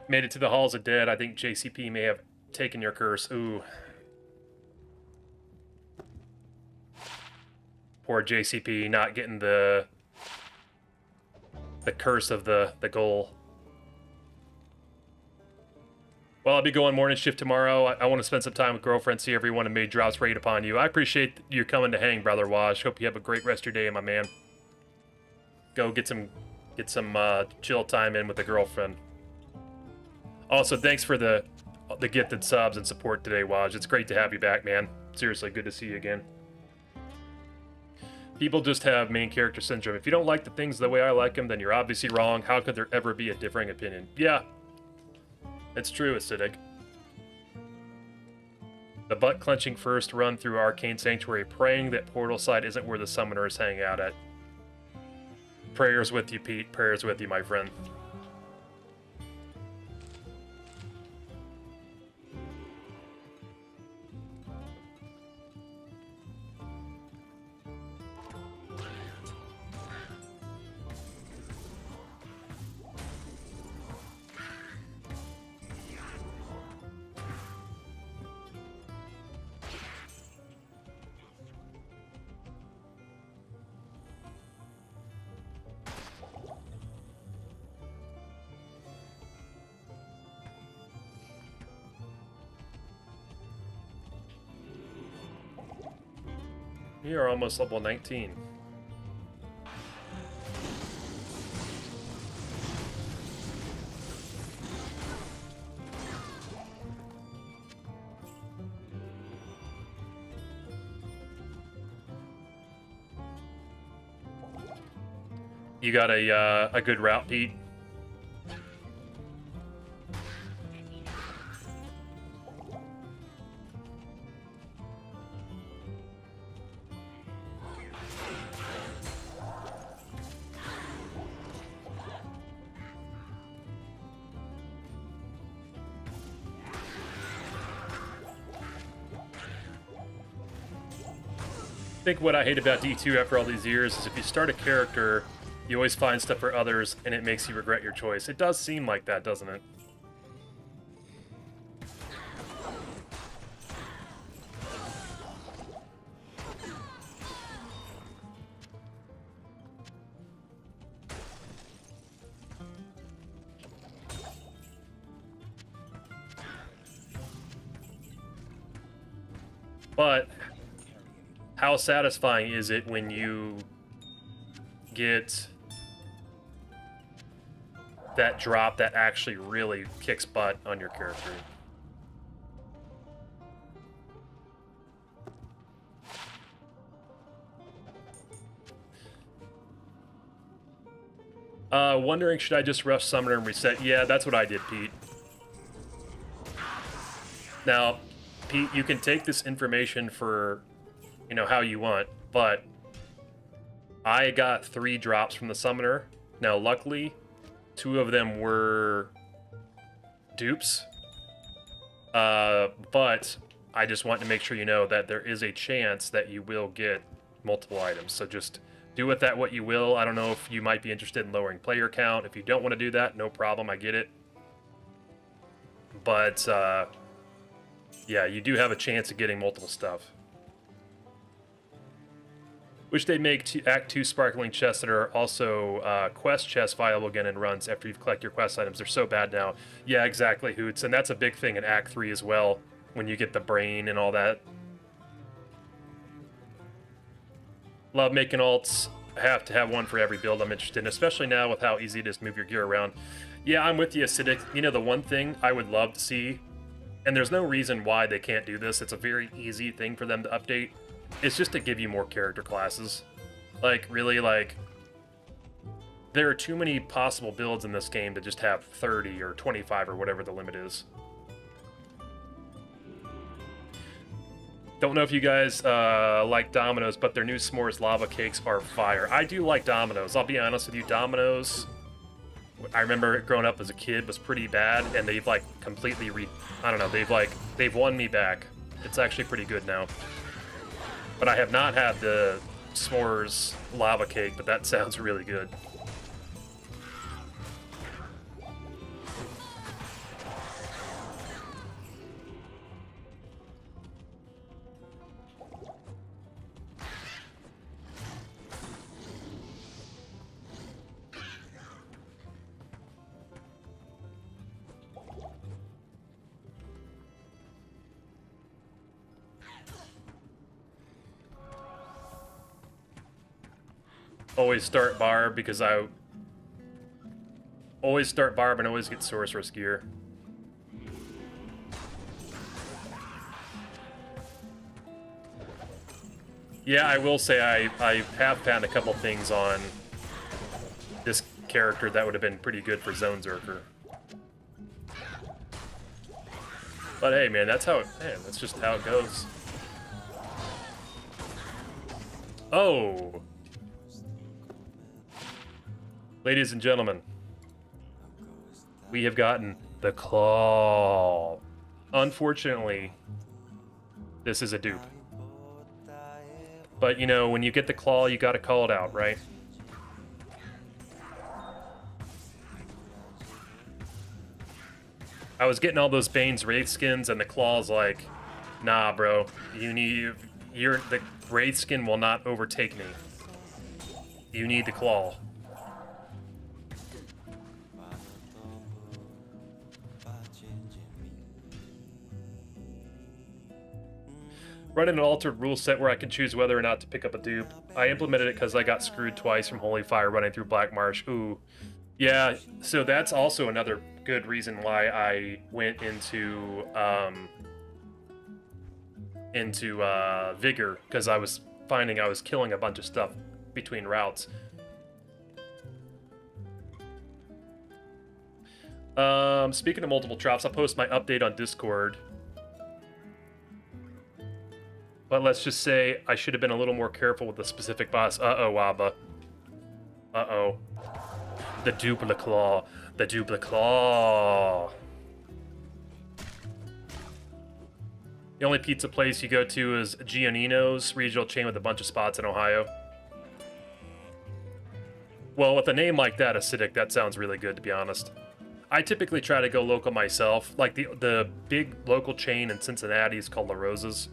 Made it to the Halls of Dead. I think JCP may have taken your curse. Ooh. Poor JCP not getting the curse of the goal. Well, I'll be going morning shift tomorrow. I want to spend some time with girlfriend, see everyone, and may drops raid upon you. I appreciate you coming to hang, brother Wash. Hope you have a great rest of your day, my man. Go get some chill time in with the girlfriend. Also, thanks for the gifted subs and support today, Waj. It's great to have you back, man. Seriously, good to see you again. People just have main character syndrome. If you don't like the things the way I like them, then you're obviously wrong. How could there ever be a differing opinion? Yeah, it's true, Acidic. The butt-clenching first run through Arcane Sanctuary, praying that Portal Side isn't where the summoners hang out at. Prayers with you, Pete. Prayers with you, my friend. You are almost level 19. You got a good route, Pete? I think what I hate about D2 after all these years is if you start a character, you always find stuff for others, and it makes you regret your choice. It does seem like that, doesn't it? But how satisfying is it when you get that drop that actually really kicks butt on your character? Wondering, should I just rush Summoner and reset? Yeah, that's what I did, Pete. Now, Pete, you can take this information for, you know, how you want, but I got 3 drops from the Summoner. Now, luckily, 2 of them were dupes, but I just want to make sure you know that there is a chance that you will get multiple items, so just do with that what you will. I don't know if you might be interested in lowering player count. If you don't want to do that, no problem, I get it. But, yeah, you do have a chance of getting multiple stuff. Wish they'd make Act 2 sparkling chests that are also quest chests viable again in runs after you've collected your quest items. They're so bad now. Yeah, exactly, Hoots. And that's a big thing in Act 3 as well, when you get the brain and all that. Love making alts. I have to have one for every build I'm interested in, especially now with how easy it is to move your gear around. Yeah, I'm with you, Acidic. You know, the one thing I would love to see, and there's no reason why they can't do this, it's a very easy thing for them to update, it's just to give you more character classes. Like, really, like, there are too many possible builds in this game to just have 30 or 25 or whatever the limit is. Don't know if you guys like Domino's, but their new s'mores lava cakes are fire. I do like Domino's. I'll be honest with you, Domino's, I remember growing up as a kid, was pretty bad, and they've like completely I don't know, they've won me back. It's actually pretty good now. But I have not had the s'mores lava cake, but that sounds really good. Always start Barb because I always start Barb and always get Sorceress gear. Yeah, I will say I have found a couple things on this character that would have been pretty good for Zonezerker. But hey, man, that's just how it goes. Oh! Ladies and gentlemen, we have gotten the Claw. Unfortunately, this is a dupe. But, you know, when you get the Claw, you gotta call it out, right? I was getting all those Bane's Wraith skins, and the Claw's like, nah, bro, the Wraith skin will not overtake me. You need the Claw. Running an altered rule set where I can choose whether or not to pick up a dupe. I implemented it because I got screwed twice from Holy Fire running through Black Marsh. Ooh. Yeah, so that's also another good reason why I went into Vigor, because I was finding I was killing a bunch of stuff between routes. Speaking of multiple drops, I'll post my update on Discord. But let's just say I should have been a little more careful with the specific boss. Uh-oh, Wabba. Uh-oh. The Dupla Claw. The Dupla Claw. The only pizza place you go to is Giannino's, regional chain with a bunch of spots in Ohio. Well, with a name like that, Acidic, that sounds really good, to be honest. I typically try to go local myself. Like, the big local chain in Cincinnati is called La Rosa's.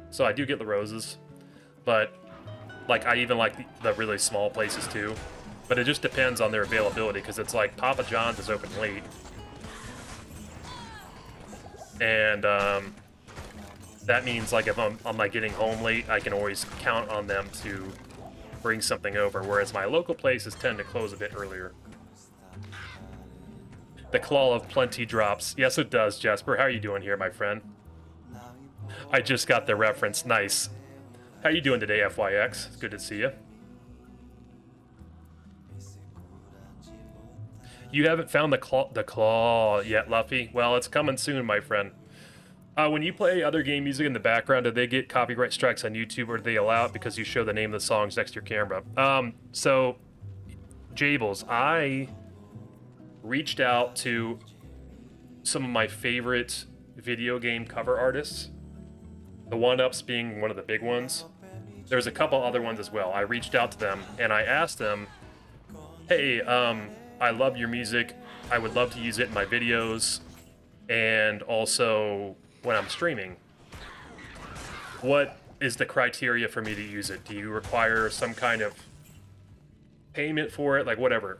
So I do get La Rosa's. But, like, I even like the really small places, too. But it just depends on their availability, because it's like Papa John's is open late. And, that means, like, if I'm like getting home late, I can always count on them to bring something over, whereas my local places tend to close a bit earlier. The Claw of Plenty drops. Yes, it does, Jasper. How are you doing here, my friend? I just got the reference. Nice. How you doing today, FYX? It's good to see you. You haven't found the claw yet, Luffy? Well, it's coming soon, my friend. When you play other game music in the background, do they get copyright strikes on YouTube, or do they allow it because you show the name of the songs next to your camera? So, Jables, I reached out to some of my favorite video game cover artists. The One-Ups being one of the big ones. There's a couple other ones as well. I reached out to them, and I asked them, hey, I love your music. I would love to use it in my videos, and also when I'm streaming. What is the criteria for me to use it? Do you require some kind of payment for it? Like, whatever.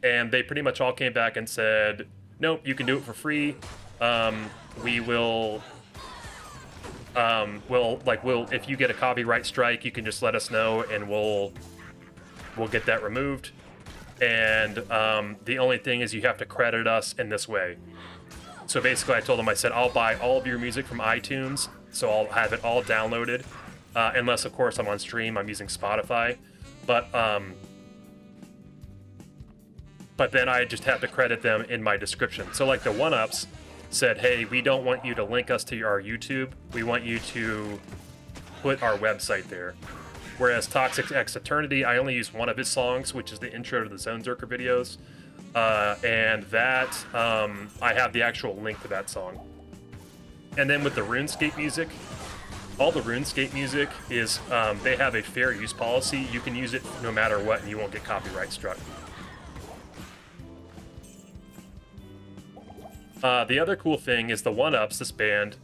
And they pretty much all came back and said, nope, you can do it for free. We will, if you get a copyright strike, you can just let us know, and we'll get that removed. And the only thing is you have to credit us in this way. So basically I told them, I said, I'll buy all of your music from iTunes, so I'll have it all downloaded, unless of course I'm on stream, I'm using Spotify, but then I just have to credit them in my description. So like the One-Ups said, hey, we don't want you to link us to our YouTube, we want you to put our website there. Whereas Toxic X Eternity, I only use one of his songs, which is the intro to the Zonezerker videos. And that, I have the actual link to that song. And then with the RuneScape music, all the RuneScape music is, they have a fair use policy. You can use it no matter what, and you won't get copyright struck. The other cool thing is the One-Ups, this band,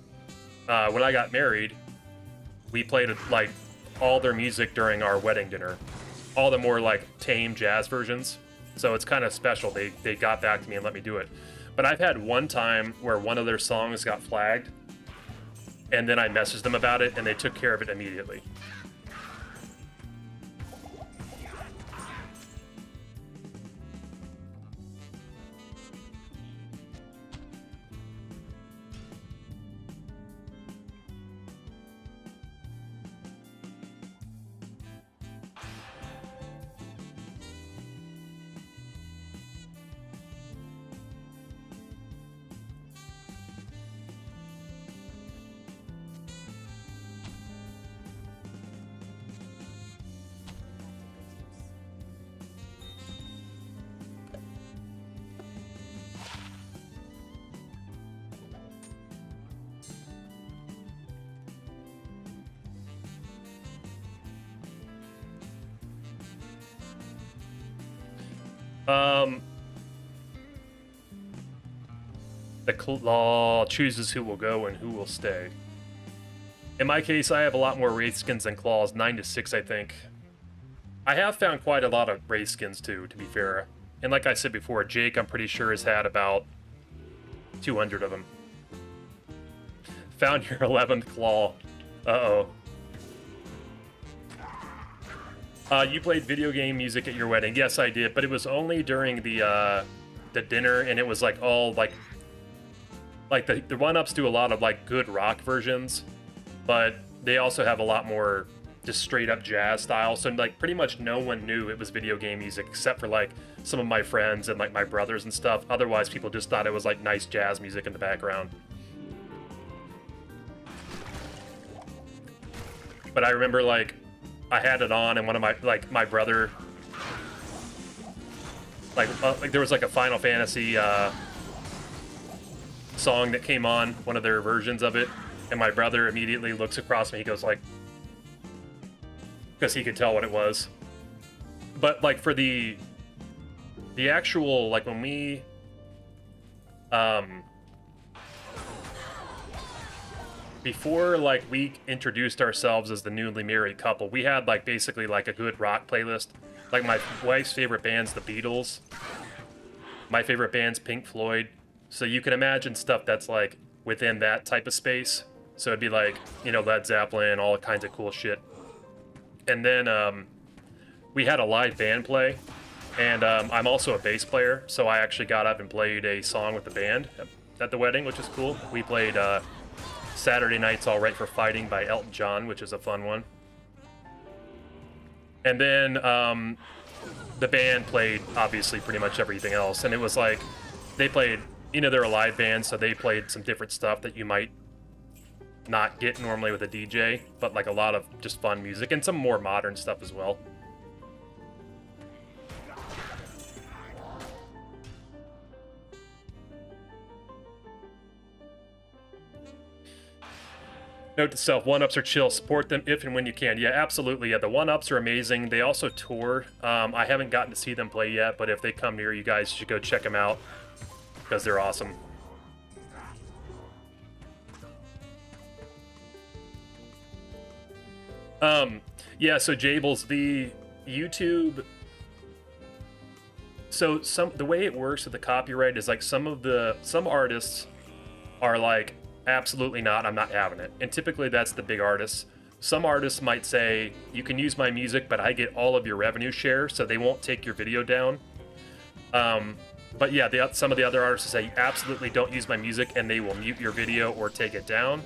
when I got married, we played, like, all their music during our wedding dinner. All the more, like, tame jazz versions. So it's kind of special. They got back to me and let me do it. But I've had one time where one of their songs got flagged, and then I messaged them about it, and they took care of it immediately. The law chooses who will go and who will stay. In my case, I have a lot more wraith skins than claws, 9 to 6, I think. I have found quite a lot of wraith skins too, to be fair. And like I said before, Jake, I'm pretty sure, has had about 200 of them. Found your 11th claw. Uh-oh. You played video game music at your wedding. Yes, I did, but it was only during the dinner, and it was like all like the One-Ups do a lot of like good rock versions, but they also have a lot more just straight up jazz style. So like pretty much no one knew it was video game music except for like some of my friends and like my brothers and stuff. Otherwise, people just thought it was like nice jazz music in the background. But I remember like I had it on, and one of my brother, like there was like a Final Fantasy song that came on, one of their versions of it, And my brother immediately looks across me. He goes like, because he could tell what it was. But like for the actual, like when we before like we introduced ourselves as the newly married couple, we had like basically like a good rock playlist. Like my wife's favorite band's the Beatles. My favorite band's Pink Floyd. So you can imagine stuff that's like within that type of space. So it'd be like, you know, Led Zeppelin, all kinds of cool shit. And then we had a live band play, and I'm also a bass player, so I actually got up and played a song with the band at the wedding, which is cool. We played Saturday Night's All Right for Fighting by Elton John, which is a fun one. And then the band played, obviously, pretty much everything else, and it was like, they played, you know, they're a live band, so they played some different stuff that you might not get normally with a DJ, but like a lot of just fun music and some more modern stuff as well. Note to self, 1-ups are chill. Support them if and when you can. Yeah, absolutely. Yeah, the 1-ups are amazing. They also tour. I haven't gotten to see them play yet, but if they come near you guys, you should go check them out because they're awesome. Yeah, so Jables, the YouTube, so the way it works with the copyright is like some artists are like, absolutely not, I'm not having it. And typically that's the big artists. Some artists might say, you can use my music, but I get all of your revenue share, so they won't take your video down. But yeah, some of the other artists say, absolutely don't use my music, and they will mute your video or take it down.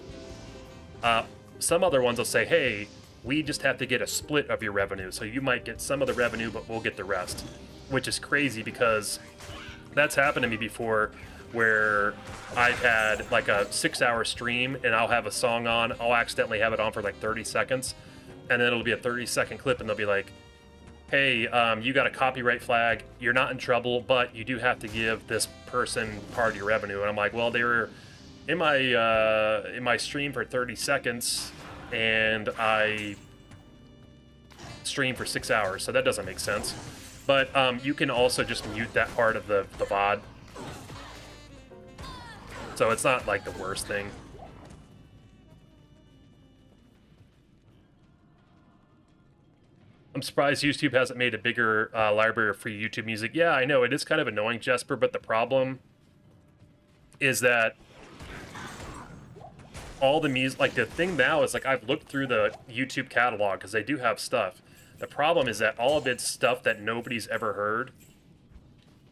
Some other ones will say, hey, we just have to get a split of your revenue. So you might get some of the revenue, but we'll get the rest. Which is crazy because that's happened to me before where I've had like a 6-hour stream and I'll have a song on. I'll accidentally have it on for like 30 seconds. And then it'll be a 30-second clip and they'll be like, hey, you got a copyright flag. You're not in trouble, but you do have to give this person part of your revenue. And I'm like, well, they were in my stream for 30 seconds. And I stream for 6 hours, so that doesn't make sense. But you can also just mute that part of the VOD. So it's not like the worst thing. I'm surprised YouTube hasn't made a bigger library of free YouTube music. Yeah, I know, it is kind of annoying, Jesper, but the problem is that all the music, like the thing now is like I've looked through the YouTube catalog because they do have stuff. The problem is that all of it's stuff that nobody's ever heard,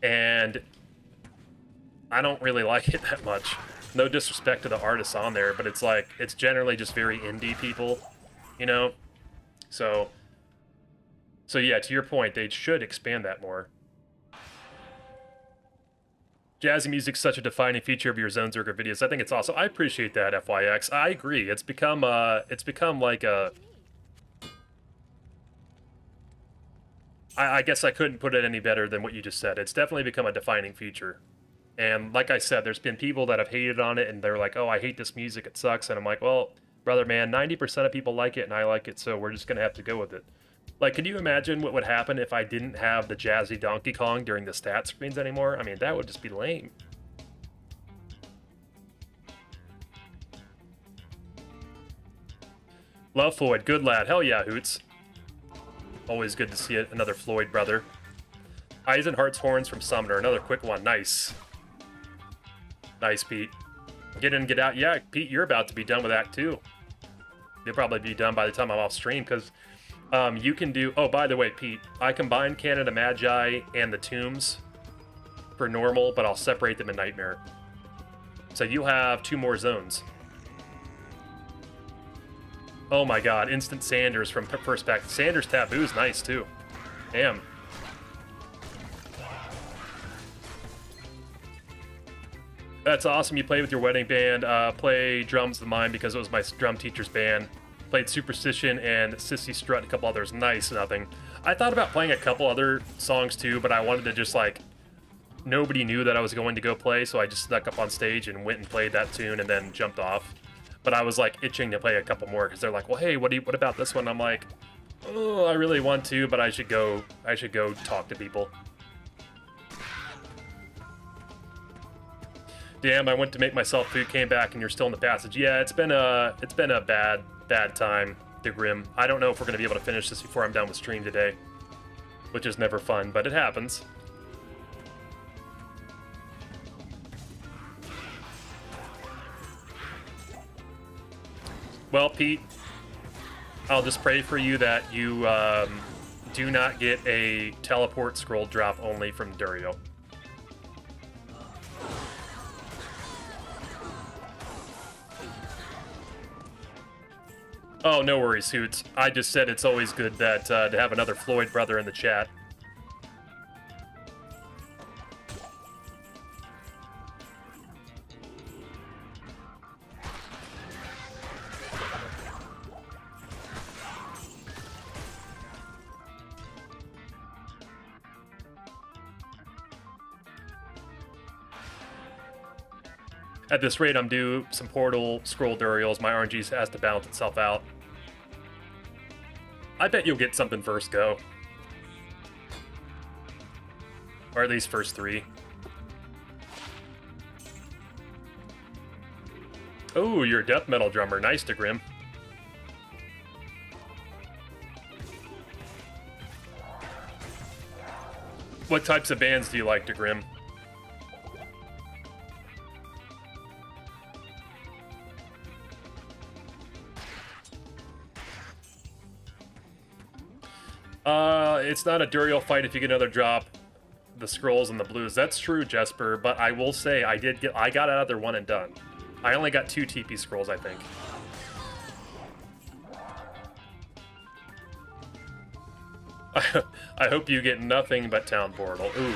and I don't really like it that much. No disrespect to the artists on there, but it's like it's generally just very indie people, you know. So yeah, to your point, they should expand that more. Jazzy music's such a defining feature of your Zonezerker videos. I think it's awesome. I appreciate that, FYX. I agree. It's become like a... I guess I couldn't put it any better than what you just said. It's definitely become a defining feature. And like I said, there's been people that have hated on it, and they're like, oh, I hate this music, it sucks. And I'm like, well, brother, man, 90% of people like it, and I like it, so we're just going to have to go with it. Like, can you imagine what would happen if I didn't have the jazzy Donkey Kong during the stat screens anymore? I mean, that would just be lame. Love Floyd. Good lad. Hell yeah, Hoots. Always good to see it. Another Floyd brother. Eisenhart's Horns from Summoner. Another quick one. Nice. Nice, Pete. Get in, get out. Yeah, Pete, you're about to be done with Act 2. You'll probably be done by the time I'm off stream, because you can do... Oh, by the way, Pete, I combined Canada Magi and the Tombs for normal, but I'll separate them in Nightmare. So you have 2 more zones. Oh my god, Instant Sanders from first pack. Sanders Taboo is nice, too. Damn. That's awesome. You played with your wedding band. Play drums of mine because it was my drum teacher's band. Played Superstition and Sissy Strut and a couple others. Nice, nothing. I thought about playing a couple other songs too, but I wanted to just like... Nobody knew that I was going to go play, so I just snuck up on stage and went and played that tune and then jumped off. But I was like itching to play a couple more because they're like, well, hey, what about this one? I'm like, oh, I really want to, but I should go talk to people. Damn, I went to make myself food, came back, and you're still in the passage. Yeah, it's been a bad time, the Grim. I don't know if we're gonna be able to finish this before I'm done with stream today, which is never fun, but it happens. Well, Pete, I'll just pray for you that you do not get a teleport scroll drop only from Durio. Oh, no worries, Hoots. I just said it's always good that to have another Floyd brother in the chat. At this rate, I'm due some portal scroll Durials. My RNG has to balance itself out. I bet you'll get something first go. Or at least first 3. Oh, you're a death metal drummer. Nice, to Grim. What types of bands do you like, to Grim? It's not a Duriel fight if you get another drop, the scrolls and the blues. That's true, Jesper, but I will say I got out of there one and done. I only got 2 TP scrolls, I think. I hope you get nothing but Town Portal. Ooh.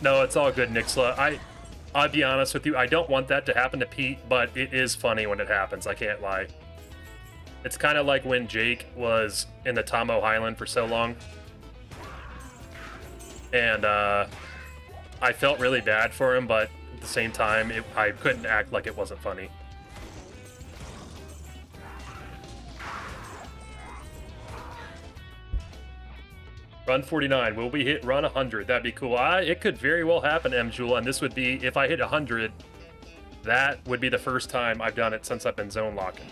No, it's all good, Nixla. I'll be honest with you, I don't want that to happen to Pete, but it is funny when it happens, I can't lie. It's kind of like when Jake was in the Tomo Highland for so long. And I felt really bad for him, but at the same time, I couldn't act like it wasn't funny. Run 49. Will we hit run 100? That'd be cool. It could very well happen, M-Jewel, and this would be, if I hit 100, that would be the first time I've done it since I've been zone locking.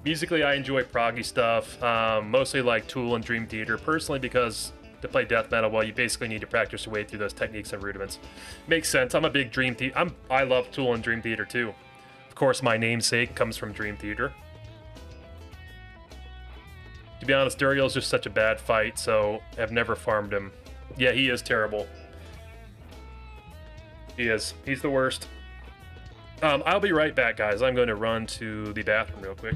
Musically, I enjoy proggy stuff, mostly like Tool and Dream Theater, personally because to play death metal, well, you basically need to practice your way through those techniques and rudiments. Makes sense. I'm a big Dream Theater. I love Tool and Dream Theater too. Of course, my namesake comes from Dream Theater. To be honest, Duriel's just such a bad fight, so I've never farmed him. Yeah, he is terrible. He is. He's the worst. I'll be right back, guys. I'm going to run to the bathroom real quick.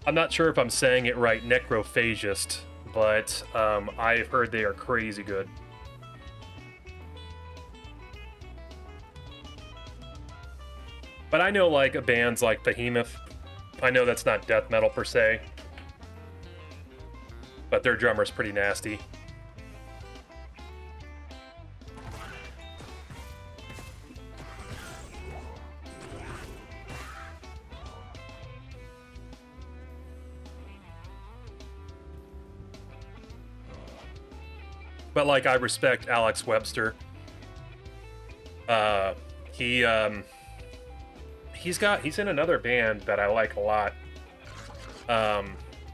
I'm not sure if I'm saying it right, necrophagist, but I've heard they are crazy good. But I know like bands like Behemoth. I know that's not death metal per se, but their drummer's pretty nasty. But like, I respect Alex Webster. He's in another band that I like a lot.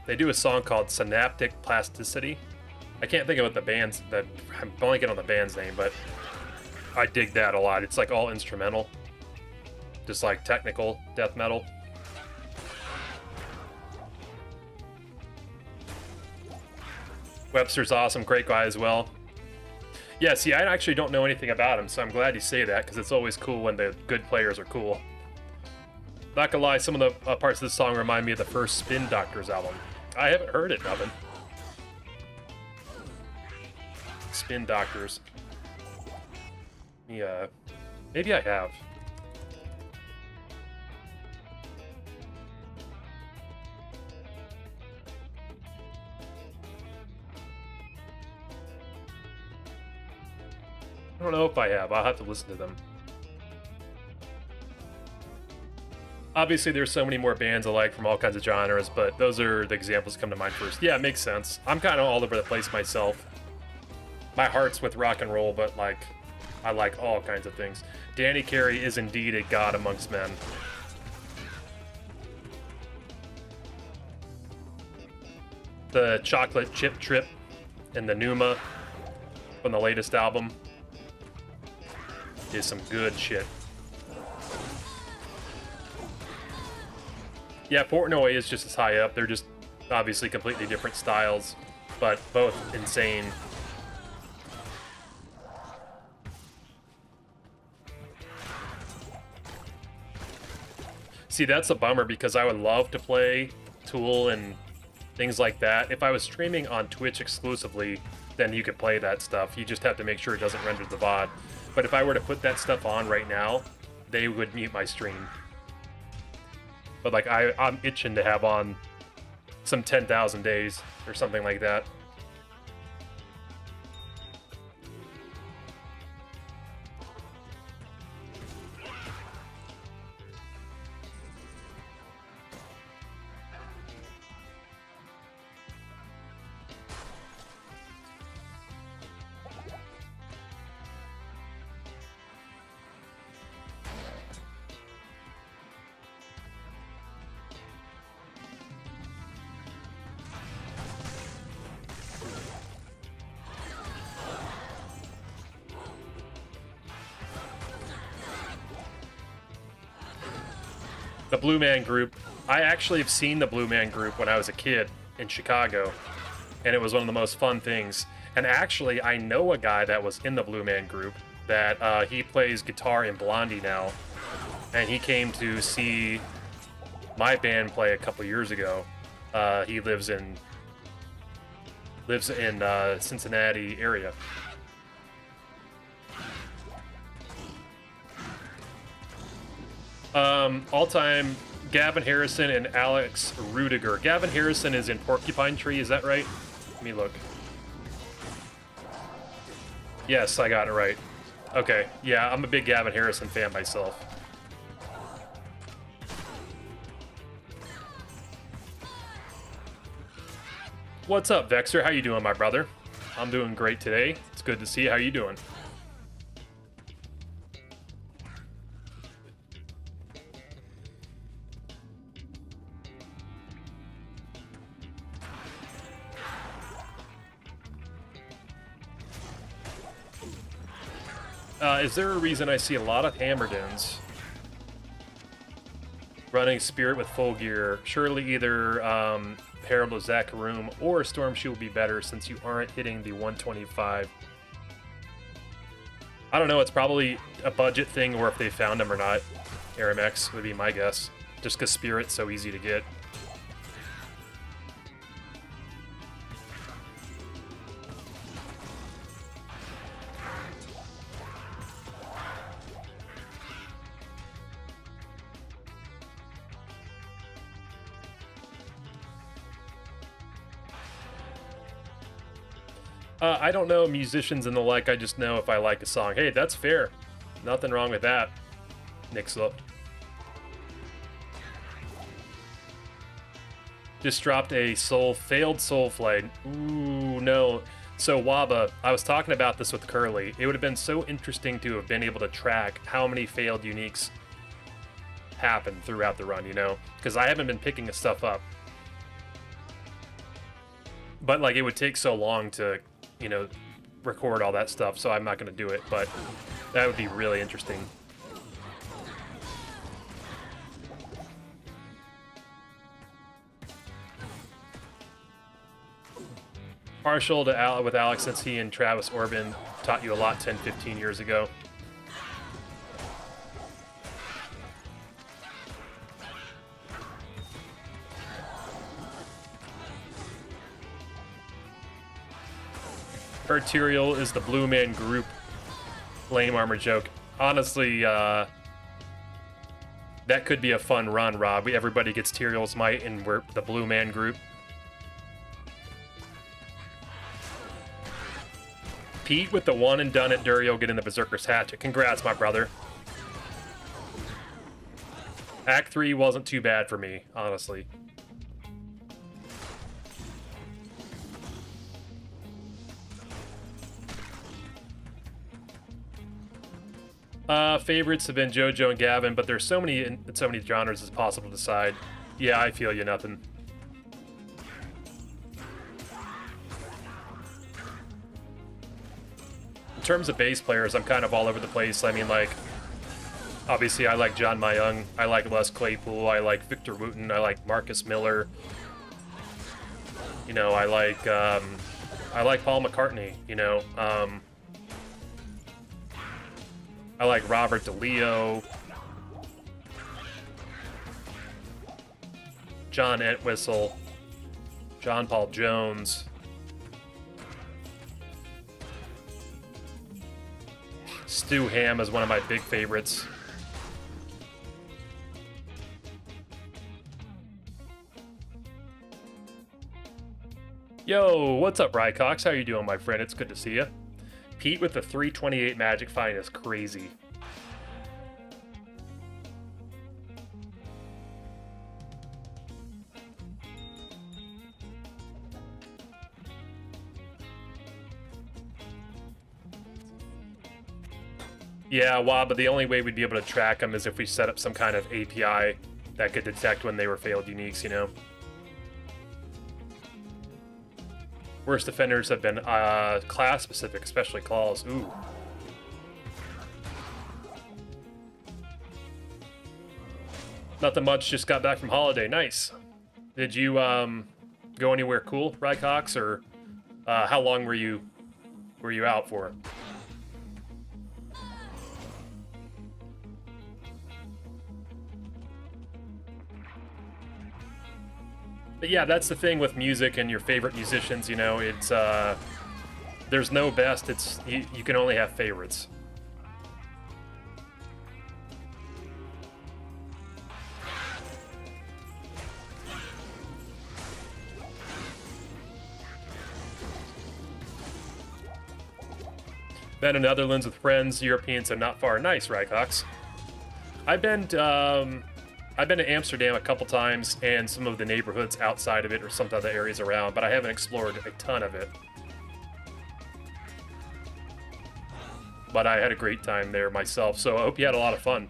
They do a song called Synaptic Plasticity. I can't think of what the band's, I'm blanking on the band's name, but I dig that a lot. It's like all instrumental, just like technical death metal. Webster's awesome, great guy as well. Yeah, see, I actually don't know anything about him, so I'm glad you say that, because it's always cool when the good players are cool. Not gonna lie, some of the parts of this song remind me of the first Spin Doctors album. I haven't heard it, nothing. Spin Doctors. Yeah, maybe I have. I don't know if I have. I'll have to listen to them. Obviously, there's so many more bands I like from all kinds of genres, but those are the examples that come to mind first. Yeah, it makes sense. I'm kind of all over the place myself. My heart's with rock and roll, but like, I like all kinds of things. Danny Carey is indeed a god amongst men. The Chocolate Chip Trip and the Numa from the latest album is some good shit. Yeah, Portnoy is just as high up. They're just obviously completely different styles, but both insane. See, that's a bummer because I would love to play Tool and things like that. If I was streaming on Twitch exclusively, then you could play that stuff. You just have to make sure it doesn't render the VOD. But if I were to put that stuff on right now, they would mute my stream. But like, I'm itching to have on some 10,000 days or something like that. The Blue Man Group. I actually have seen the Blue Man Group when I was a kid in Chicago, and it was one of the most fun things. And actually, I know a guy that was in the Blue Man Group that he plays guitar in Blondie now, and he came to see my band play a couple years ago. He lives in Cincinnati area. All-time Gavin Harrison and Alex Rudiger. Gavin Harrison is in Porcupine Tree, is that right? Let me look. Yes, I got it right. Okay, yeah, I'm a big Gavin Harrison fan myself. What's up, Vexer? How you doing, my brother? I'm doing great today. It's good to see you. How you doing? Is there a reason I see a lot of Hammerdens running Spirit with full gear? Surely either Herald of Zakarum or Stormshoe will be better since you aren't hitting the 125. I don't know, it's probably a budget thing or if they found them or not. Aramex would be my guess. Just because Spirit's so easy to get. I don't know musicians and the like. I just know if I like a song. Hey, that's fair. Nothing wrong with that. Nick's up. Just dropped a failed soul flight. Ooh, no. So Waba, I was talking about this with Curly. It would have been so interesting to have been able to track how many failed uniques happened throughout the run, you know? Because I haven't been picking this stuff up. But, like, it would take so long to, you know, record all that stuff, so I'm not going to do it, but that would be really interesting. Partial to with Alex since he and Travis Orban taught you a lot 10, 15 years ago. Arterial is the Blue Man Group lame armor joke. Honestly, that could be a fun run, Rob. Everybody gets Tyrael's Might and we're the Blue Man Group. Pete with the one and done at Durio getting the Berserker's Hatchet. Congrats, my brother. Act 3 wasn't too bad for me, honestly. Favorites have been JoJo and Gavin, but there's so many genres it's possible to decide. Yeah, I feel you, nothing. In terms of bass players, I'm kind of all over the place. I mean, like, obviously I like John Mayung, I like Les Claypool, I like Victor Wooten, I like Marcus Miller. You know, I like Paul McCartney, you know. I like Robert DeLeo, John Entwistle, John Paul Jones. Stu Hamm is one of my big favorites. Yo, what's up, Rycox? How you doing, my friend? It's good to see you. Pete with the 328 Magic Find is crazy. Yeah, wow, but the only way we'd be able to track them is if we set up some kind of API that could detect when they were failed uniques, you know? Worst offenders have been class-specific, especially claws. Ooh. Nothing much, just got back from holiday. Nice. Did you go anywhere cool, Rycox, or how long were you out for? But yeah, that's the thing with music and your favorite musicians, you know, it's, there's no best, it's, you can only have favorites. Been in Netherlands with friends, Europeans, and not far. Nice, Rycox. I've been to Amsterdam a couple times and some of the neighborhoods outside of it or some other areas around, but I haven't explored a ton of it. But I had a great time there myself, so I hope you had a lot of fun.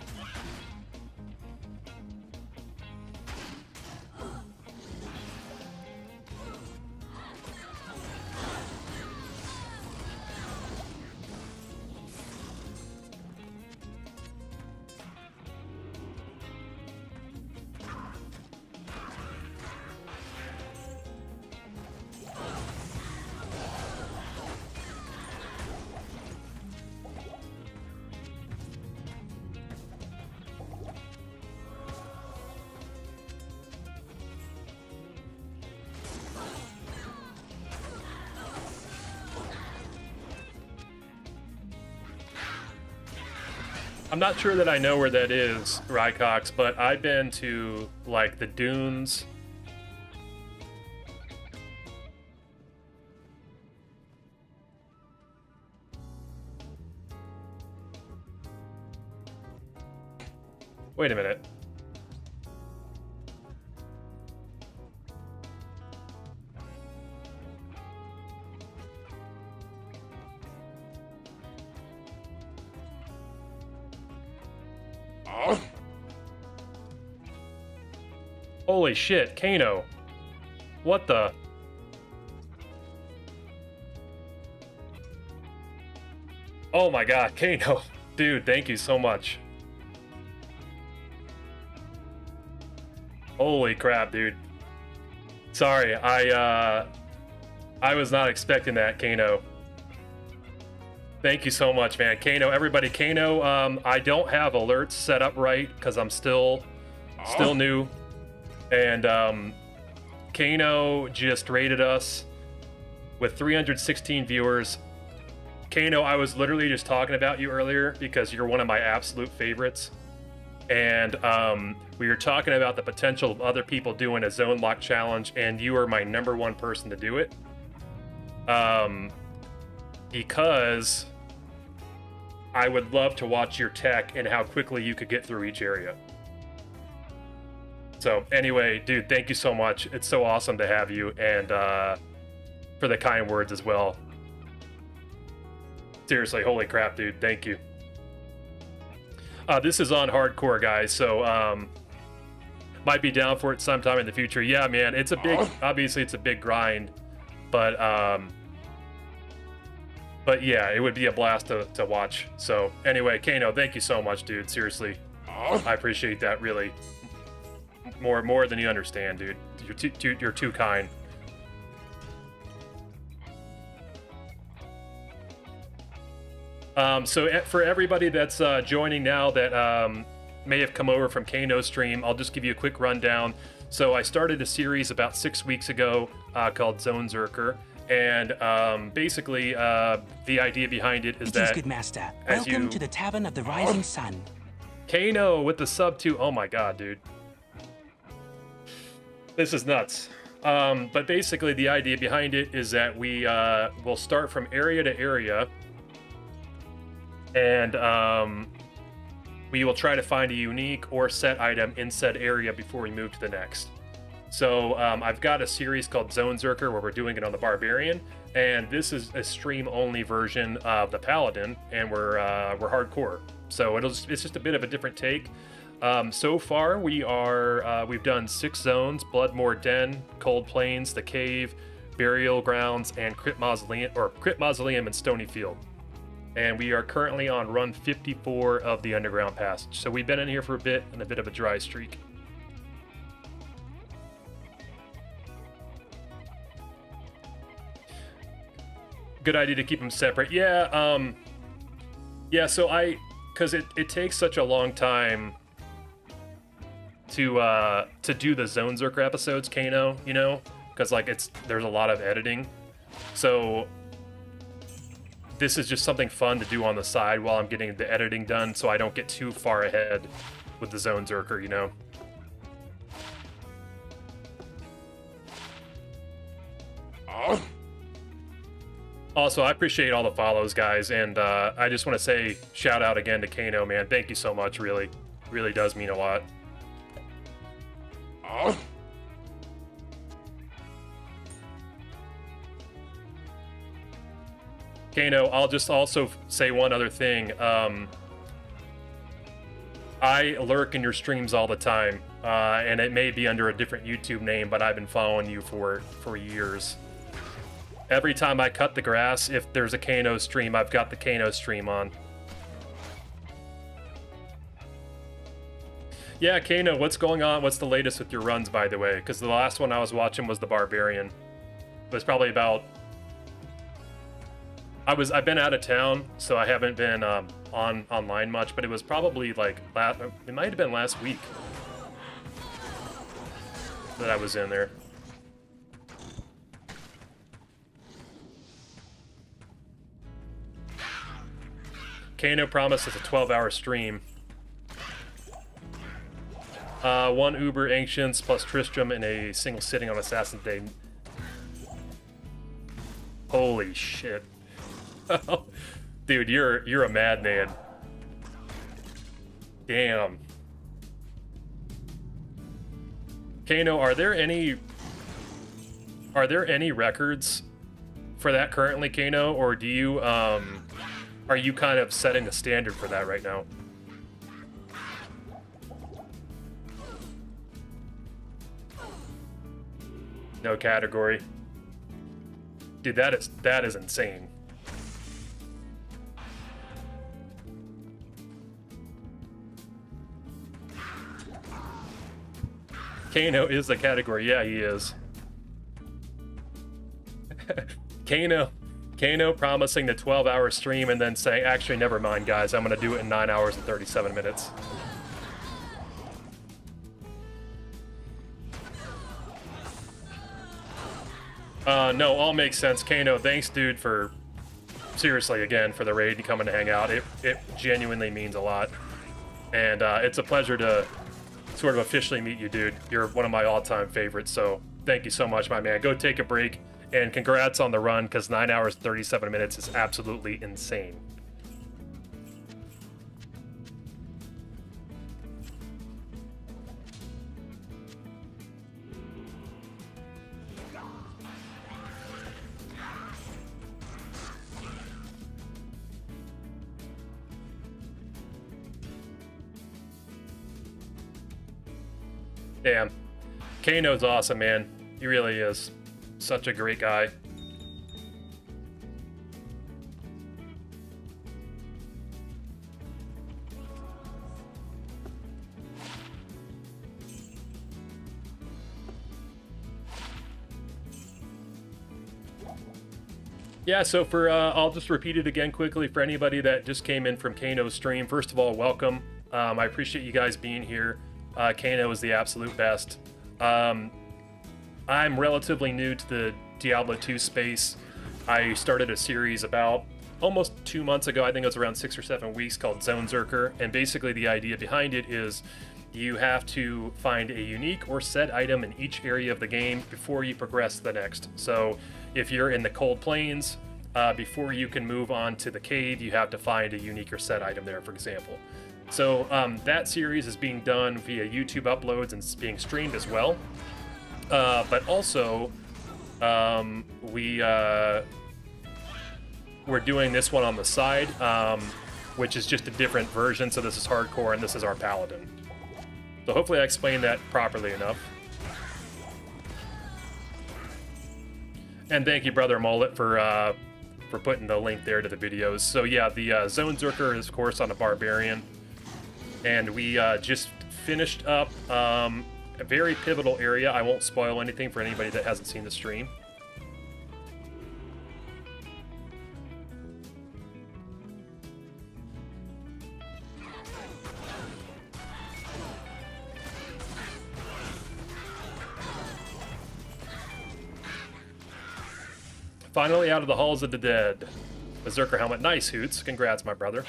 I'm not sure that I know where that is, Rycox, but I've been to, like, the dunes. Wait a minute. Holy shit, Kano. What the? Oh my god, Kano. Dude, thank you so much. Holy crap, dude. Sorry, I was not expecting that, Kano. Thank you so much, man. Kano, everybody, Kano, I don't have alerts set up right because I'm still new. And Kano just rated us with 316 viewers. Kano, I was literally just talking about you earlier because you're one of my absolute favorites. And we were talking about the potential of other people doing a zone lock challenge, and you are my #1 person to do it. Because I would love to watch your tech and how quickly you could get through each area. So anyway, dude, thank you so much. It's so awesome to have you, and for the kind words as well. Seriously, holy crap, dude. Thank you. This is on hardcore, guys, so might be down for it sometime in the future. Yeah, man, it's a big, obviously it's a big grind, but yeah, it would be a blast to watch. So anyway, Kano, thank you so much, dude. Seriously, I appreciate that, really. More than you understand, dude. You're too kind. So for everybody that's joining now that may have come over from Kano's stream, I'll just give you a quick rundown. So I started a series about 6 weeks ago called Zonezerker, and basically the idea behind it is that... Good master. Welcome to the Tavern of the Rising Sun. Kano with the sub 2. Oh my god, dude. This is nuts. But basically the idea behind it is that we will start from area to area, and we will try to find a unique or set item in said area before we move to the next. So I've got a series called Zonezerker where we're doing it on the Barbarian, and this is a stream-only version of the Paladin, and we're hardcore. So it's just a bit of a different take. So far we've done 6 zones: Bloodmoor Den, Cold Plains, the Cave, Burial Grounds, and Crypt Mausoleum and Stony Field. And we are currently on run 54 of the Underground Passage. So we've been in here for a bit, and a bit of a dry streak. Good idea to keep them separate. Yeah, so because it takes such a long time to do the Zonezerker episodes, Kano, you know, because like there's a lot of editing. So this is just something fun to do on the side while I'm getting the editing done, so I don't get too far ahead with the Zonezerker, you know. Also, I appreciate all the follows, guys, and I just want to say shout out again to Kano, man. Thank you so much, really. Really does mean a lot. Kano, I'll just also say one other thing. I lurk in your streams all the time, and it may be under a different YouTube name, but I've been following you for years. Every time I cut the grass, if there's a Kano stream, I've got the Kano stream on. Yeah, Kano, what's going on? What's the latest with your runs, by the way? Because the last one I was watching was the Barbarian. It was probably about... I've been out of town, so I haven't been online much, but it was probably like it might have been last week that I was in there. Kano promised us a 12-hour stream. 1 Uber Ancients plus Tristram in a single sitting on Assassin's Day. Holy shit. Dude, you're a madman. Damn. Kano, are there any records for that currently, Kano, or do you are you kind of setting the standard for that right now? No category. Dude, that is insane. Kano is the category. Yeah, he is. Kano promising the 12-hour stream and then saying, actually, never mind, guys. I'm going to do it in 9 hours and 37 minutes. No, all makes sense. Kano, thanks, dude, for... Seriously, again, for the raid and coming to hang out. It genuinely means a lot. And it's a pleasure to sort of officially meet you, dude. You're one of my all-time favorites, so thank you so much, my man. Go take a break, and congrats on the run, because 9 hours, 37 minutes is absolutely insane. Damn. Kano's awesome, man. He really is. Such a great guy. Yeah, so for, I'll just repeat it again quickly for anybody that just came in from Kano's stream. First of all, welcome. I appreciate you guys being here. Kano is the absolute best. I'm relatively new to the Diablo II space. I started a series about almost 2 months ago. I think it was around 6 or 7 weeks, called Zonezerker. And basically the idea behind it is you have to find a unique or set item in each area of the game before you progress to the next. So if you're in the cold plains, before you can move on to the cave, you have to find a unique or set item there, for example. So that series is being done via YouTube uploads and it's being streamed as well. But also, we're doing this one on the side, which is just a different version. So this is hardcore and this is our Paladin. So hopefully I explained that properly enough. And thank you, Brother Mullet, for putting the link there to the videos. So yeah, the Zonezerker is, of course, on a Barbarian. And we just finished up a very pivotal area. I won't spoil anything for anybody that hasn't seen the stream. Finally out of the halls of the dead. Berserker helmet. Nice, Hoots. Congrats, my brother.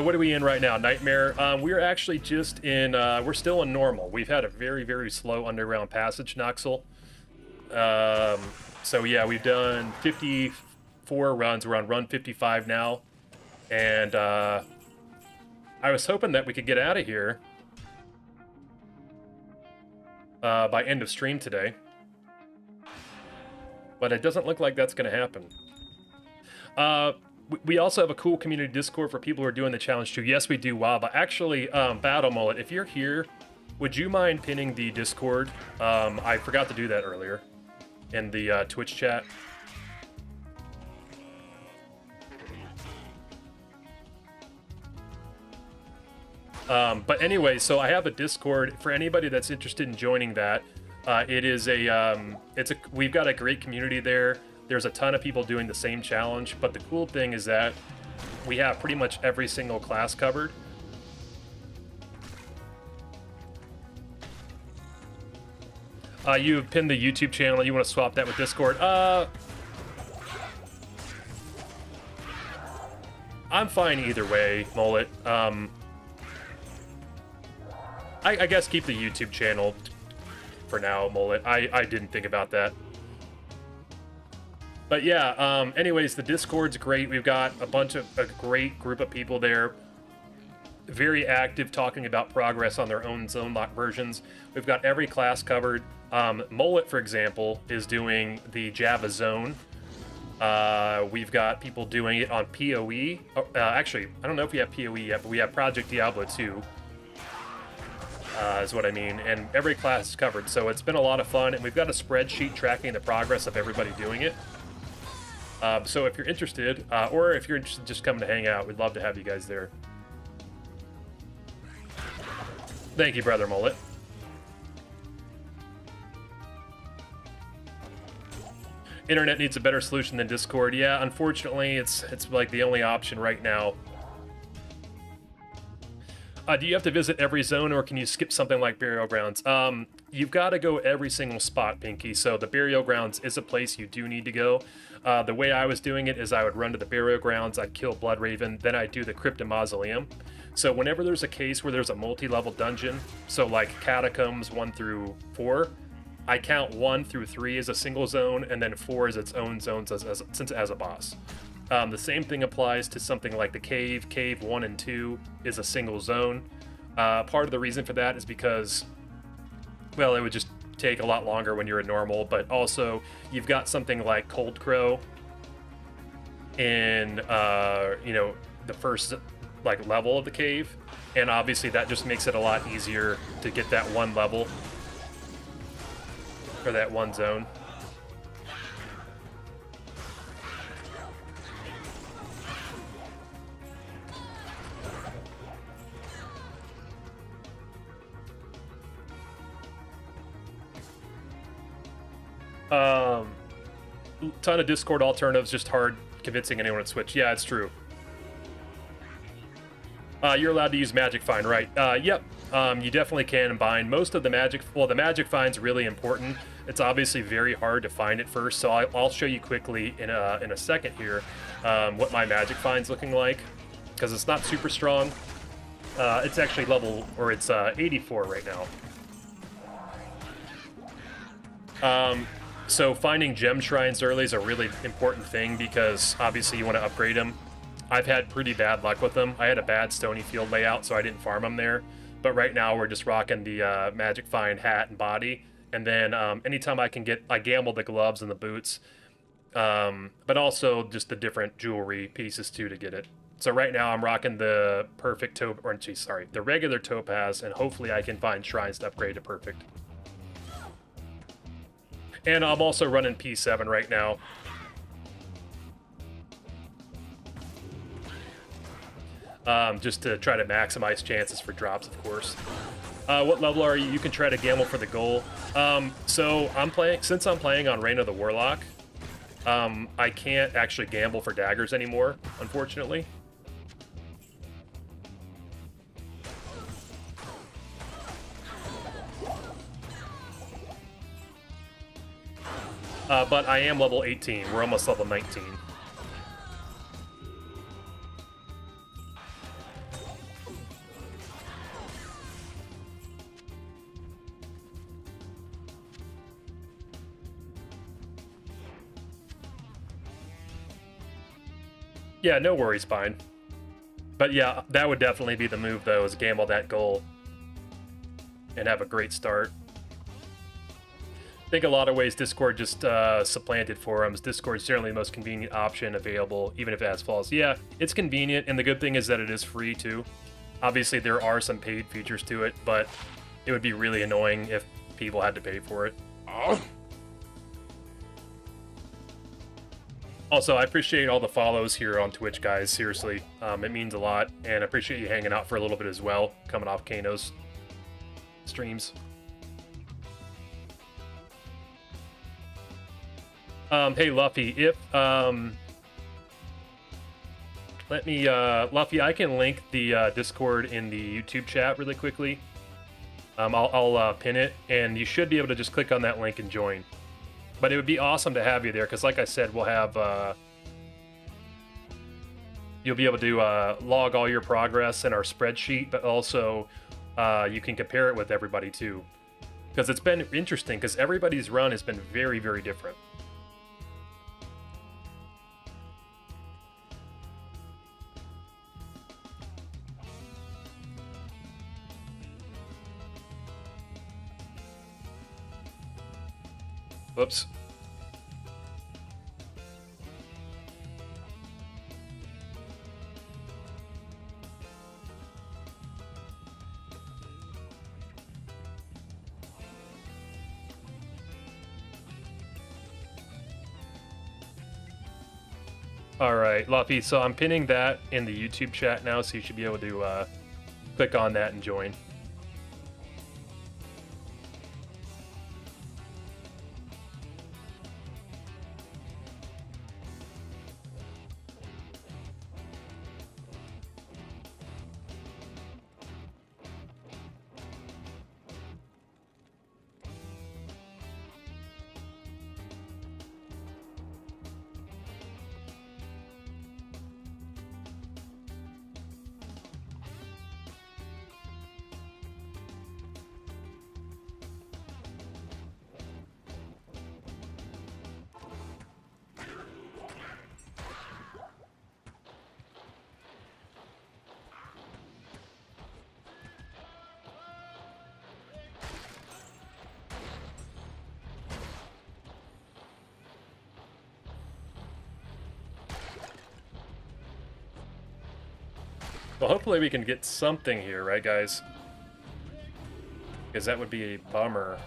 What are we in right now? Nightmare. We're actually just in, we're still in normal. We've had a very, very slow underground passage, Noxel. So yeah, we've done 54 runs. We're on run 55 now. And I was hoping that we could get out of here by end of stream today. But it doesn't look like that's going to happen. We also have a cool community Discord for people who are doing the challenge too. Yes, we do. Wow, but actually, Battle Mullet, if you're here, would you mind pinning the Discord? I forgot to do that earlier in the Twitch chat. But anyway, so I have a Discord for anybody that's interested in joining that. It is we've got a great community there. There's a ton of people doing the same challenge, but the cool thing is that we have pretty much every single class covered. You pinned the YouTube channel. You want to swap that with Discord? I'm fine either way, Mullet. I guess keep the YouTube channel for now, Mullet. I didn't think about that. But yeah, anyways, the Discord's great. We've got a great group of people there, very active, talking about progress on their own zone lock versions. We've got every class covered. Mullet, for example, is doing the Java zone. We've got people doing it on PoE. Actually, I don't know if we have PoE yet, but we have Project Diablo II, is what I mean. And every class is covered, so it's been a lot of fun. And we've got a spreadsheet tracking the progress of everybody doing it. So if you're interested, or if you're interested just coming to hang out, we'd love to have you guys there. Thank you, Brother Mullet. Internet needs a better solution than Discord. Yeah, unfortunately, it's like the only option right now. Do you have to visit every zone, or can you skip something like Burial Grounds? You've got to go every single spot, Pinky. So the Burial Grounds is a place you do need to go. The way I was doing it is I would run to the Burial Grounds, I'd kill Bloodraven, then I'd do the Crypta Mausoleum. So whenever there's a case where there's a multi-level dungeon, so like Catacombs 1 through 4, I count 1 through 3 as a single zone, and then 4 as its own zones as a boss. The same thing applies to something like the Cave. Cave 1 and 2 is a single zone. Part of the reason for that is because, well, it would just take a lot longer when you're a normal, but also you've got something like Cold Crow in, the first level of the cave, and obviously that just makes it a lot easier to get that one level, or that one zone. Ton of Discord alternatives, just hard convincing anyone to switch. Yeah, it's true. You're allowed to use Magic Find, right? Yep. You definitely can bind. Most of the Magic... Well, the Magic Find's really important. It's obviously very hard to find it first, so I'll show you quickly in a second here what my Magic Find's looking like, because it's not super strong. It's actually it's 84 right now. So finding gem shrines early is a really important thing, because obviously you want to upgrade them. I've had pretty bad luck with them. I had a bad Stony Field layout, so I didn't farm them there. But right now we're just rocking the Magic Find hat and body. And then anytime I can I gamble the gloves and the boots. But also just the different jewelry pieces too to get it. So right now I'm rocking the perfect the regular topaz, and hopefully I can find shrines to upgrade to perfect. And I'm also running P7 right now. Just to try to maximize chances for drops, of course. What level are you? You can try to gamble for the goal. So since I'm playing on Reign of the Warlock, I can't actually gamble for daggers anymore, unfortunately. But I am level 18. We're almost level 19. Yeah, no worries, fine. But yeah, that would definitely be the move, though, is gamble that goal and have a great start. I think a lot of ways Discord just supplanted forums. Discord's generally the most convenient option available, even if it has flaws. Yeah, it's convenient, and the good thing is that it is free, too. Obviously, there are some paid features to it, but it would be really annoying if people had to pay for it. Oh. Also, I appreciate all the follows here on Twitch, guys. Seriously, it means a lot, and I appreciate you hanging out for a little bit as well, coming off Kano's streams. Hey, Luffy, if, Luffy, I can link the Discord in the YouTube chat really quickly. I'll pin it, and you should be able to just click on that link and join. But it would be awesome to have you there, because like I said, we'll have, you'll be able to log all your progress in our spreadsheet, but also you can compare it with everybody too. Because it's been interesting, because everybody's run has been very, very different. Whoops. Alright, Luffy, so I'm pinning that in the YouTube chat now, so you should be able to click on that and join. Well, hopefully we can get something here, right, guys? Because that would be a bummer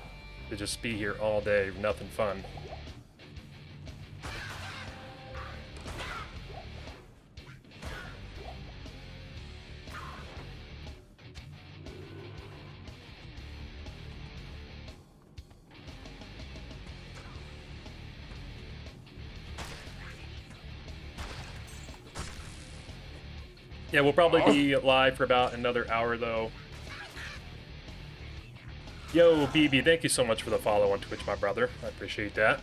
to just be here all day, nothing fun. Yeah, we'll probably be live for about another hour, though. Yo, BB, thank you so much for the follow on Twitch, my brother. I appreciate that.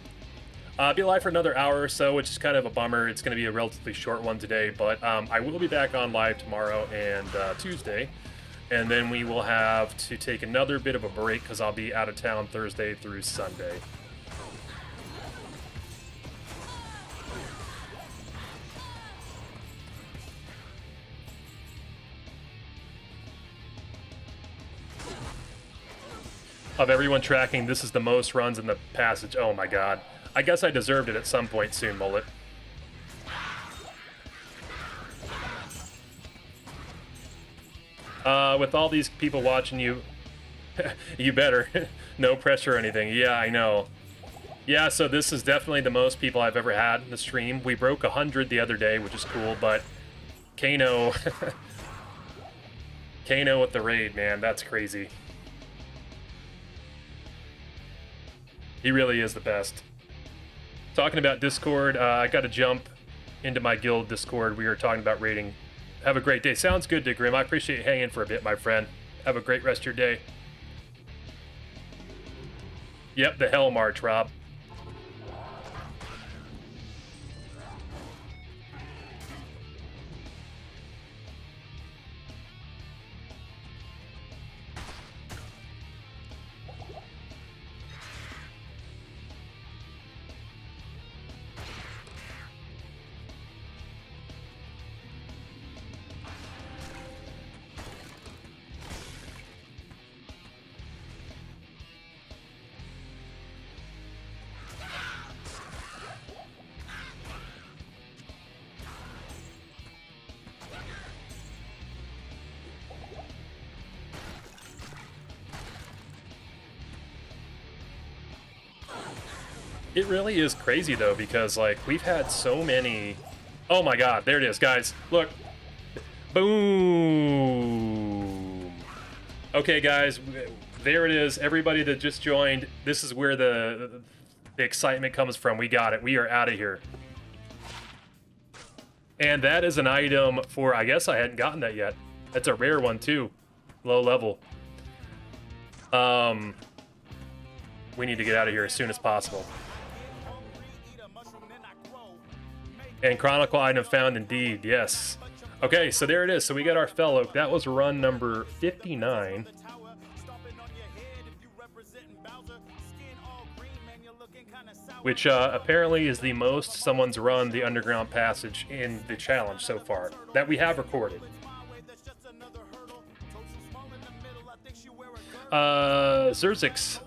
Be live for another hour or so, which is kind of a bummer. It's going to be a relatively short one today, but I will be back on live tomorrow and Tuesday. And then we will have to take another bit of a break because I'll be out of town Thursday through Sunday. Of everyone tracking, this is the most runs in the passage. Oh my god. I guess I deserved it at some point soon, Mullet. With all these people watching you, you better. No pressure or anything. Yeah, I know. Yeah, so this is definitely the most people I've ever had in the stream. We broke 100 the other day, which is cool, but Kano... Kano with the raid, man, that's crazy. He really is the best. Talking about Discord, I got to jump into my guild Discord. We were talking about raiding. Have a great day. Sounds good, Dick Grim. I appreciate you hanging for a bit, my friend. Have a great rest of your day. Yep, the Hell March, Rob. It really is crazy, though, because, like, we've had so many... Oh, my God. There it is, guys. Look. Boom. Okay, guys. There it is. Everybody that just joined, this is where the excitement comes from. We got it. We are out of here. And that is an item for... I guess I hadn't gotten that yet. That's a rare one, too. Low level. We need to get out of here as soon as possible. And Chronicle item found indeed, yes. Okay, so there it is. So we got our fellow. That was run number 59. Which apparently is the most someone's run the underground passage in the challenge so far. That we have recorded. Zerzix,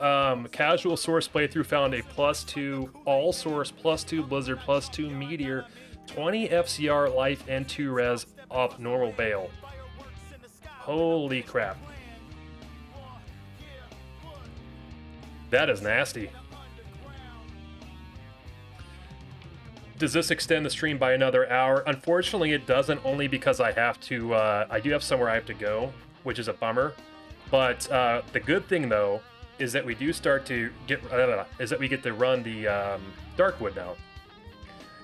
casual source playthrough found a +2 all source, +2 Blizzard, +2 Meteor, 20 FCR life, and 2 res off normal bail. Holy crap. That is nasty. Does this extend the stream by another hour? Unfortunately, it doesn't, only because I have to, I do have somewhere I have to go, which is a bummer. But the good thing, though, is that we do start to get, is that we get to run the Darkwood now.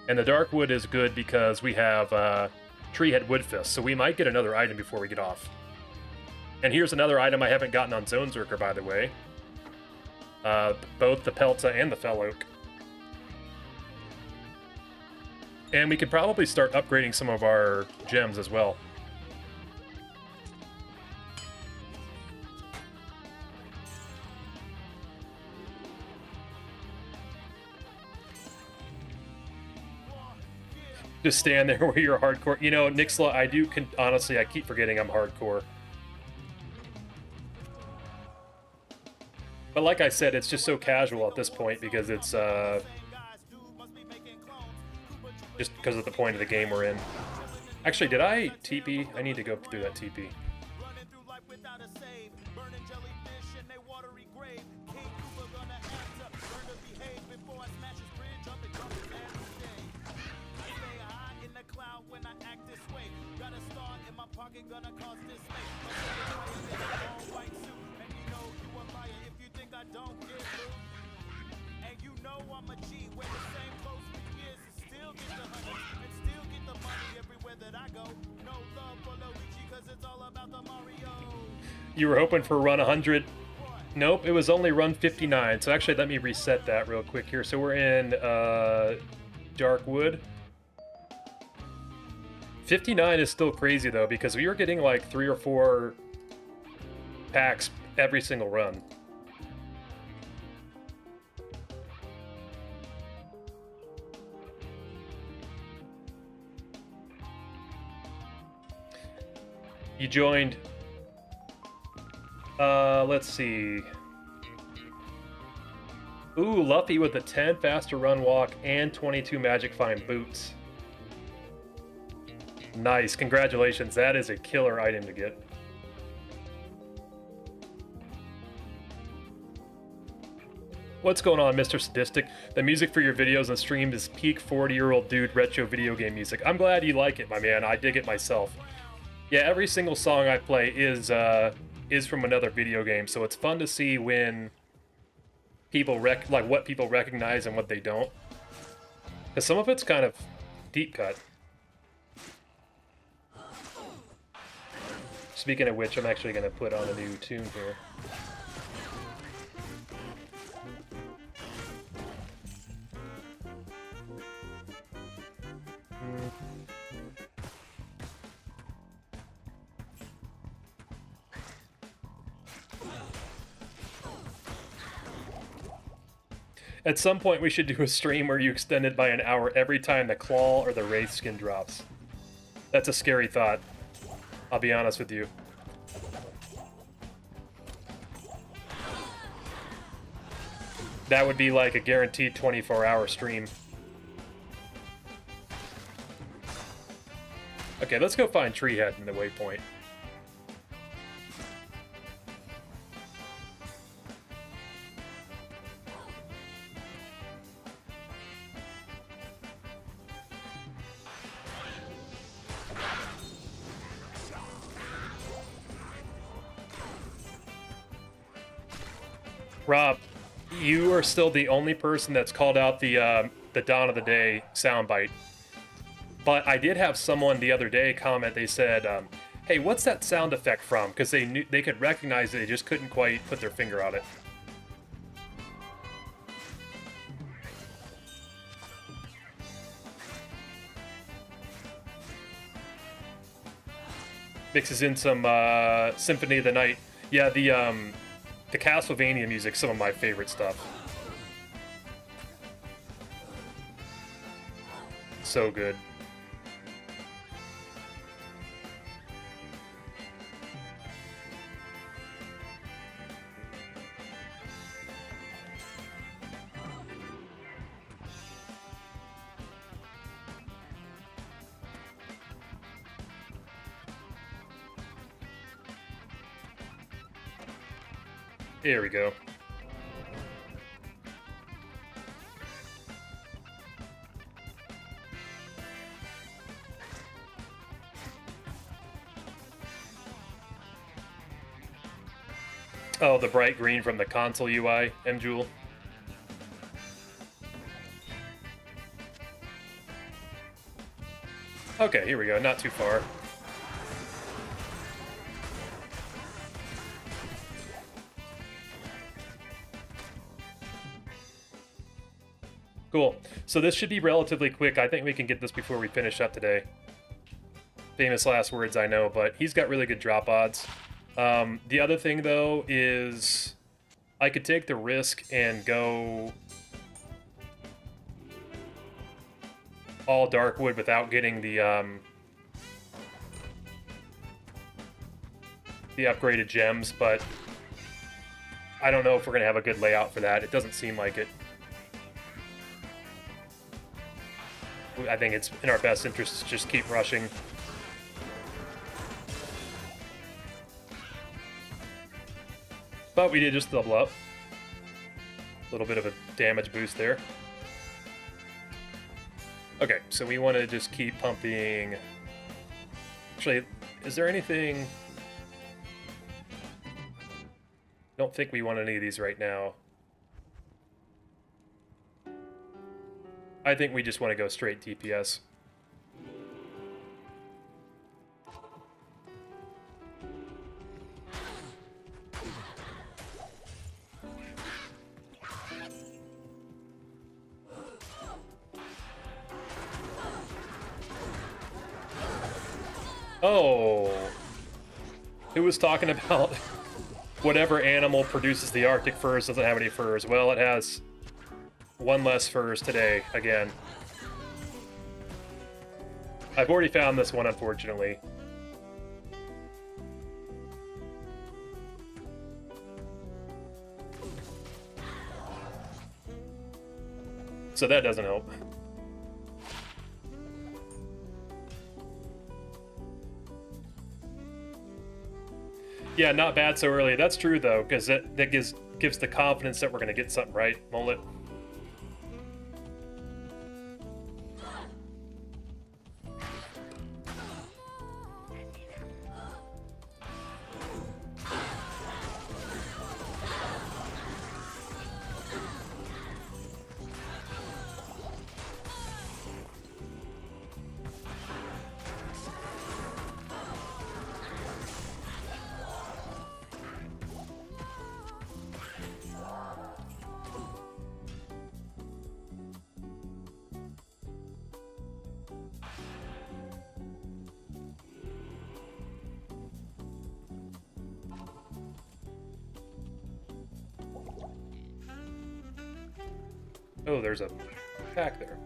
And the Darkwood is good because we have Treehead Woodfist, so we might get another item before we get off. And here's another item I haven't gotten on Zonezerker, by the way. Both the Pelta and the Fell Oak. And we could probably start upgrading some of our gems as well. Just stand there where you're hardcore. You know, Nixla, honestly, I keep forgetting I'm hardcore. But like I said, it's just so casual at this point because it's, just because of the point of the game we're in. Actually, did I TP? I need to go through that TP. You were hoping for run 100. Nope, it was only run 59. So actually, let me reset that real quick here. So we're in Darkwood. 59 is still crazy, though, because we were getting like 3 or 4 packs every single run. You joined... let's see. Ooh, Luffy with a 10 faster run walk and 22 magic find boots. Nice, congratulations. That is a killer item to get. What's going on, Mr. Sadistic? The music for your videos and stream is peak 40-year-old dude retro video game music. I'm glad you like it, my man. I dig it myself. Yeah, every single song I play is from another video game, so it's fun to see when people what people recognize and what they don't. Because some of it's kind of deep cut. Speaking of which, I'm actually going to put on a new tune here. At some point, we should do a stream where you extend it by an hour every time the claw or the wraith skin drops. That's a scary thought. I'll be honest with you. That would be like a guaranteed 24-hour stream. Okay, let's go find Treehead in the waypoint. Rob, you are still the only person that's called out the Dawn of the Day soundbite. But I did have someone the other day comment. They said, "Hey, what's that sound effect from?" Because they knew they could recognize it, they just couldn't quite put their finger on it. Mixes in some Symphony of the Night. Yeah, the Castlevania music, some of my favorite stuff. So good. There we go. Oh, the bright green from the console UI, M-Jewel. Okay, here we go, not too far. Cool. So this should be relatively quick. I think we can get this before we finish up today. Famous last words, I know, but he's got really good drop odds. The other thing, though, is I could take the risk and go all Darkwood without getting the upgraded gems, but I don't know if we're going to have a good layout for that. It doesn't seem like it. I think it's in our best interest to just keep rushing. But we did just double up. A little bit of a damage boost there. Okay, so we want to just keep pumping. Actually, is there anything? I don't think we want any of these right now. I think we just want to go straight DPS. Oh, who was talking about whatever animal produces the Arctic furs doesn't have any furs? Well, it has one less furs today, again. I've already found this one, unfortunately. So that doesn't help. Yeah, not bad so early. That's true, though, because that gives the confidence that we're going to get something right, won't it? Oh, there's a pack there.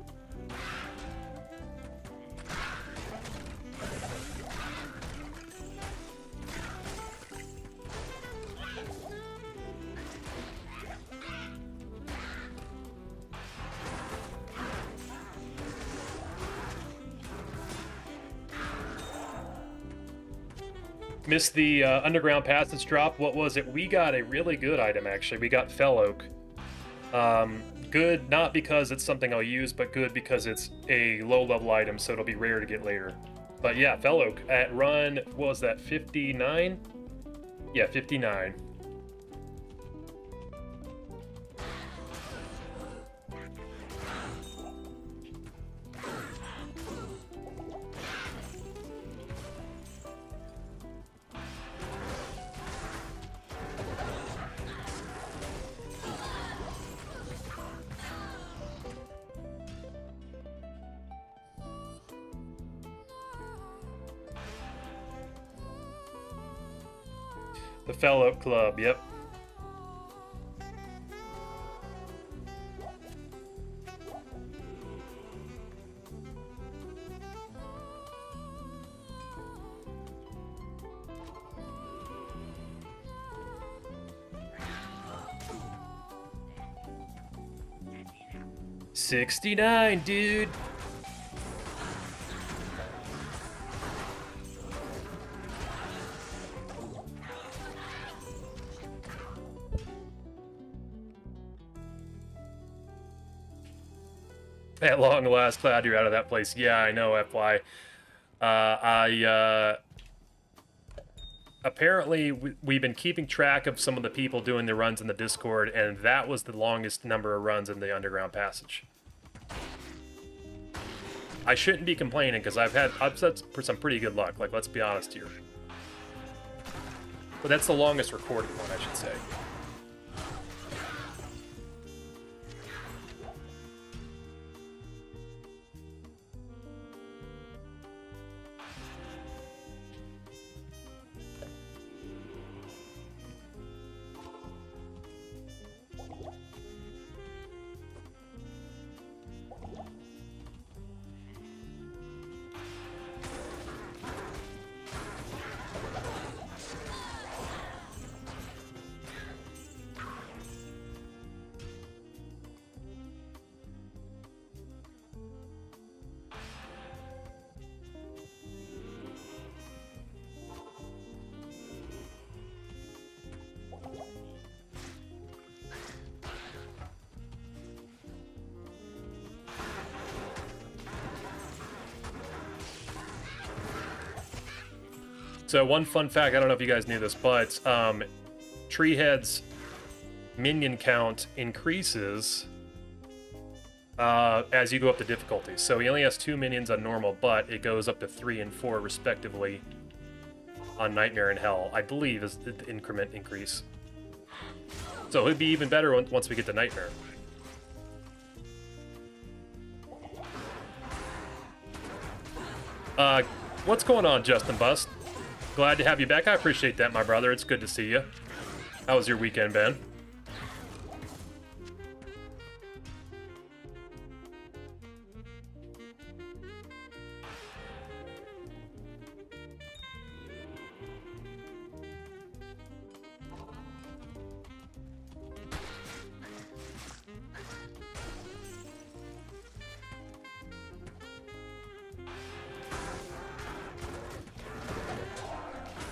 Missed the underground passage drop. What was it? We got a really good item, actually. We got Fell Oak. Good, not because it's something I'll use, but good because it's a low-level item, so it'll be rare to get later. But yeah, Fell Oak at run, what was that, 59? Yeah, 59. The Fell Oak Club, yep. $69, dude. At long last, glad you're out of that place. Yeah, I know, FY. Apparently, we've been keeping track of some of the people doing the runs in the Discord, and that was the longest number of runs in the Underground Passage. I shouldn't be complaining, because I've had some pretty good luck, like, let's be honest here. But that's the longest recorded one, I should say. So one fun fact, I don't know if you guys knew this, but Treehead's minion count increases as you go up the difficulty. So he only has 2 minions on normal, but it goes up to 3 and 4 respectively on Nightmare and Hell, I believe is the increment increase. So it'd be even better once we get to Nightmare. What's going on, Justin Bust? Glad to have you back. I appreciate that, my brother. It's good to see you. How was your weekend, Ben?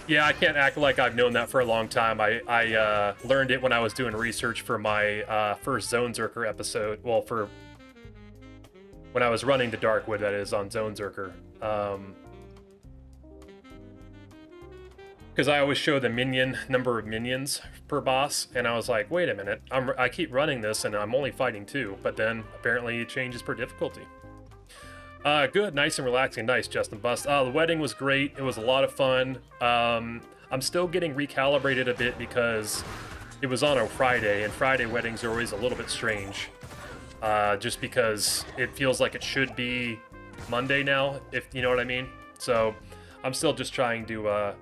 Yeah, I can't act like I've known that for a long time. I learned it when I was doing research for my first Zonezerker episode. Well, for when I was running the Darkwood, that is, on Zonezerker. Because I always show the number of minions per boss, and I was like, wait a minute, I keep running this, and I'm only fighting 2, but then apparently it changes per difficulty. Good, nice and relaxing. Nice, Justin Bust. The wedding was great. It was a lot of fun. I'm still getting recalibrated a bit because it was on a Friday, and Friday weddings are always a little bit strange. Just because it feels like it should be Monday now, if you know what I mean. So I'm still just trying to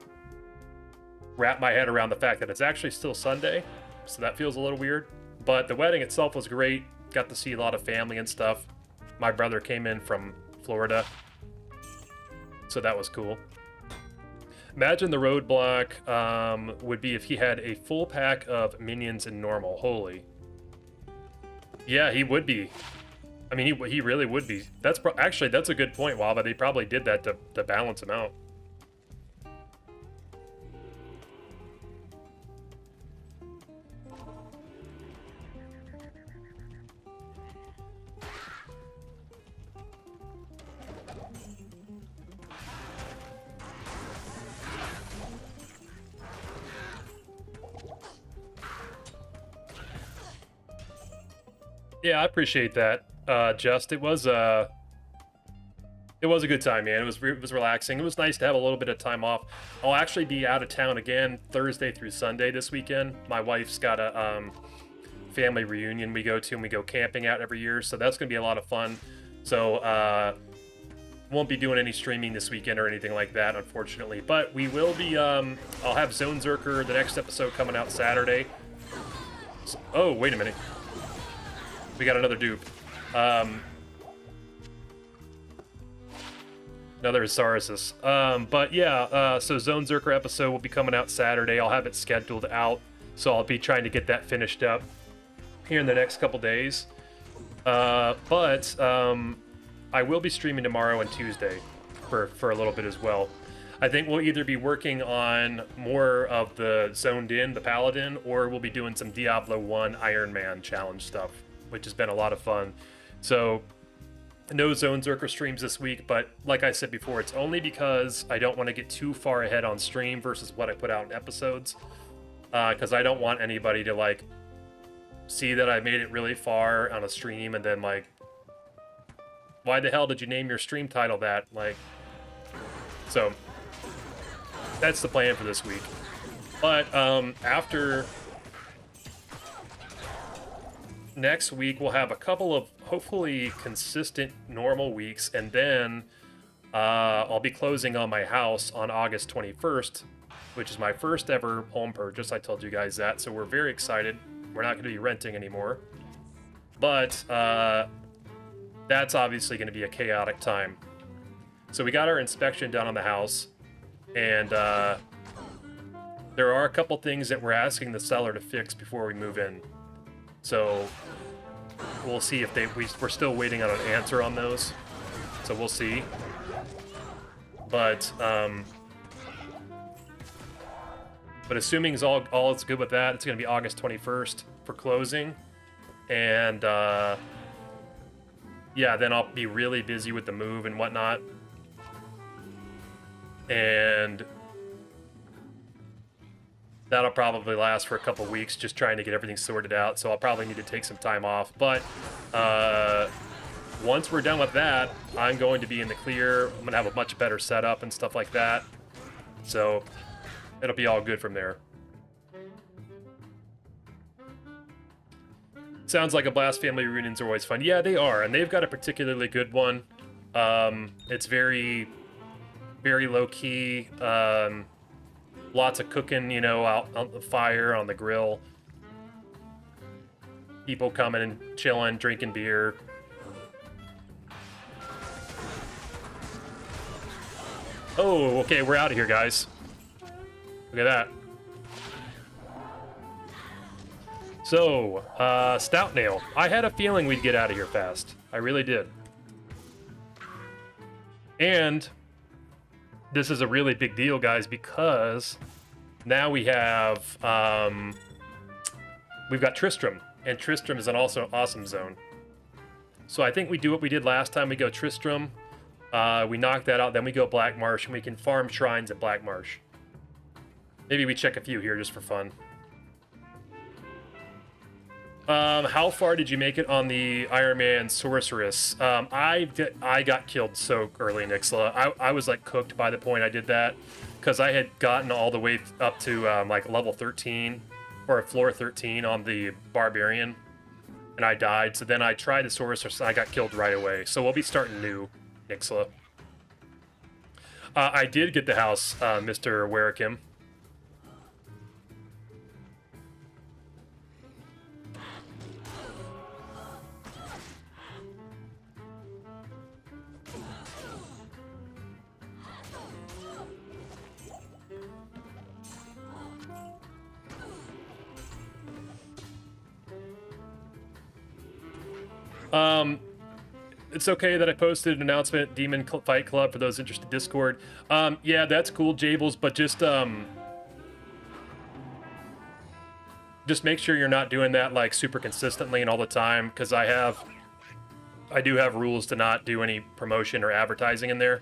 wrap my head around the fact that it's actually still Sunday. So that feels a little weird. But the wedding itself was great. Got to see a lot of family and stuff. My brother came in from Florida, so that was cool. Imagine the roadblock would be if he had a full pack of minions in normal. Holy. Yeah, he would be. I mean, he really would be. Actually, that's a good point, Waba. They probably did that to balance him out. Yeah, I appreciate that. It was a good time, man. It was relaxing. It was nice to have a little bit of time off. I'll actually be out of town again Thursday through Sunday this weekend. My wife's got a family reunion we go to, and we go camping out every year, so that's gonna be a lot of fun. So won't be doing any streaming this weekend or anything like that, unfortunately. But we will be. I'll have Zonezerker, the next episode, coming out Saturday. So, oh, wait a minute. We got another dupe. Another Isarisis. But yeah, so Zonezerker episode will be coming out Saturday. I'll have it scheduled out, so I'll be trying to get that finished up here in the next couple days. But I will be streaming tomorrow and Tuesday for a little bit as well. I think we'll either be working on more of the Zoned In, the Paladin, or we'll be doing some Diablo 1 Iron Man challenge stuff, which has been a lot of fun. So no Zonezerker streams this week, but like I said before, it's only because I don't want to get too far ahead on stream versus what I put out in episodes. Because I don't want anybody to, like, see that I made it really far on a stream and then, like, why the hell did you name your stream title that? Like, so that's the plan for this week. But after next week, we'll have a couple of hopefully consistent normal weeks, and then I'll be closing on my house on August 21st, which is my first ever home purchase. I told you guys that, so we're very excited. We're not going to be renting anymore. But that's obviously going to be a chaotic time. So we got our inspection done on the house, and there are a couple things that we're asking the seller to fix before we move in. So we'll see if we're still waiting on an answer on those. So we'll see. But assuming all is good with that, it's going to be August 21st for closing. And yeah, then I'll be really busy with the move and whatnot. And that'll probably last for a couple weeks, just trying to get everything sorted out. So I'll probably need to take some time off. But once we're done with that, I'm going to be in the clear. I'm going to have a much better setup and stuff like that. So it'll be all good from there. Sounds like a Blast family reunions are always fun. Yeah, they are, and they've got a particularly good one. It's very, very low key. Lots of cooking, you know, out on the fire, on the grill. People coming and chilling, drinking beer. Oh, okay, we're out of here, guys. Look at that. So, Stout Nail. I had a feeling we'd get out of here fast. I really did. And this is a really big deal, guys, because now we have, we've got Tristram, and Tristram is an also awesome zone. So I think we do what we did last time. We go Tristram, we knock that out, then we go Black Marsh, and we can farm shrines at Black Marsh. Maybe we check a few here just for fun. How far did you make it on the Iron Man Sorceress? I got killed so early, Nixla. I was like cooked by the point I did that, because I had gotten all the way up to like level 13 or floor 13 on the Barbarian, and I died. So then I tried the Sorceress and I got killed right away. So we'll be starting new, Nixla. I did get the house, Mr. Werikim. It's okay that I posted an announcement, Demon Fight Club, for those interested in Discord. Yeah, that's cool, Jables, but just make sure you're not doing that like super consistently and all the time, because I do have rules to not do any promotion or advertising in there.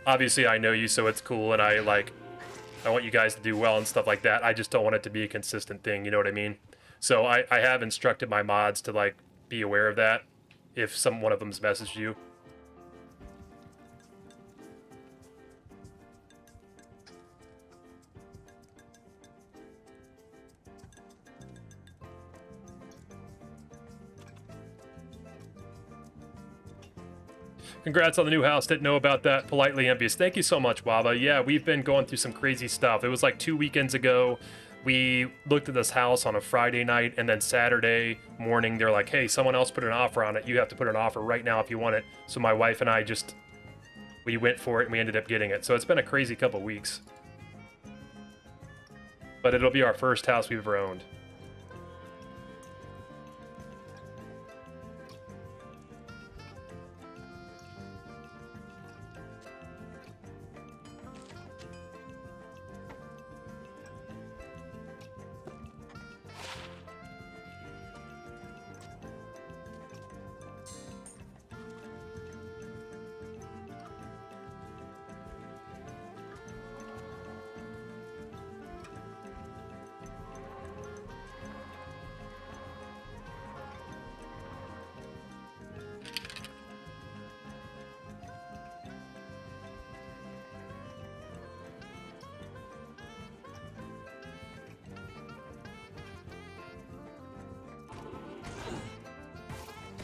Obviously I know you, so it's cool, and I want you guys to do well and stuff like that. I just don't want it to be a consistent thing, you know what I mean? So I have instructed my mods to like be aware of that if one of them's messaged you. Congrats on the new house. Didn't know about that. Politely envious. Thank you so much, Waba. Yeah, we've been going through some crazy stuff. It was like 2 weekends ago. We looked at this house on a Friday night, and then Saturday morning, they're like, hey, someone else put an offer on it. You have to put an offer right now if you want it. So my wife and I we went for it, and we ended up getting it. So it's been a crazy couple weeks. But it'll be our first house we've ever owned.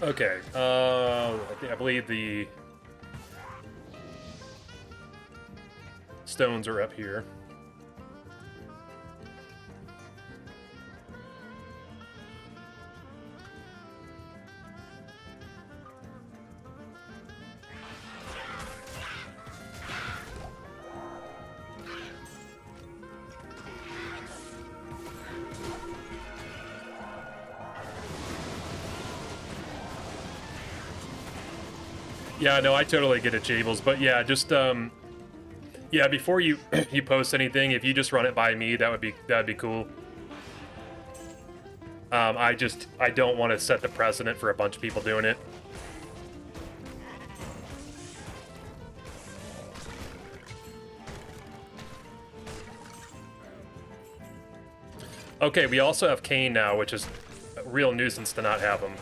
Okay. I believe the stones are up here. Yeah, no, I totally get it, Jables. But yeah, just yeah, before you you post anything, if you just run it by me, that'd be cool. I don't want to set the precedent for a bunch of people doing it. Okay, we also have Kane now, which is a real nuisance to not have him.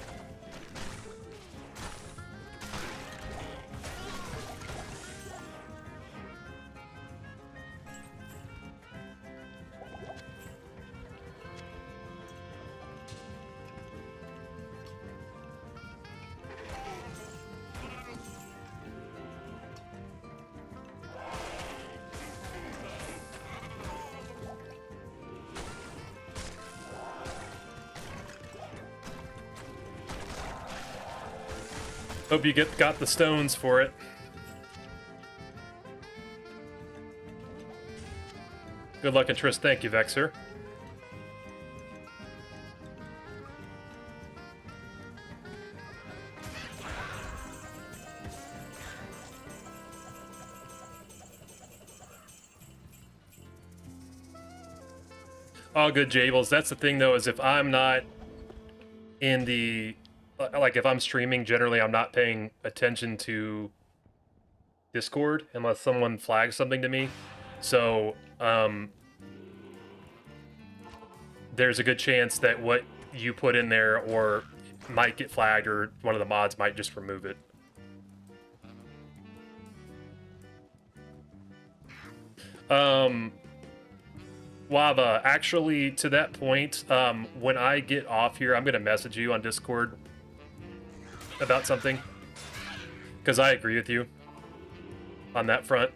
Hope you got the stones for it. Good luck and Triss. Thank you, Vexer. All good, Jables. That's the thing, though, is if I'm not in the... Like, if I'm streaming, generally I'm not paying attention to Discord unless someone flags something to me. So, there's a good chance that what you put in there or might get flagged, or one of the mods might just remove it. Lava, actually, to that point, when I get off here, I'm going to message you on Discord about something, because I agree with you on that front.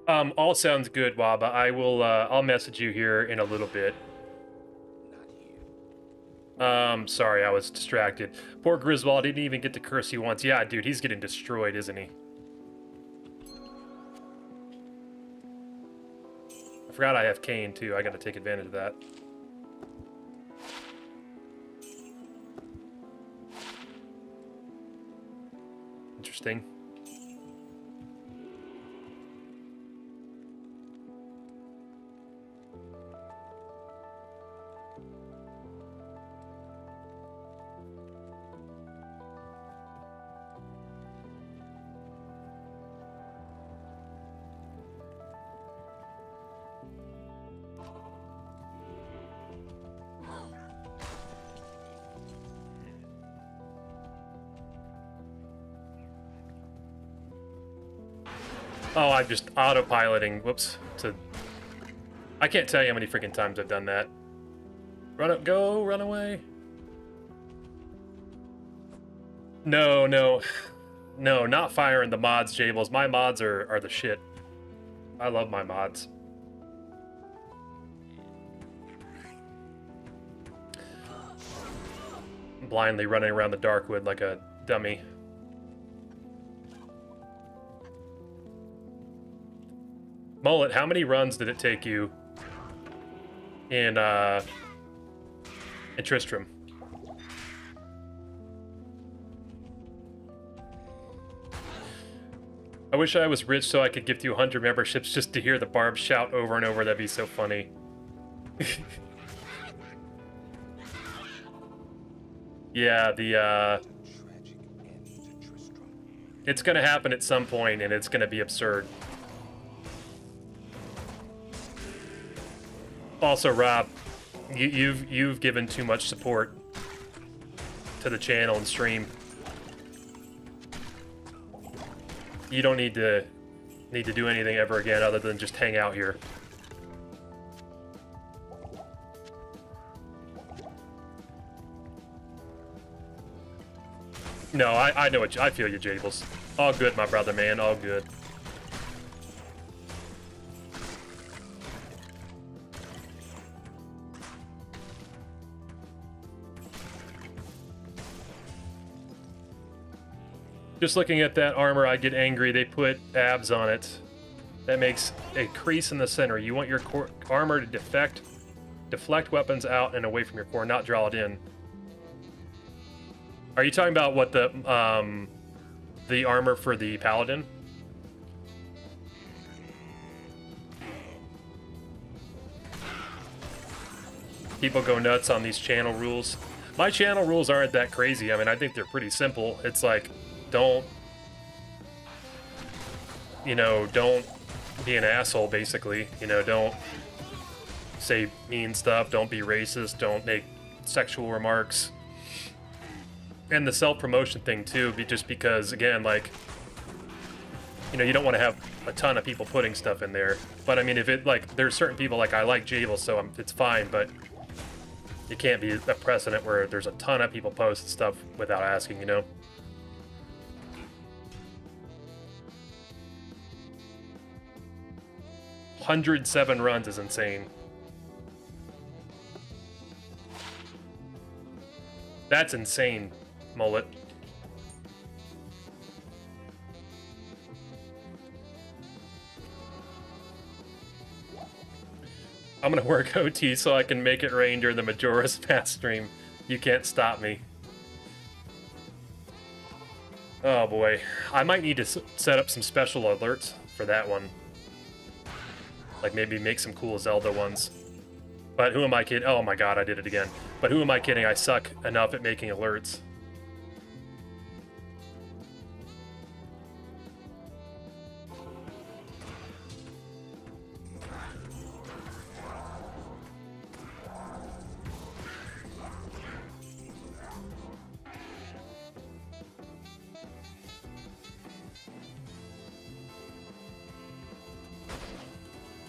All sounds good, Waba. I will, I'll message you here in a little bit. Sorry, I was distracted. Poor Griswold didn't even get to curse you once. Yeah, dude, he's getting destroyed, isn't he? I forgot I have Kane, too. I gotta take advantage of that. Interesting. Oh, I'm just autopiloting. Whoops. I can't tell you how many freaking times I've done that. Run up, go, run away. No, no. No, not firing the mods, Jables. My mods are the shit. I love my mods. Blindly running around the Darkwood like a dummy. Mullet, how many runs did it take you in Tristram? I wish I was rich so I could gift you 100 memberships just to hear the Barb shout over and over. That'd be so funny. Yeah, it's gonna happen at some point, and it's gonna be absurd. Also, Rob, you've given too much support to the channel and stream. You don't need to do anything ever again other than just hang out here. No, I know I feel you, Jables. All good, my brother, man. All good. Just looking at that armor, I get angry. They put abs on it. That makes a crease in the center. You want your armor to deflect weapons out and away from your core, not draw it in. Are you talking about what the armor for the Paladin? People go nuts on these channel rules. My channel rules aren't that crazy. I mean, I think they're pretty simple. It's like, don't be an asshole, basically. Don't say mean stuff, don't be racist, don't make sexual remarks. And the self-promotion thing, too, just because, again, like, you don't want to have a ton of people putting stuff in there. But, I mean, if it, like, there's certain people, like, I like Jables, so it's fine, but it can't be a precedent where there's a ton of people post stuff without asking, 107 runs is insane. That's insane, Mullet. I'm gonna work OT so I can make it rain during the Majora's Mask stream. You can't stop me. Oh boy. I might need to set up some special alerts for that one. Like maybe make some cool Zelda ones. But who am I kidding? Oh my god, I did it again. But who am I kidding? I suck enough at making alerts.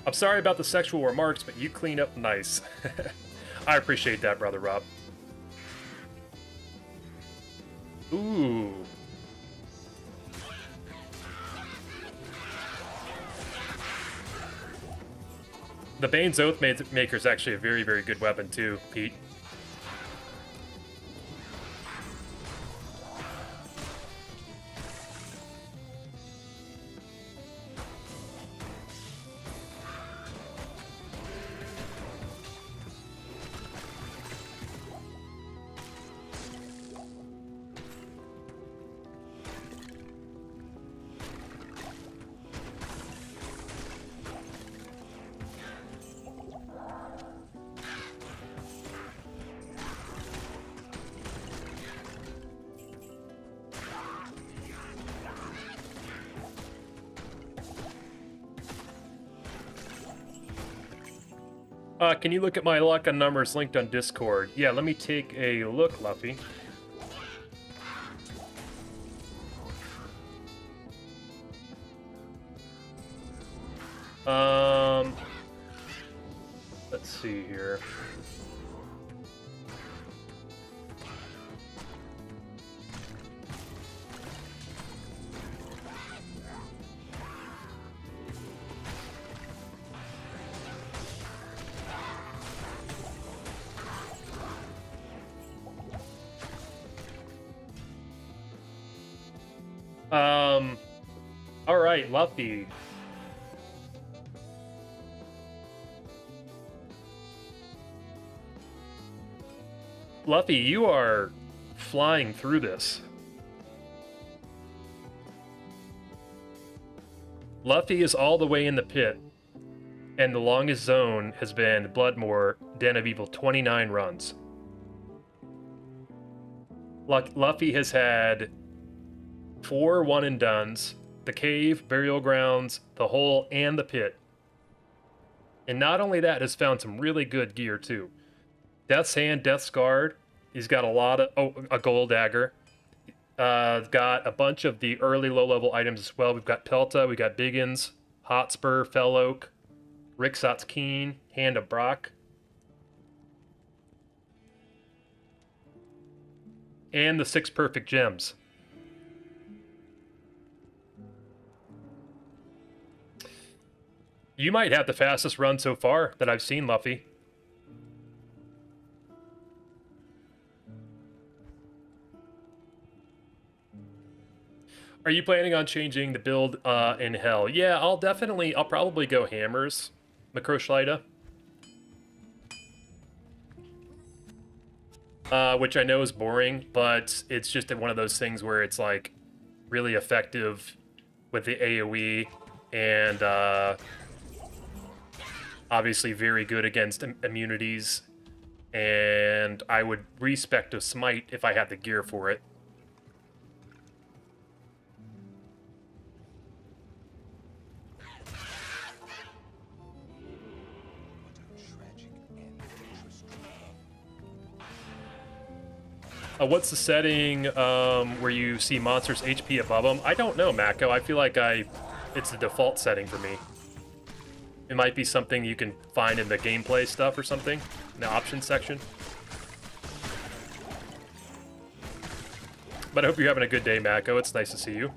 I'm sorry about the sexual remarks, but you clean up nice. I appreciate that, brother Rob. Ooh. The Bane's Oath Maker is actually a very, very good weapon too, Pete. Can you look at my luck on numbers linked on Discord? Yeah, let me take a look, Luffy. Let's see here. All right, Luffy. Luffy, you are flying through this. Luffy is all the way in the pit, and the longest zone has been Bloodmoor, Den of Evil, 29 runs. Luffy has had 4 one-and-dones, the cave, burial grounds, the hole, and the pit. And not only that, has found some really good gear too. Death's Hand, Death's Guard. He's got a lot of a gold dagger. Got a bunch of the early low-level items as well. We've got Pelta, we got Biggins, Hotspur, Fell Oak, Rixot's Keen, Hand of Brock. And the 6 perfect gems. You might have the fastest run so far that I've seen, Luffy. Are you planning on changing the build in Hell? Yeah, I'll probably go Hammers, Makroschleida. Which I know is boring, but it's just one of those things where it's like really effective with the AoE and obviously very good against immunities, and I would respect a Smite if I had the gear for it. What's the setting where you see monsters' HP above them? I don't know, Mako. I feel like it's the default setting for me. It might be something you can find in the gameplay stuff or something, in the options section. But I hope you're having a good day, Mako. It's nice to see you.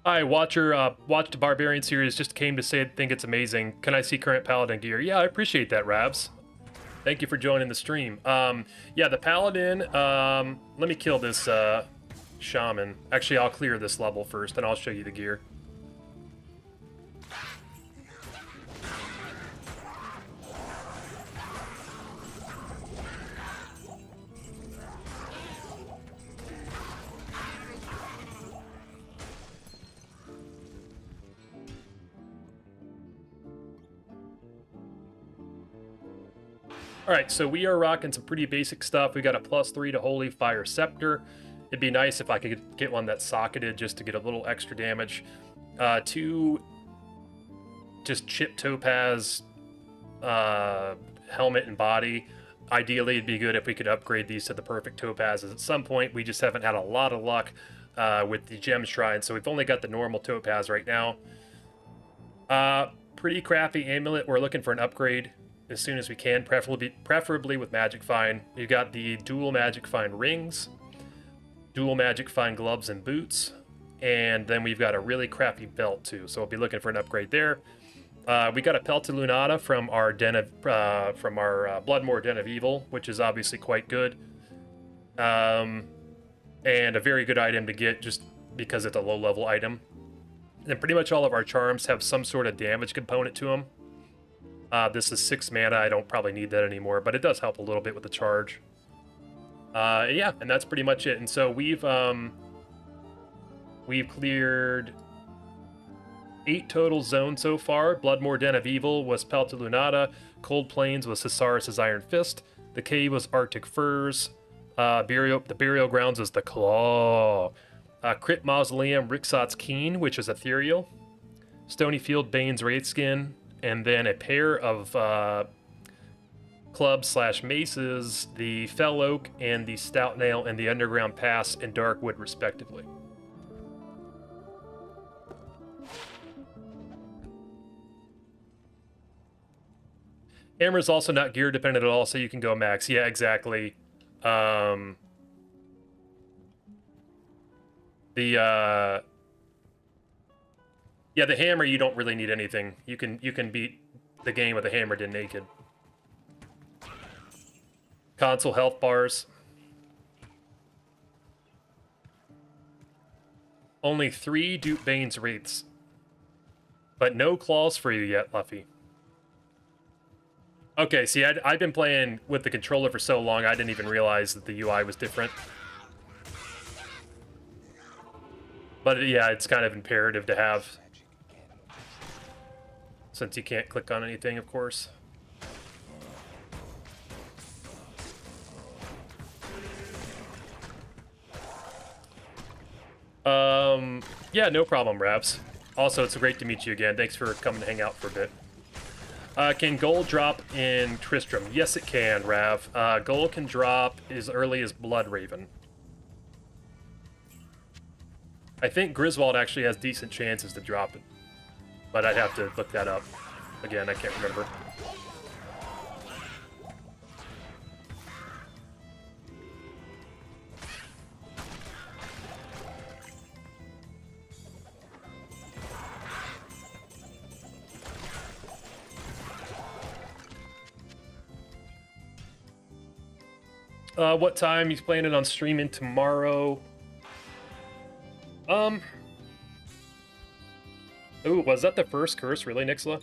Hi, watched the Barbarian series, just came to say think it's amazing. Can I see current Paladin gear? Yeah, I appreciate that, Rabs. Thank you for joining the stream. Yeah, the Paladin, let me kill this Shaman. Actually, I'll clear this level first, and I'll show you the gear. Alright, so we are rocking some pretty basic stuff. We got a +3 to Holy Fire Scepter. It'd be nice if I could get one that's socketed just to get a little extra damage. 2 just chip topaz helmet and body. Ideally, it'd be good if we could upgrade these to the perfect topazes at some point. We just haven't had a lot of luck with the gem shrine, so we've only got the normal topaz right now. Pretty crappy amulet. We're looking for an upgrade. as soon as we can, preferably with Magic Find. You got the dual Magic Find rings, dual Magic Find gloves and boots, and then we've got a really crappy belt too. So we'll be looking for an upgrade there. We got a Pelta Lunata from our Bloodmoor Den of Evil, which is obviously quite good, and a very good item to get just because it's a low-level item. And pretty much all of our charms have some sort of damage component to them. This is 6 mana. I don't probably need that anymore, but it does help a little bit with the charge. Yeah, and that's pretty much it. And so we've cleared 8 total zones so far. Bloodmoor Den of Evil was Pelta Lunata. Cold Plains was Thesaurus' Iron Fist. The Cave was Arctic Furs. The Burial Grounds was the Claw. Crypt Mausoleum, Rixot's Keen, which is ethereal. Stonyfield, Bane's Wraithskin. And then a pair of clubs/maces, the Fell Oak and the Stout Nail and the Underground Pass and Darkwood, respectively. Hammer's also not gear dependent at all, so you can go max. Yeah, exactly. Yeah, the hammer, you don't really need anything. You can beat the game with a hammer to naked. Console health bars. Only 3 Duke Bane's Wraiths. But no claws for you yet, Luffy. Okay, see, I've been playing with the controller for so long, I didn't even realize that the UI was different. But yeah, it's kind of imperative to have, since you can't click on anything, of course. Yeah, no problem, Ravs. Also, it's great to meet you again. Thanks for coming to hang out for a bit. Can gold drop in Tristram? Yes, it can, Rav. Gold can drop as early as Bloodraven. I think Griswold actually has decent chances to drop it, but I'd have to look that up. Again, I can't remember. What time he's planning on streaming tomorrow? Ooh, was that the first curse, really, Nixla?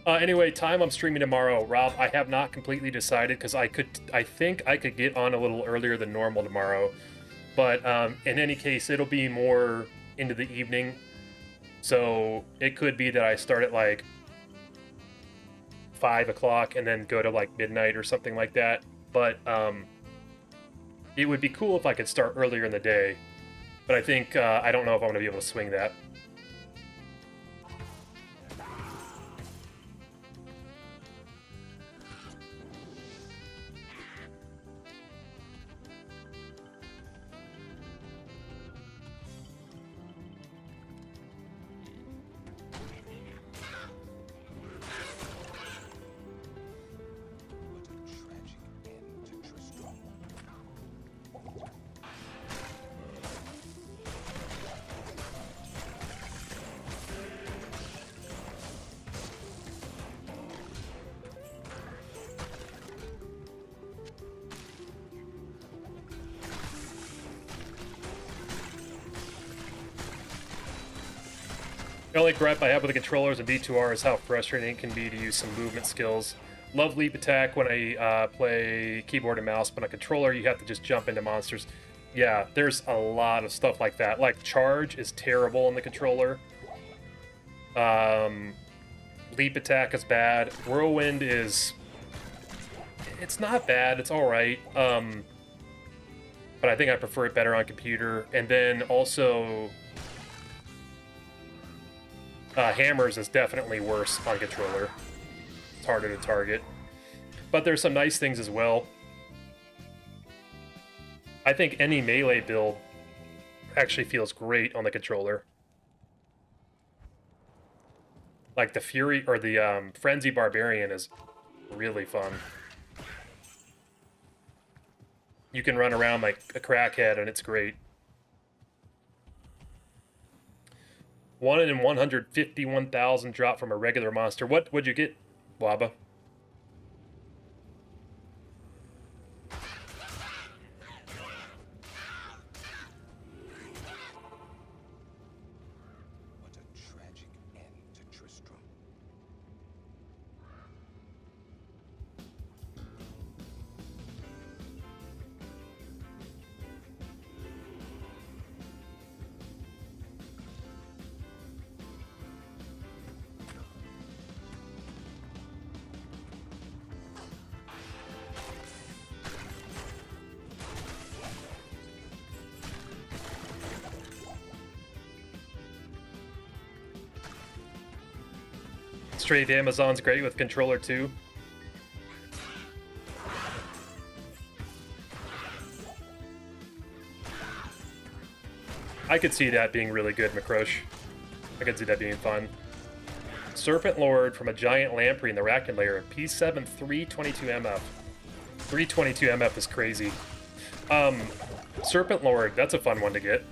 Anyway, time I'm streaming tomorrow, Rob, I have not completely decided because I think I could get on a little earlier than normal tomorrow. But in any case, it'll be more into the evening. So it could be that I start at like 5 o'clock and then go to like midnight or something like that. But it would be cool if I could start earlier in the day. But I think, I don't know if I'm going to be able to swing that. The only gripe I have with the controllers and D2R is how frustrating it can be to use some movement skills. Love leap attack when I play keyboard and mouse, but on a controller you have to just jump into monsters. Yeah, there's a lot of stuff like that. Like charge is terrible on the controller. Leap attack is bad. Whirlwind is... it's not bad, it's alright. But I think I prefer it better on computer. And then also... Hammers is definitely worse on controller. It's harder to target. But there's some nice things as well. I think any melee build actually feels great on the controller. Like the Fury or the Frenzy Barbarian is really fun. You can run around like a crackhead and it's great. 1 in 151,000 drop from a regular monster. What'd you get, Waba? Straight Amazon's great with controller too. I could see that being really good, McCrush. I could see that being fun. Serpent Lord from a giant lamprey in the Rackin layer. P7 322 MF. 322 MF is crazy. Serpent Lord, that's a fun one to get.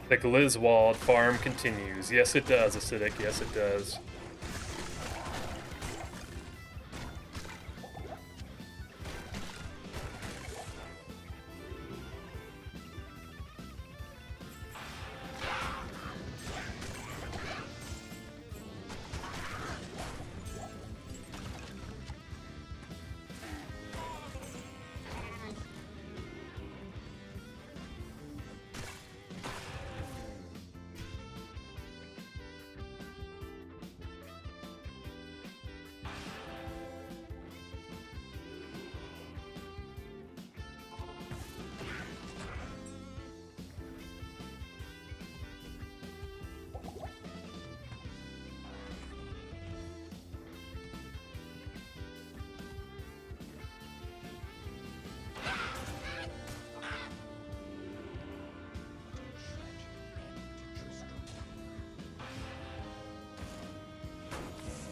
The Glizwald farm continues. Yes, it does, Acidic. Yes, it does.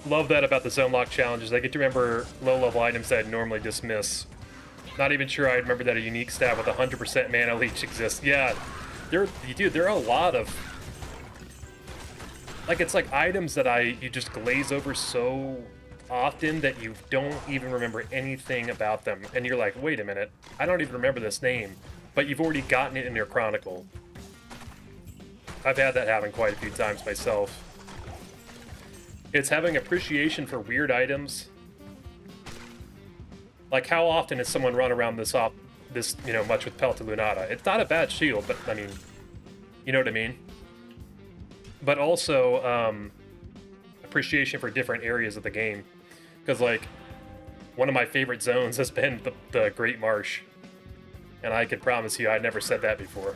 Love that about the zone lock challenges. I get to remember low-level items that I'd normally dismiss. Not even sure I'd remember that a unique stat with 100% mana leech exists. Yeah, there are a lot of... Like, it's like items that you just glaze over so often that you don't even remember anything about them. And you're like, wait a minute, I don't even remember this name. But you've already gotten it in your chronicle. I've had that happen quite a few times myself. It's having appreciation for weird items. Like, how often has someone run around this much with Pelta Lunata? It's not a bad shield, but, I mean, you know what I mean? But also, appreciation for different areas of the game. Because, like, one of my favorite zones has been the Great Marsh. And I can promise you, I never said that before.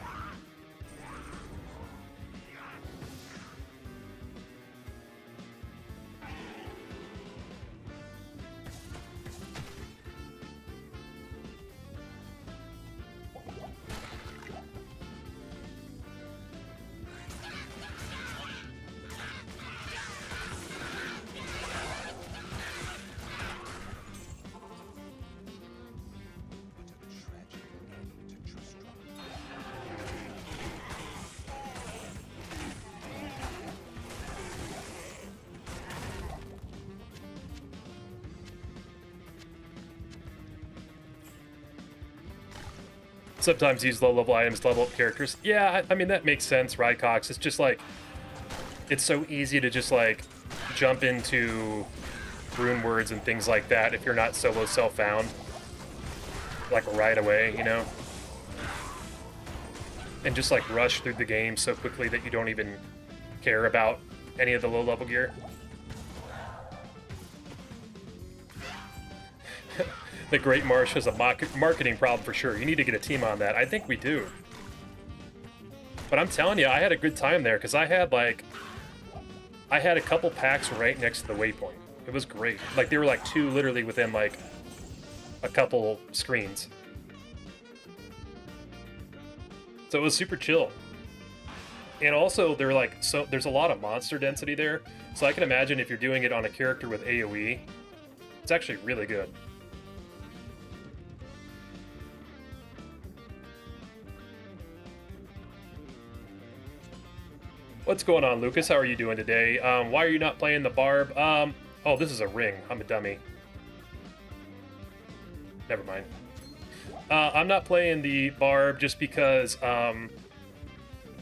Sometimes use low-level items to level up characters. Yeah, I mean, that makes sense, Rycox. It's just like, it's so easy to just like jump into rune words and things like that if you're not solo self-found, like right away, you know? And just like rush through the game so quickly that you don't even care about any of the low-level gear. The Great Marsh has a marketing problem for sure. You need to get a team on that. I think we do. But I'm telling you, I had a good time there because I had a couple packs right next to the waypoint. It was great. Like, they were like two literally within like a couple screens. So it was super chill. And also they're like, so there's a lot of monster density there. So I can imagine if you're doing it on a character with AoE, it's actually really good. What's going on, Lucas? How are you doing today? Why are you not playing the Barb? Oh, this is a ring. I'm a dummy. Never mind. I'm not playing the Barb just because I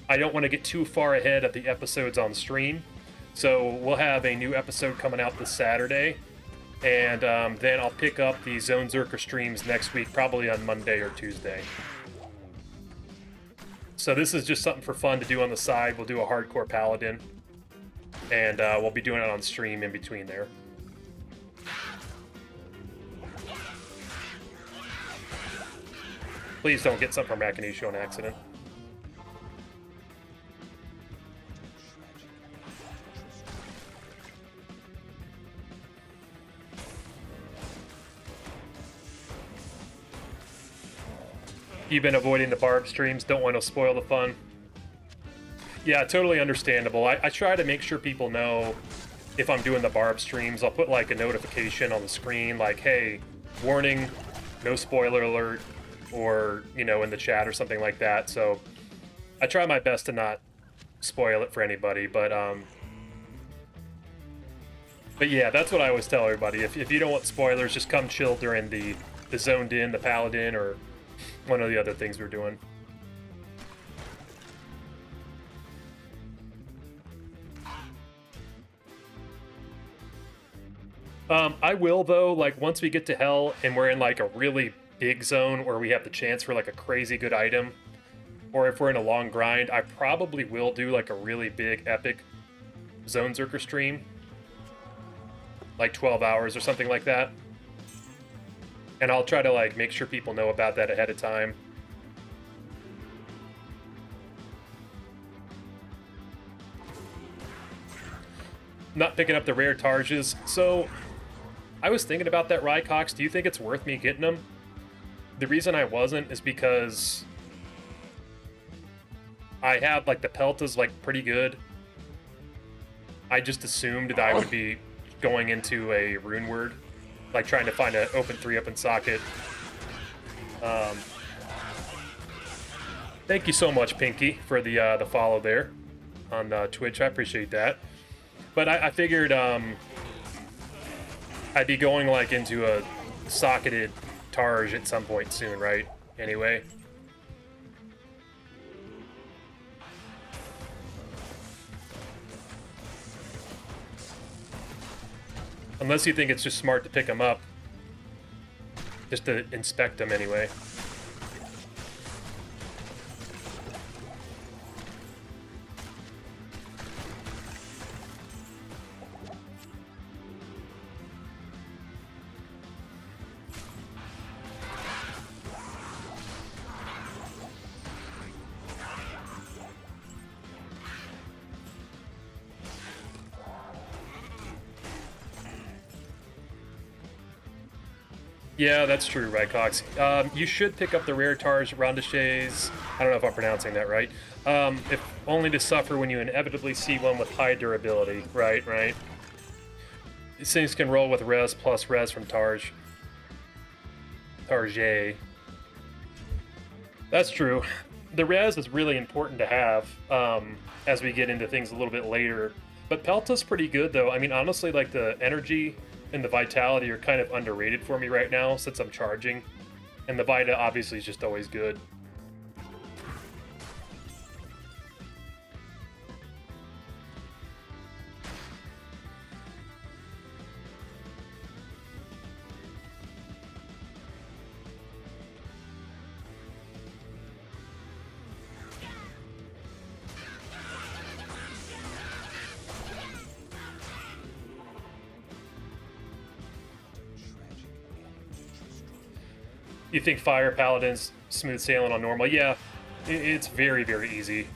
don't want to get too far ahead of the episodes on stream. So we'll have a new episode coming out this Saturday. And then I'll pick up the Zonezerker streams next week, probably on Monday or Tuesday. So this is just something for fun to do on the side. We'll do a hardcore Paladin. And we'll be doing it on stream in between there. Please don't get something from Macanisha on accident. You've been avoiding the Barb streams, don't want to spoil the fun. Yeah, totally understandable. I try to make sure people know if I'm doing the Barb streams. I'll put like a notification on the screen like, hey, warning, no spoiler alert, or, you know, in the chat or something like that. So I try my best to not spoil it for anybody, but yeah, that's what I always tell everybody. If you don't want spoilers, just come chill during the Zoned In, the Paladin, or one of the other things we're doing. I will, though, like, once we get to Hell and we're in, like, a really big zone where we have the chance for, like, a crazy good item, or if we're in a long grind, I probably will do, like, a really big, epic Zonezerker stream. Like 12 hours or something like that. And I'll try to, like, make sure people know about that ahead of time. Not picking up the rare Targes. So, I was thinking about that, Rycox. Do you think it's worth me getting them? The reason I wasn't is because I have, like, the Pelta's, like, pretty good. I just assumed that I would be going into a rune word. Like trying to find an open 3-up socket. Thank you so much, Pinky, for the follow there on Twitch. I appreciate that. But I figured I'd be going like into a socketed Targe at some point soon, right? Anyway. Unless you think it's just smart to pick them up. Just to inspect them anyway. Yeah, that's true, Rycox. You should pick up the rare Targe Rondachets. I don't know if I'm pronouncing that right. If only to suffer when you inevitably see one with high durability. Right. These things can roll with res plus res from Targe. Target. That's true. The res is really important to have as we get into things a little bit later. But Pelta's pretty good, though. I mean, honestly, like, the energy and the vitality are kind of underrated for me right now since I'm charging. And the Vita obviously is just always good. You think Fire Paladin's smooth sailing on normal? Yeah, it's very, very easy.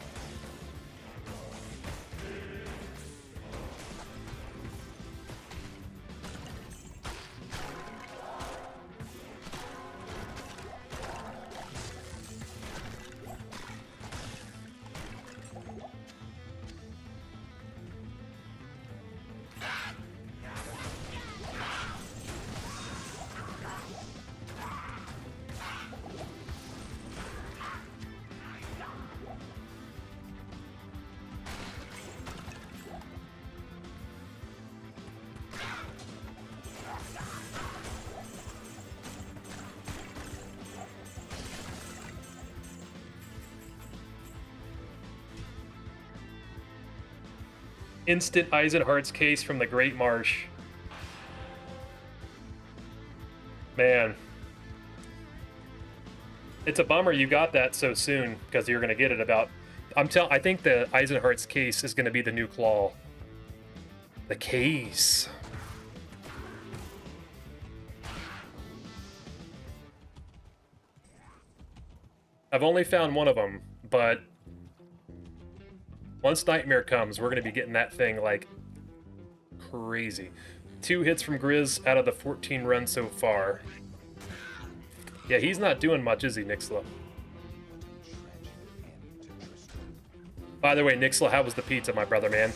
Instant Eisenhart's case from the Great Marsh. Man. It's a bummer you got that so soon, because you're going to get it about... I think the Eisenhart's case is going to be the new claw. The case. I've only found one of them, but... once Nightmare comes, we're going to be getting that thing like crazy. 2 hits from Grizz out of the 14 runs so far. Yeah, he's not doing much, is he, Nixla? By the way, Nixla, how was the pizza, my brother, man?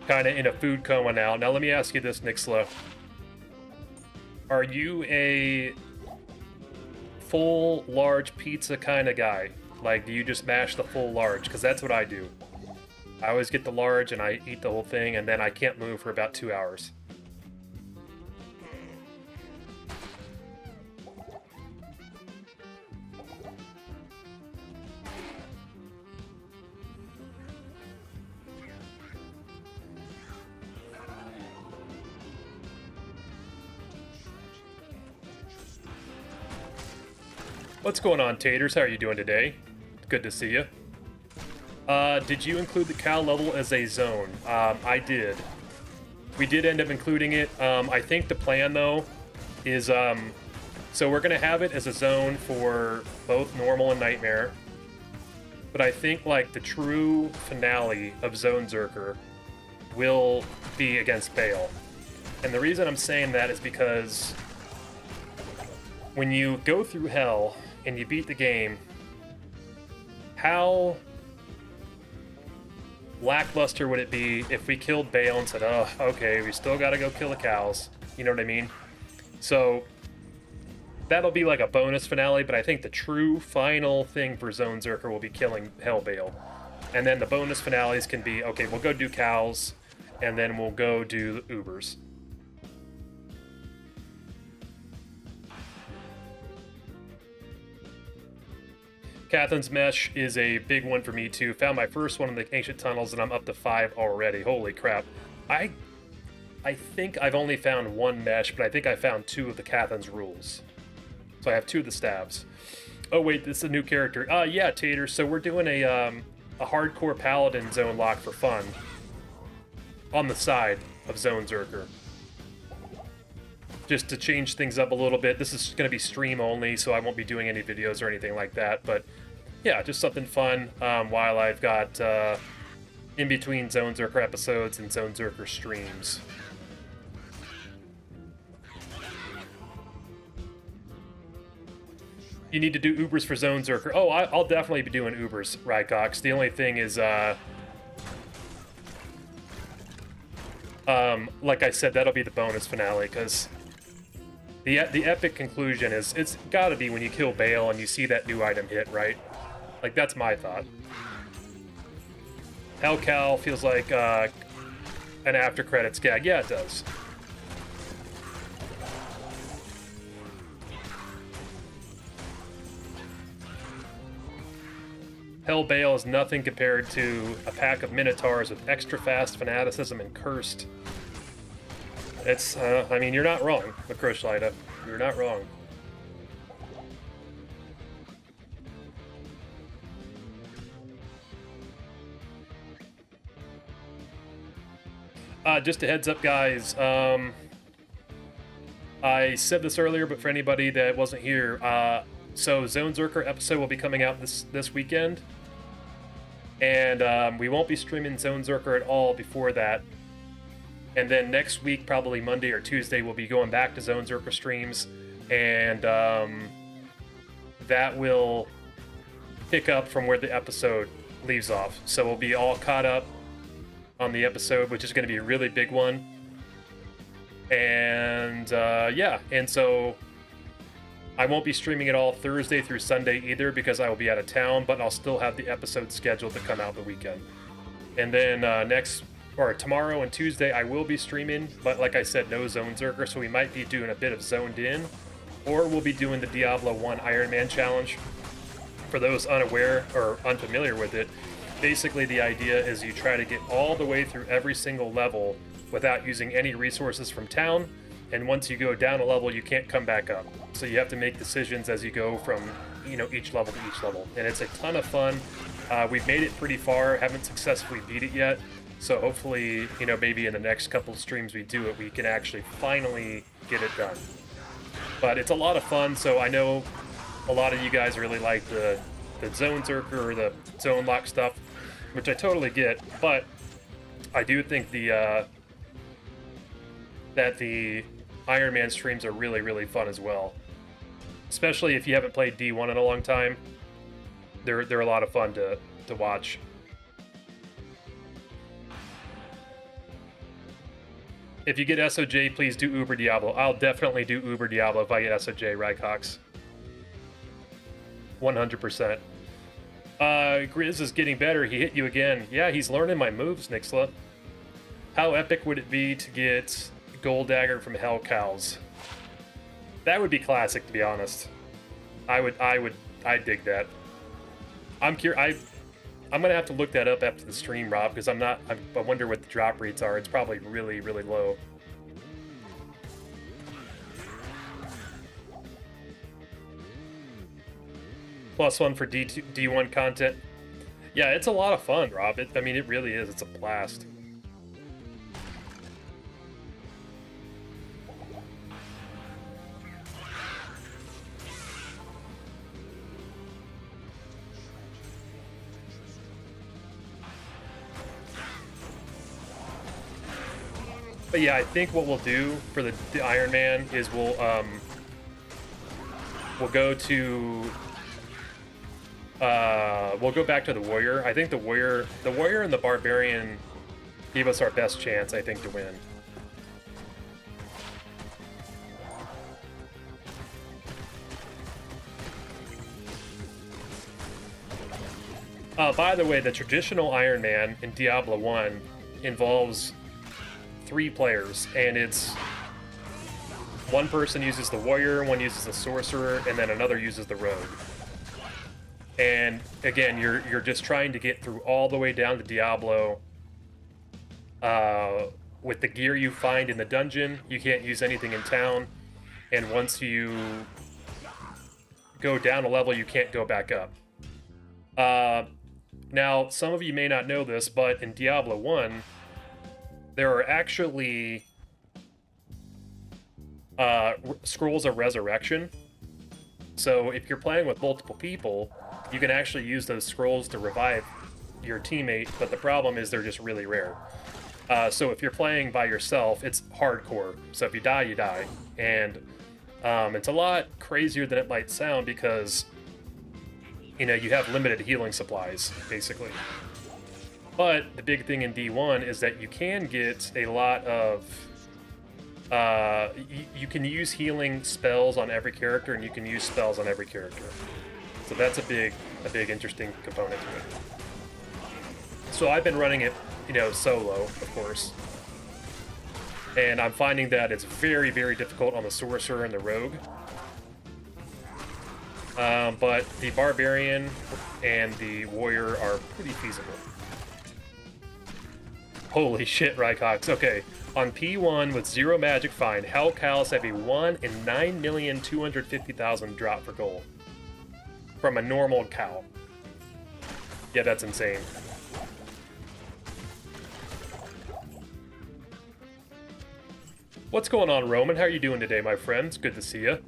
Kind of in a food coma now. Now let me ask you this, Nixla. Are you a full large pizza kind of guy? Like, do you just mash the full large? Because that's what I do. I always get the large and I eat the whole thing, and then I can't move for about 2 hours. What's going on, Taters? How are you doing today? Good to see you. Did you include the cow level as a zone? I did. We did end up including it. I think the plan, though, is... so we're going to have it as a zone for both normal and Nightmare. But I think, like, the true finale of Zonezerker will be against Bale. And the reason I'm saying that is because when you go through hell and you beat the game, how lackluster would it be if we killed Bale and said, oh, okay, we still gotta go kill the cows? You know what I mean? So that'll be like a bonus finale, but I think the true final thing for Zonezerker will be killing Hell Bale. And then the bonus finales can be, okay, we'll go do cows, and then we'll go do the Ubers. Catherine's Mesh is a big one for me too. Found my first one in the Ancient Tunnels and I'm up to 5 already. Holy crap. I think I've only found 1 mesh, but I think I found 2 of the Catherine's rules. So I have 2 of the stabs. Oh wait, this is a new character. Yeah, Tater, so we're doing a hardcore Paladin zone lock for fun. On the side of Zonezerker. Just to change things up a little bit. This is going to be stream only, so I won't be doing any videos or anything like that. But yeah, just something fun while I've got in between Zonezerker episodes and Zonezerker streams. You need to do Ubers for Zonezerker. Oh, I'll definitely be doing Ubers, Rycox. The only thing is... Like I said, that'll be the bonus finale, because the epic conclusion is, it's gotta be when you kill Bale and you see that new item hit, right? Like, that's my thought. Hellcal feels like an after credits gag. Yeah, it does. Hell Bale is nothing compared to a pack of Minotaurs with extra fast fanaticism and cursed. It's, I mean, you're not wrong, Macroshlyda. You're not wrong. Just a heads up, guys. I said this earlier, but for anybody that wasn't here, so Zonezerker episode will be coming out this weekend. And we won't be streaming Zonezerker at all before that. And then next week, probably Monday or Tuesday, we'll be going back to Zonezerker streams. And that will pick up from where the episode leaves off. So we'll be all caught up on the episode, which is going to be a really big one. And yeah, and so I won't be streaming it all Thursday through Sunday either, because I will be out of town, but I'll still have the episode scheduled to come out the weekend. And then tomorrow and Tuesday I will be streaming, but like I said, no Zonezerker, so we might be doing a bit of Zoned In, or we'll be doing the Diablo 1 Iron Man challenge. For those unaware or unfamiliar with it, basically the idea is you try to get all the way through every single level without using any resources from town, and once you go down a level, you can't come back up. So you have to make decisions as you go from, each level to each level. And it's a ton of fun. We've made it pretty far, haven't successfully beat it yet. So hopefully, maybe in the next couple of streams we do it, we can actually finally get it done. But it's a lot of fun, so I know a lot of you guys really like the Zonezerker or the Zone Lock stuff, which I totally get, but I do think that the Iron Man streams are really, really fun as well. Especially if you haven't played D1 in a long time. They're a lot of fun to watch. If you get SOJ, please do Uber Diablo. I'll definitely do Uber Diablo if I get SOJ, Rycox. 100%. Grizz is getting better. He hit you again. Yeah, he's learning my moves, Nixla. How epic would it be to get Gold Dagger from Hellcows? That would be classic, to be honest. I'd dig that. I'm gonna have to look that up after the stream, Rob, because I wonder what the drop rates are. It's probably really, really low. +1 for D1 content. Yeah, it's a lot of fun, Rob. It really is. It's a blast. But yeah, I think what we'll do for the Iron Man is we'll go back to the Warrior. I think the Warrior and the Barbarian give us our best chance, I think, to win. By the way, the traditional Iron Man in Diablo 1 involves 3 players, and it's one person uses the Warrior, one uses the Sorcerer, and then another uses the Rogue. And again, you're just trying to get through all the way down to Diablo with the gear you find in the dungeon. You can't use anything in town, and once you go down a level, you can't go back up. Now, some of you may not know this, but in Diablo 1, there are actually scrolls of resurrection. So if you're playing with multiple people, you can actually use those scrolls to revive your teammate, but the problem is they're just really rare. So if you're playing by yourself, it's hardcore. So if you die, you die. And it's a lot crazier than it might sound, because you have limited healing supplies, basically. But the big thing in D1 is that you can get a lot of you can use healing spells on every character, and you can use spells on every character. So that's a big interesting component to it. So I've been running it, you know, solo, of course. And I'm finding that it's very, very difficult on the sorcerer and the rogue. But the barbarian and the warrior are pretty feasible. Holy shit, Rycox. Okay, on P1 with 0 magic find, Hell Cows have a 1 in 9,250,000 drop for gold. From a normal cow. Yeah, that's insane. What's going on, Roman? How are you doing today, my friend? It's good to see you.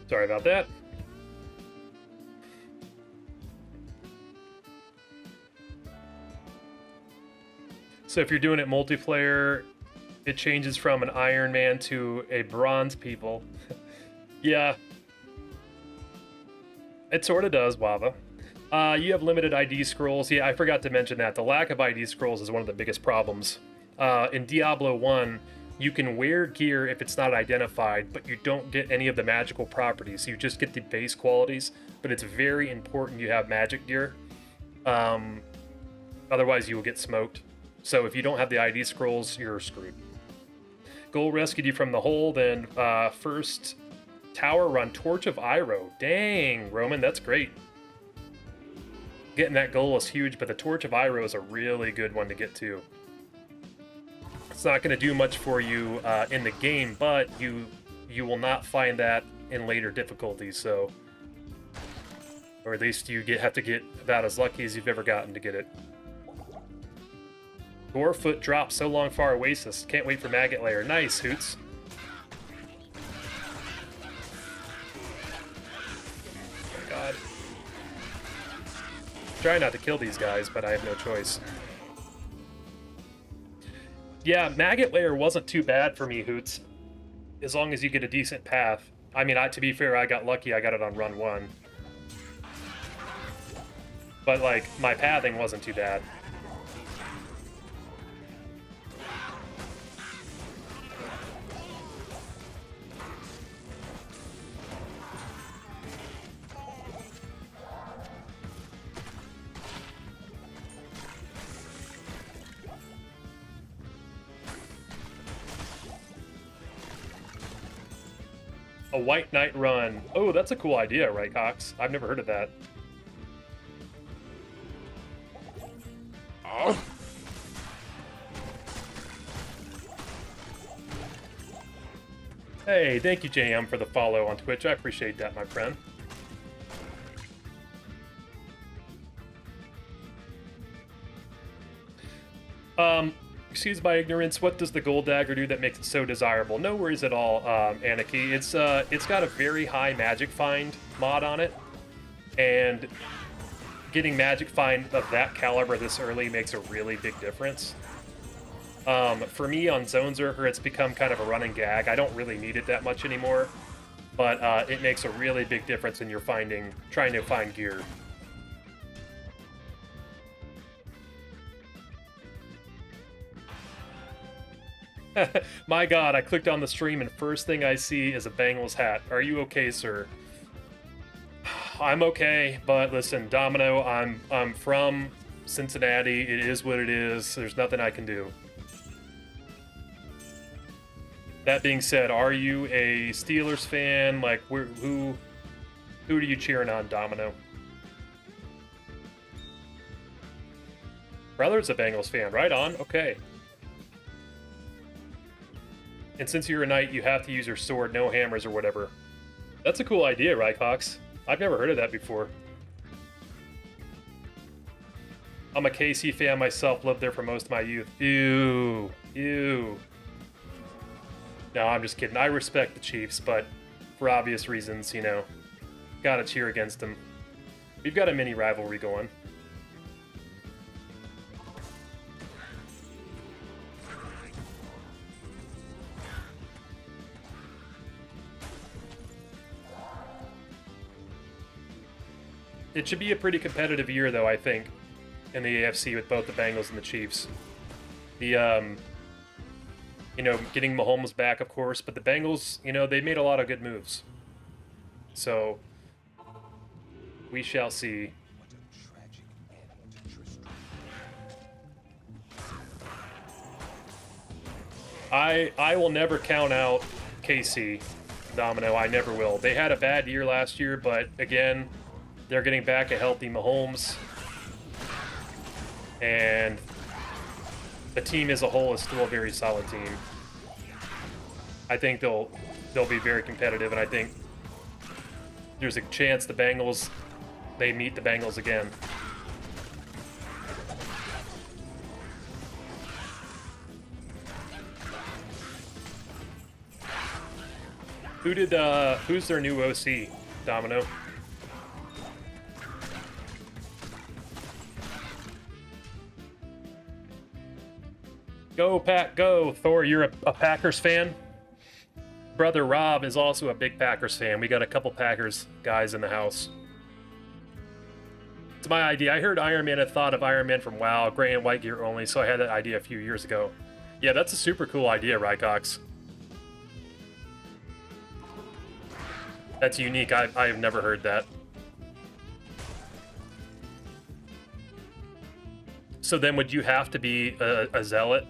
Sorry about that. So if you're doing it multiplayer, it changes from an Iron Man to a Bronze People. Yeah. It sort of does, Wava. You have limited ID scrolls. Yeah, I forgot to mention that. The lack of ID scrolls is one of the biggest problems. In Diablo 1, you can wear gear if it's not identified, but you don't get any of the magical properties. You just get the base qualities, but it's very important you have magic gear. Otherwise, you will get smoked. So if you don't have the ID scrolls, you're screwed. Goal rescued you from the hole, then first tower run, Torch of Iroh. Dang, Roman, that's great. Getting that goal is huge, but the Torch of Iroh is a really good one to get to. It's not going to do much for you in the game, but you will not find that in later difficulties, so... Or at least you have to get about as lucky as you've ever gotten to get it. Gorefoot drops so long far oasis. Can't wait for Maggot Lair. Nice, Hoots. Oh my god. Try not to kill these guys, but I have no choice. Yeah, Maggot Lair wasn't too bad for me, Hoots. As long as you get a decent path. I mean, to be fair, I got lucky. I got it on run 1. But, like, my pathing wasn't too bad. A White Knight run. Oh, that's a cool idea, right, Cox? I've never heard of that. Oh. Hey, thank you, JM, for the follow on Twitch. I appreciate that, my friend. Excuse my ignorance, what does the gold dagger do that makes it so desirable? No worries at all, Anarchy. It's got a very high magic find mod on it, and getting magic find of that caliber this early makes a really big difference. For me on Zonezerker, it's become kind of a running gag. I don't really need it that much anymore, but it makes a really big difference when you're trying to find gear. My god, I clicked on the stream and first thing I see is a Bengals hat. Are you okay, sir? I'm okay, but listen, Domino, I'm from Cincinnati. It is what it is. There's nothing I can do. That being said, are you a Steelers fan? Like, who are you cheering on, Domino? Brother's a Bengals fan. Right on. Okay. And since you're a knight, you have to use your sword, no hammers or whatever. That's a cool idea, Rycox. I've never heard of that before. I'm a KC fan myself, lived there for most of my youth. Ew. Ew. No, I'm just kidding. I respect the Chiefs, but for obvious reasons, you know, gotta cheer against them. We've got a mini rivalry going. It should be a pretty competitive year, though, I think, in the AFC with both the Bengals and the Chiefs. The, you know, getting Mahomes back, of course, but the Bengals, you know, they made a lot of good moves. So, we shall see. I will never count out KC, Domino. I never will. They had a bad year last year, but again, they're getting back a healthy Mahomes. And the team as a whole is still a very solid team. I think they'll be very competitive, and I think there's a chance the Bengals, they meet the Bengals again. Who's their new OC, Domino? Go, Pack, go! Thor, you're a Packers fan? Brother Rob is also a big Packers fan. We got a couple Packers guys in the house. It's my idea. I heard Iron Man had thought of Iron Man from WoW, gray and white gear only, so I had that idea a few years ago. Yeah, that's a super cool idea, Rycox. That's unique. I have never heard that. So then would you have to be a zealot?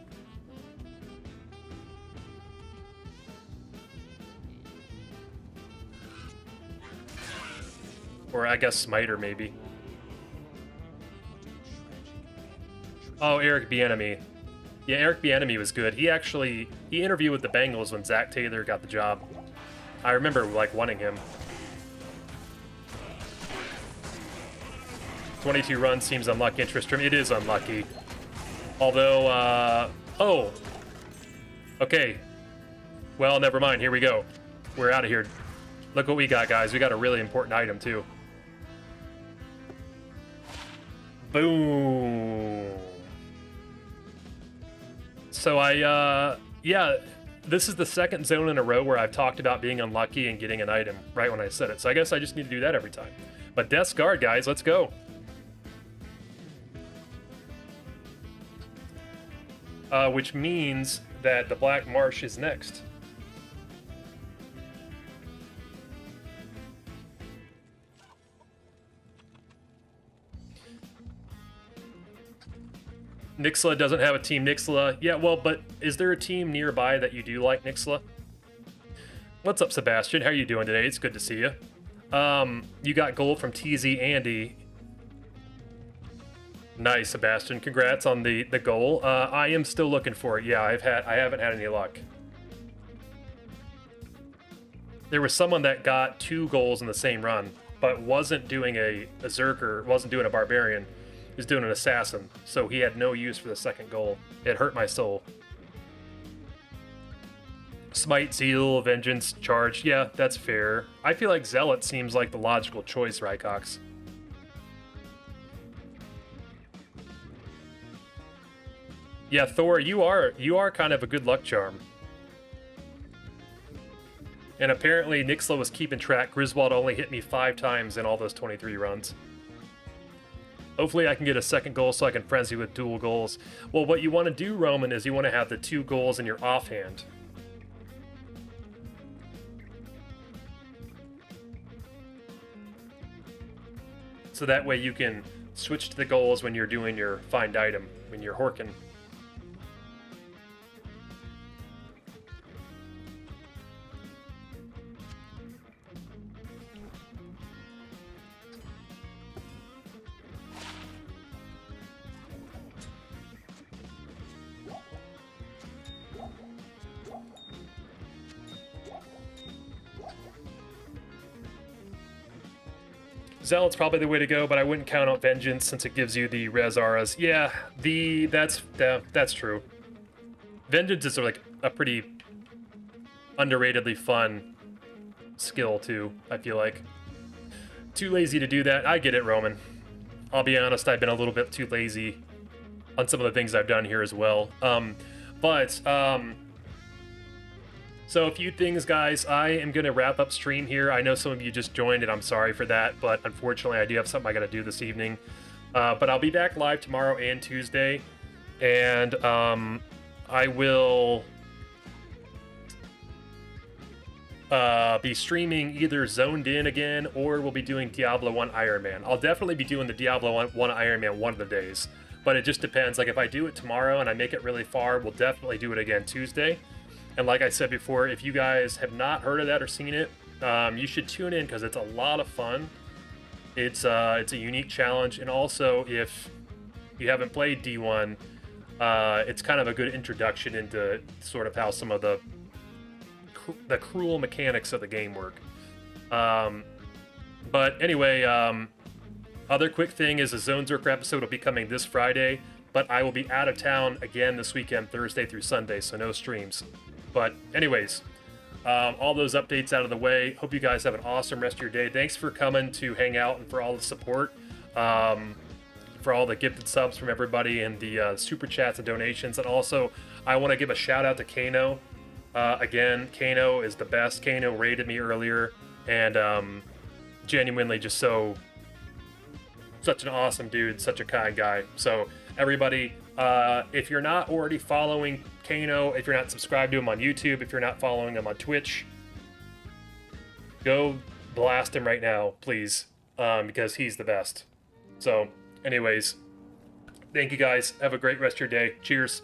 Or I guess Smiter, maybe. Oh, Eric Bieniemy. Yeah, Eric Bieniemy was good. He interviewed with the Bengals when Zach Taylor got the job. I remember, like, wanting him. 22 runs seems unlucky in Tristram. It is unlucky. Although, oh. Okay. Well, never mind. Here we go. We're out of here. Look what we got, guys. We got a really important item, too. Boom. So yeah, this is the second zone in a row where I've talked about being unlucky and getting an item right when I said it. So I guess I just need to do that every time. But Death's Guard, guys, let's go. Which means that the Black Marsh is next. Nixla doesn't have a team. Nixla, yeah, well, but is there a team nearby that you do like, Nixla? What's up, Sebastian? How are you doing today? It's good to see you. You got gold from TZ Andy. Nice, Sebastian. Congrats on the goal. I am still looking for it. Yeah, I haven't had any luck. There was someone that got 2 goals in the same run, but wasn't doing a Zerker, wasn't doing a Barbarian. He was doing an Assassin, so he had no use for the second goal. It hurt my soul. Smite, Zeal, Vengeance, Charge. Yeah, that's fair. I feel like Zealot seems like the logical choice, Rycox. Yeah, Thor, you are kind of a good luck charm. And apparently Nixla was keeping track. Griswold only hit me 5 times in all those 23 runs. Hopefully I can get a second goal so I can frenzy with dual goals. Well, what you want to do, Roman, is you want to have the 2 goals in your offhand. So that way you can switch to the goals when you're doing your find item, when you're horking. Zealot's probably the way to go, but I wouldn't count out Vengeance since it gives you the res auras. Yeah, that's true. Vengeance is like a pretty underratedly fun skill too, I feel like. Too lazy to do that. I get it, Roman. I'll be honest, I've been a little bit too lazy on some of the things I've done here as well. So a few things, guys. I am going to wrap up stream here. I know some of you just joined, and I'm sorry for that, but unfortunately I do have something I got to do this evening. But I'll be back live tomorrow and Tuesday, and I will be streaming either Zoned In again, or we'll be doing Diablo 1 Iron Man. I'll definitely be doing the Diablo 1 Iron Man one of the days, but it just depends. Like, if I do it tomorrow and I make it really far, we'll definitely do it again Tuesday. And like I said before, if you guys have not heard of that or seen it, you should tune in because it's a lot of fun. It's a unique challenge, and also if you haven't played D1, it's kind of a good introduction into sort of how some of the cruel mechanics of the game work. But anyway, other quick thing is the Zonezerker episode will be coming this Friday, but I will be out of town again this weekend, Thursday through Sunday, so no streams. But anyways, all those updates out of the way. Hope you guys have an awesome rest of your day. Thanks for coming to hang out and for all the support, for all the gifted subs from everybody and the super chats and donations. And also, I want to give a shout out to Kano. Again, Kano is the best. Kano raided me earlier, and genuinely just such an awesome dude, such a kind guy. So everybody, if you're not already following Kano, if you're not subscribed to him on YouTube, if you're not following him on Twitch, go blast him right now, please, because he's the best. So anyways, thank you guys. Have a great rest of your day. Cheers.